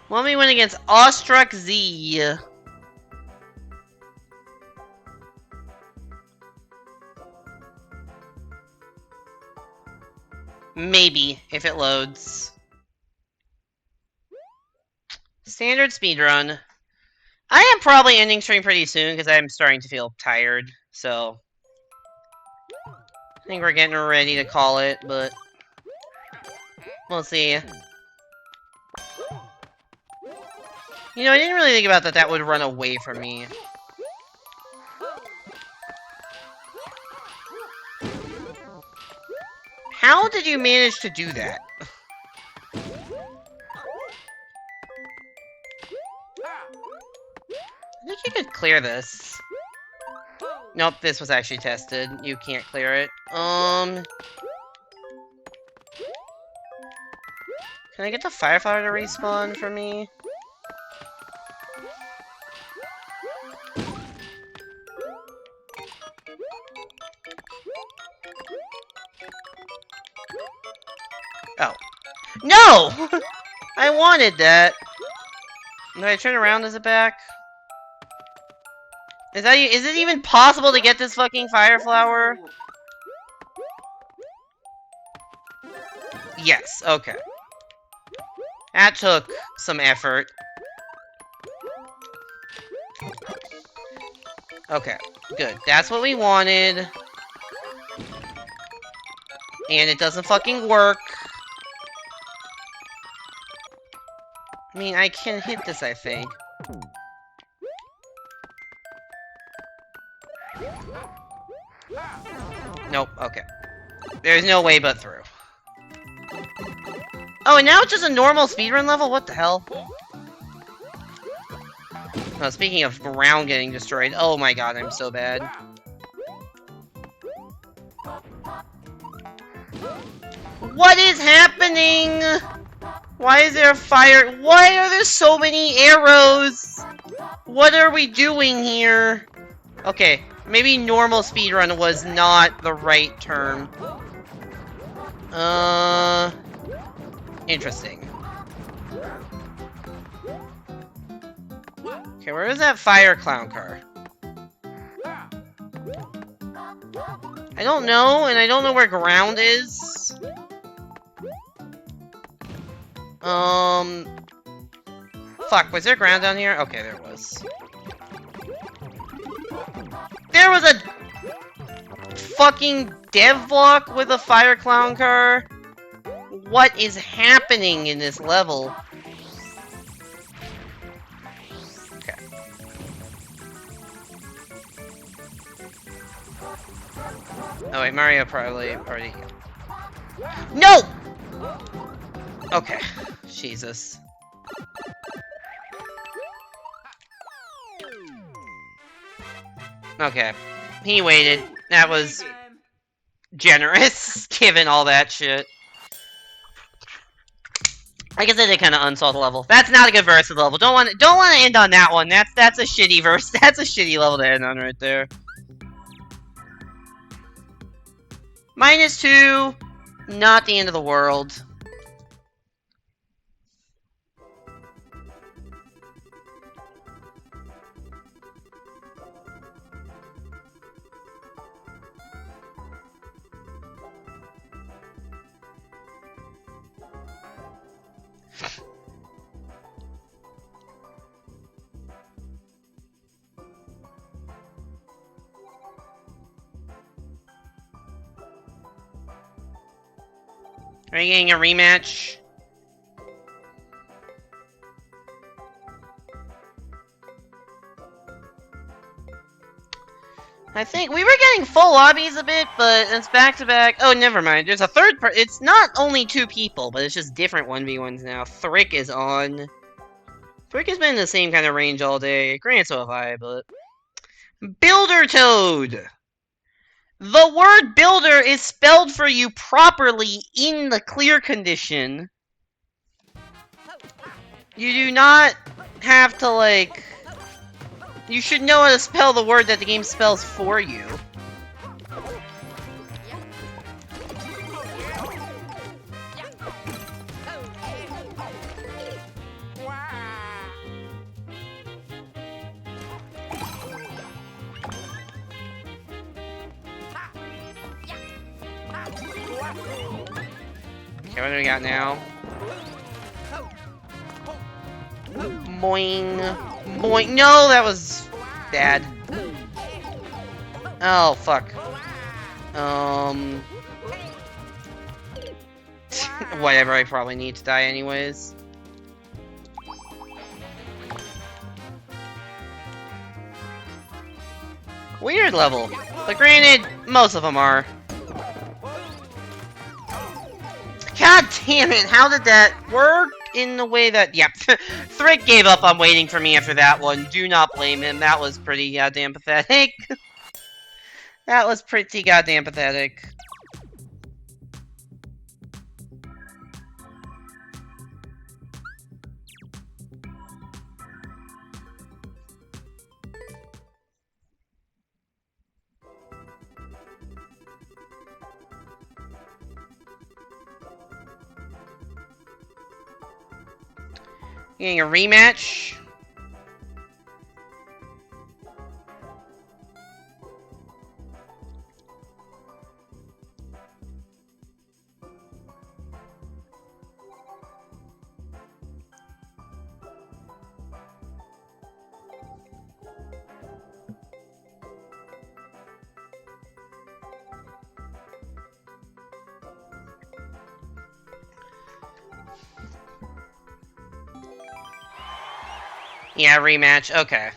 Let me win against Awestruck Z. Maybe, if it loads. Standard speedrun. I am probably ending stream pretty soon because I'm starting to feel tired. So I think we're getting ready to call it, but we'll see. You know, I didn't really think about that would run away from me. How did you manage to do that? I think you could clear this. Nope, this was actually tested. You can't clear it. Can I get the firefighter to respawn for me? Oh. No! I wanted that. Did I turn around? Is it back? Is it even possible to get this fucking fire flower? Yes, okay. That took some effort. Okay, good. That's what we wanted. And it doesn't fucking work. I mean, I can hit this, I think. Nope, okay. There's no way but through. Oh, and now it's just a normal speedrun level? What the hell? Oh, speaking of ground getting destroyed, oh my god, I'm so bad. What is happening? Why is there a fire? Why are there so many arrows? What are we doing here? Okay, maybe normal speedrun was not the right term. Interesting. Okay, where is that fire clown car? I don't know, and I don't know where ground is. Fuck, was there ground down here? Okay, there was. There was a fucking dev block with a fire clown car? What is happening in this level? Okay. Oh wait, Mario probably already... No! Okay. Jesus. Okay. He waited. That was generous, given all that shit. I guess I did kind of unsalt the level. That's not a good verse of the level. Don't want to end on that one. That's a shitty verse. That's a shitty level to end on right there. -2. Not the end of the world. Are you getting a rematch? I think we were getting full lobbies a bit, but it's back-to-back. Oh, never mind. There's a third part. It's not only 2 people, but it's just different 1v1s now. Thrick is on. Thrick has been in the same kind of range all day. Granted, so have I, but... Builder Toad! The word builder is spelled for you properly in the clear condition. You do not have to, like... You should know how to spell the word that the game spells for you. Okay, what do we got now? Boing. Boing. No, that was bad. Oh, fuck. Whatever, I probably need to die anyways. Weird level. But granted, most of them are. God damn it, how did that work in the way that... Yep, Thrick gave up on waiting for me after that one. Do not blame him, that was pretty goddamn pathetic. That was pretty goddamn pathetic. Getting a rematch. Yeah, rematch. Okay.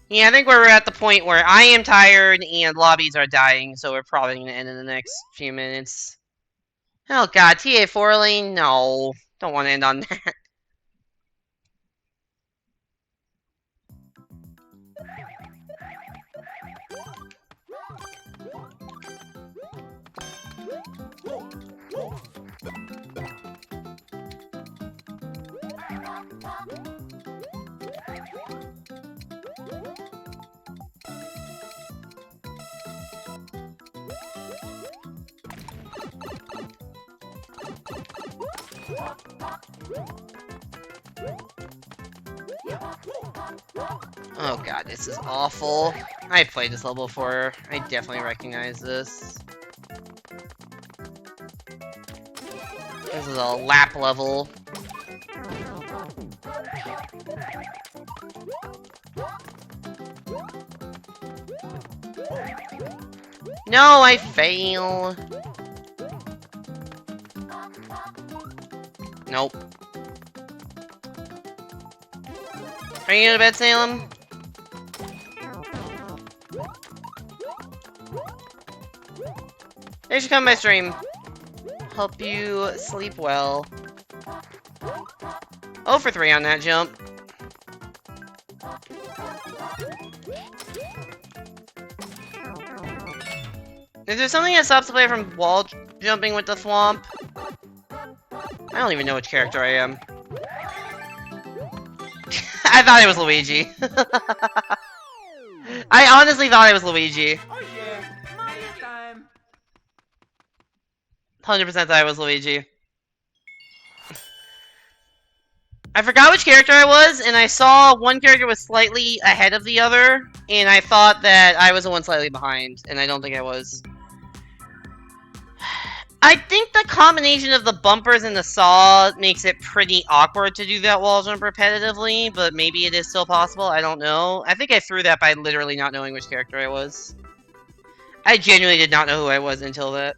Yeah, I think we're at the point where I am tired and lobbies are dying, so we're probably going to end in the next few minutes. Oh god, TA4 lane? No. Don't want to end on that. Oh god, this is awful. I've played this level before. I definitely recognize this. This is a lap level. No, I fail. Nope. Are you going to bed, Salem? Thanks for coming by stream. Hope you sleep well. 0 for 3 on that jump. Is there something that stops the player from wall jumping with the thwomp? I don't even know which character I am. I thought it was Luigi. I honestly thought it was Luigi. Oh yeah, Mario time. 100% thought it was Luigi. I forgot which character I was, and I saw one character was slightly ahead of the other, and I thought that I was the one slightly behind, and I don't think I was. I think the combination of the bumpers and the saw makes it pretty awkward to do that wall jump repetitively, but maybe it is still possible, I don't know. I think I threw that by literally not knowing which character I was. I genuinely did not know who I was until that.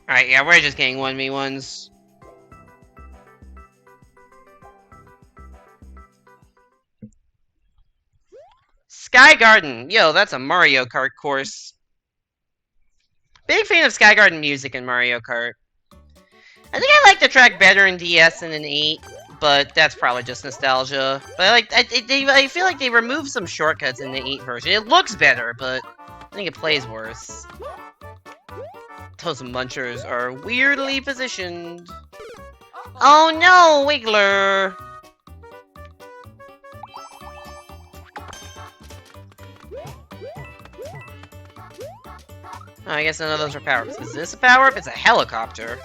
Alright, yeah, we're just getting 1v1s. Sky Garden! Yo, that's a Mario Kart course. Big fan of Sky Garden music in Mario Kart. I think I like the track better in DS than in 8, but that's probably just nostalgia. But I feel like they removed some shortcuts in the 8 version. It looks better, but think it plays worse. Those munchers are weirdly positioned. Oh no, Wiggler! Oh, I guess none of those are power-ups. Is this a power-up? It's a helicopter.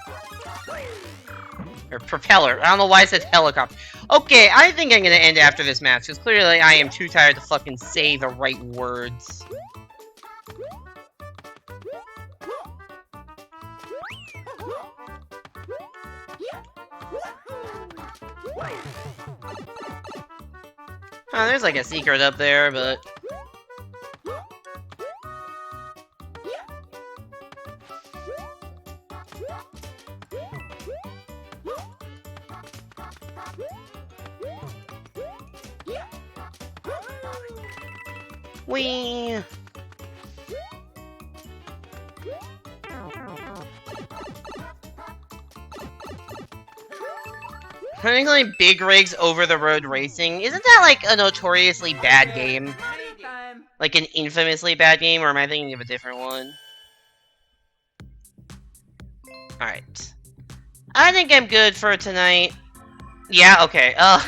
Or propeller. I don't know why I said helicopter. Okay, I think I'm gonna end after this match, because clearly I am too tired to fucking say the right words. Oh, there's like a secret up there, but... Whee! I think like Big Rigs Over the Road Racing, isn't that like a notoriously bad game? Time. Like an infamously bad game, or am I thinking of a different one? Alright. I think I'm good for tonight. Yeah, okay. I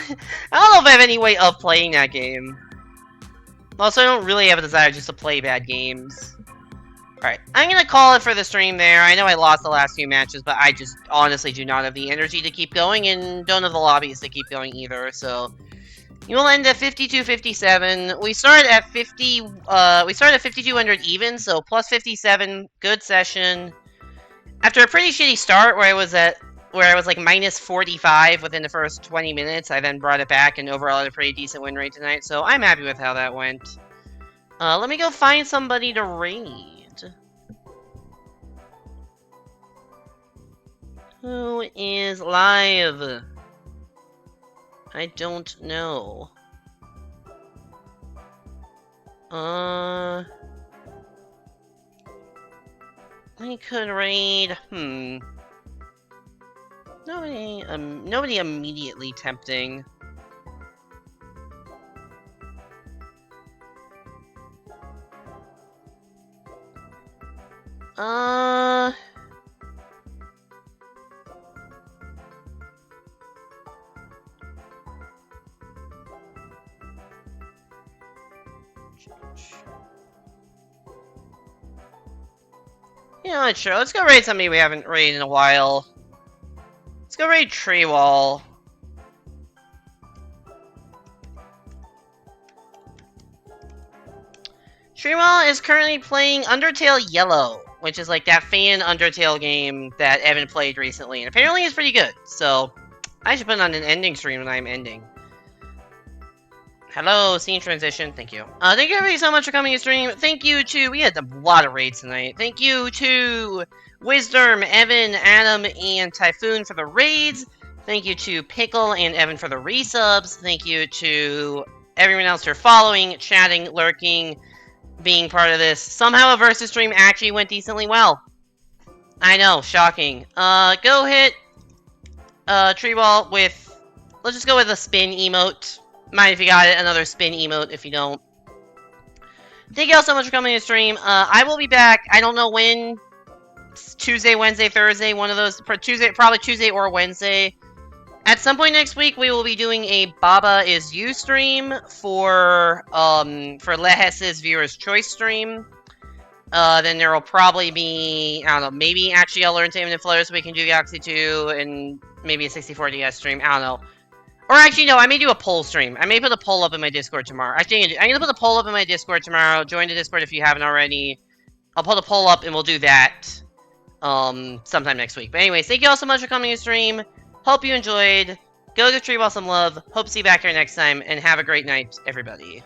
don't know if I have any way of playing that game. Also, I don't really have a desire just to play bad games. Alright, I'm gonna call it for the stream there. I know I lost the last few matches, but I just honestly do not have the energy to keep going, and don't have the lobbies to keep going either, so... You will end at 52-57. We started at 5200 even, so plus 57, good session. After a pretty shitty start where I was like minus 45 within the first 20 minutes, I then brought it back and overall had a pretty decent win rate tonight, so I'm happy with how that went. Let me go find somebody to raid. Who is live? I don't know. I could raid. Nobody immediately tempting. Yeah, sure. Let's go raid somebody we haven't raided in a while. Let's go raid Treewall. Treewall is currently playing Undertale Yellow, which is like that fan Undertale game that Evan played recently, and apparently it's pretty good. So, I should put on an ending stream when I'm ending. Hello, scene transition. Thank you. Thank you everybody so much for coming to stream. Thank you to... We had a lot of raids tonight. Thank you to Wisdom, Evan, Adam, and Typhoon for the raids. Thank you to Pickle and Evan for the resubs. Thank you to everyone else for following, chatting, lurking, being part of this. Somehow a versus stream actually went decently well. I know, shocking. Go hit Treewall with... Let's just go with a spin emote. Mind if you got it, another spin emote if you don't. Thank you all so much for coming to stream. I will be back. I don't know when. It's Tuesday, Wednesday, Thursday, one of those. Probably Tuesday or Wednesday. At some point next week, we will be doing a Baba Is You stream for Lehes's Viewer's Choice stream. Then there will probably be, I don't know, maybe actually I'll learn to Infinite Flow so we can do Galaxy 2 and maybe a 64DS stream. I don't know. Or actually, no, I may do a poll stream. I may put a poll up in my Discord tomorrow. Actually, I'm going to put a poll up in my Discord tomorrow. Join the Discord if you haven't already. I'll put a poll up and we'll do that sometime next week. But anyways, thank you all so much for coming to stream. Hope you enjoyed. Go give Treeball some love. Hope to see you back here next time. And have a great night, everybody.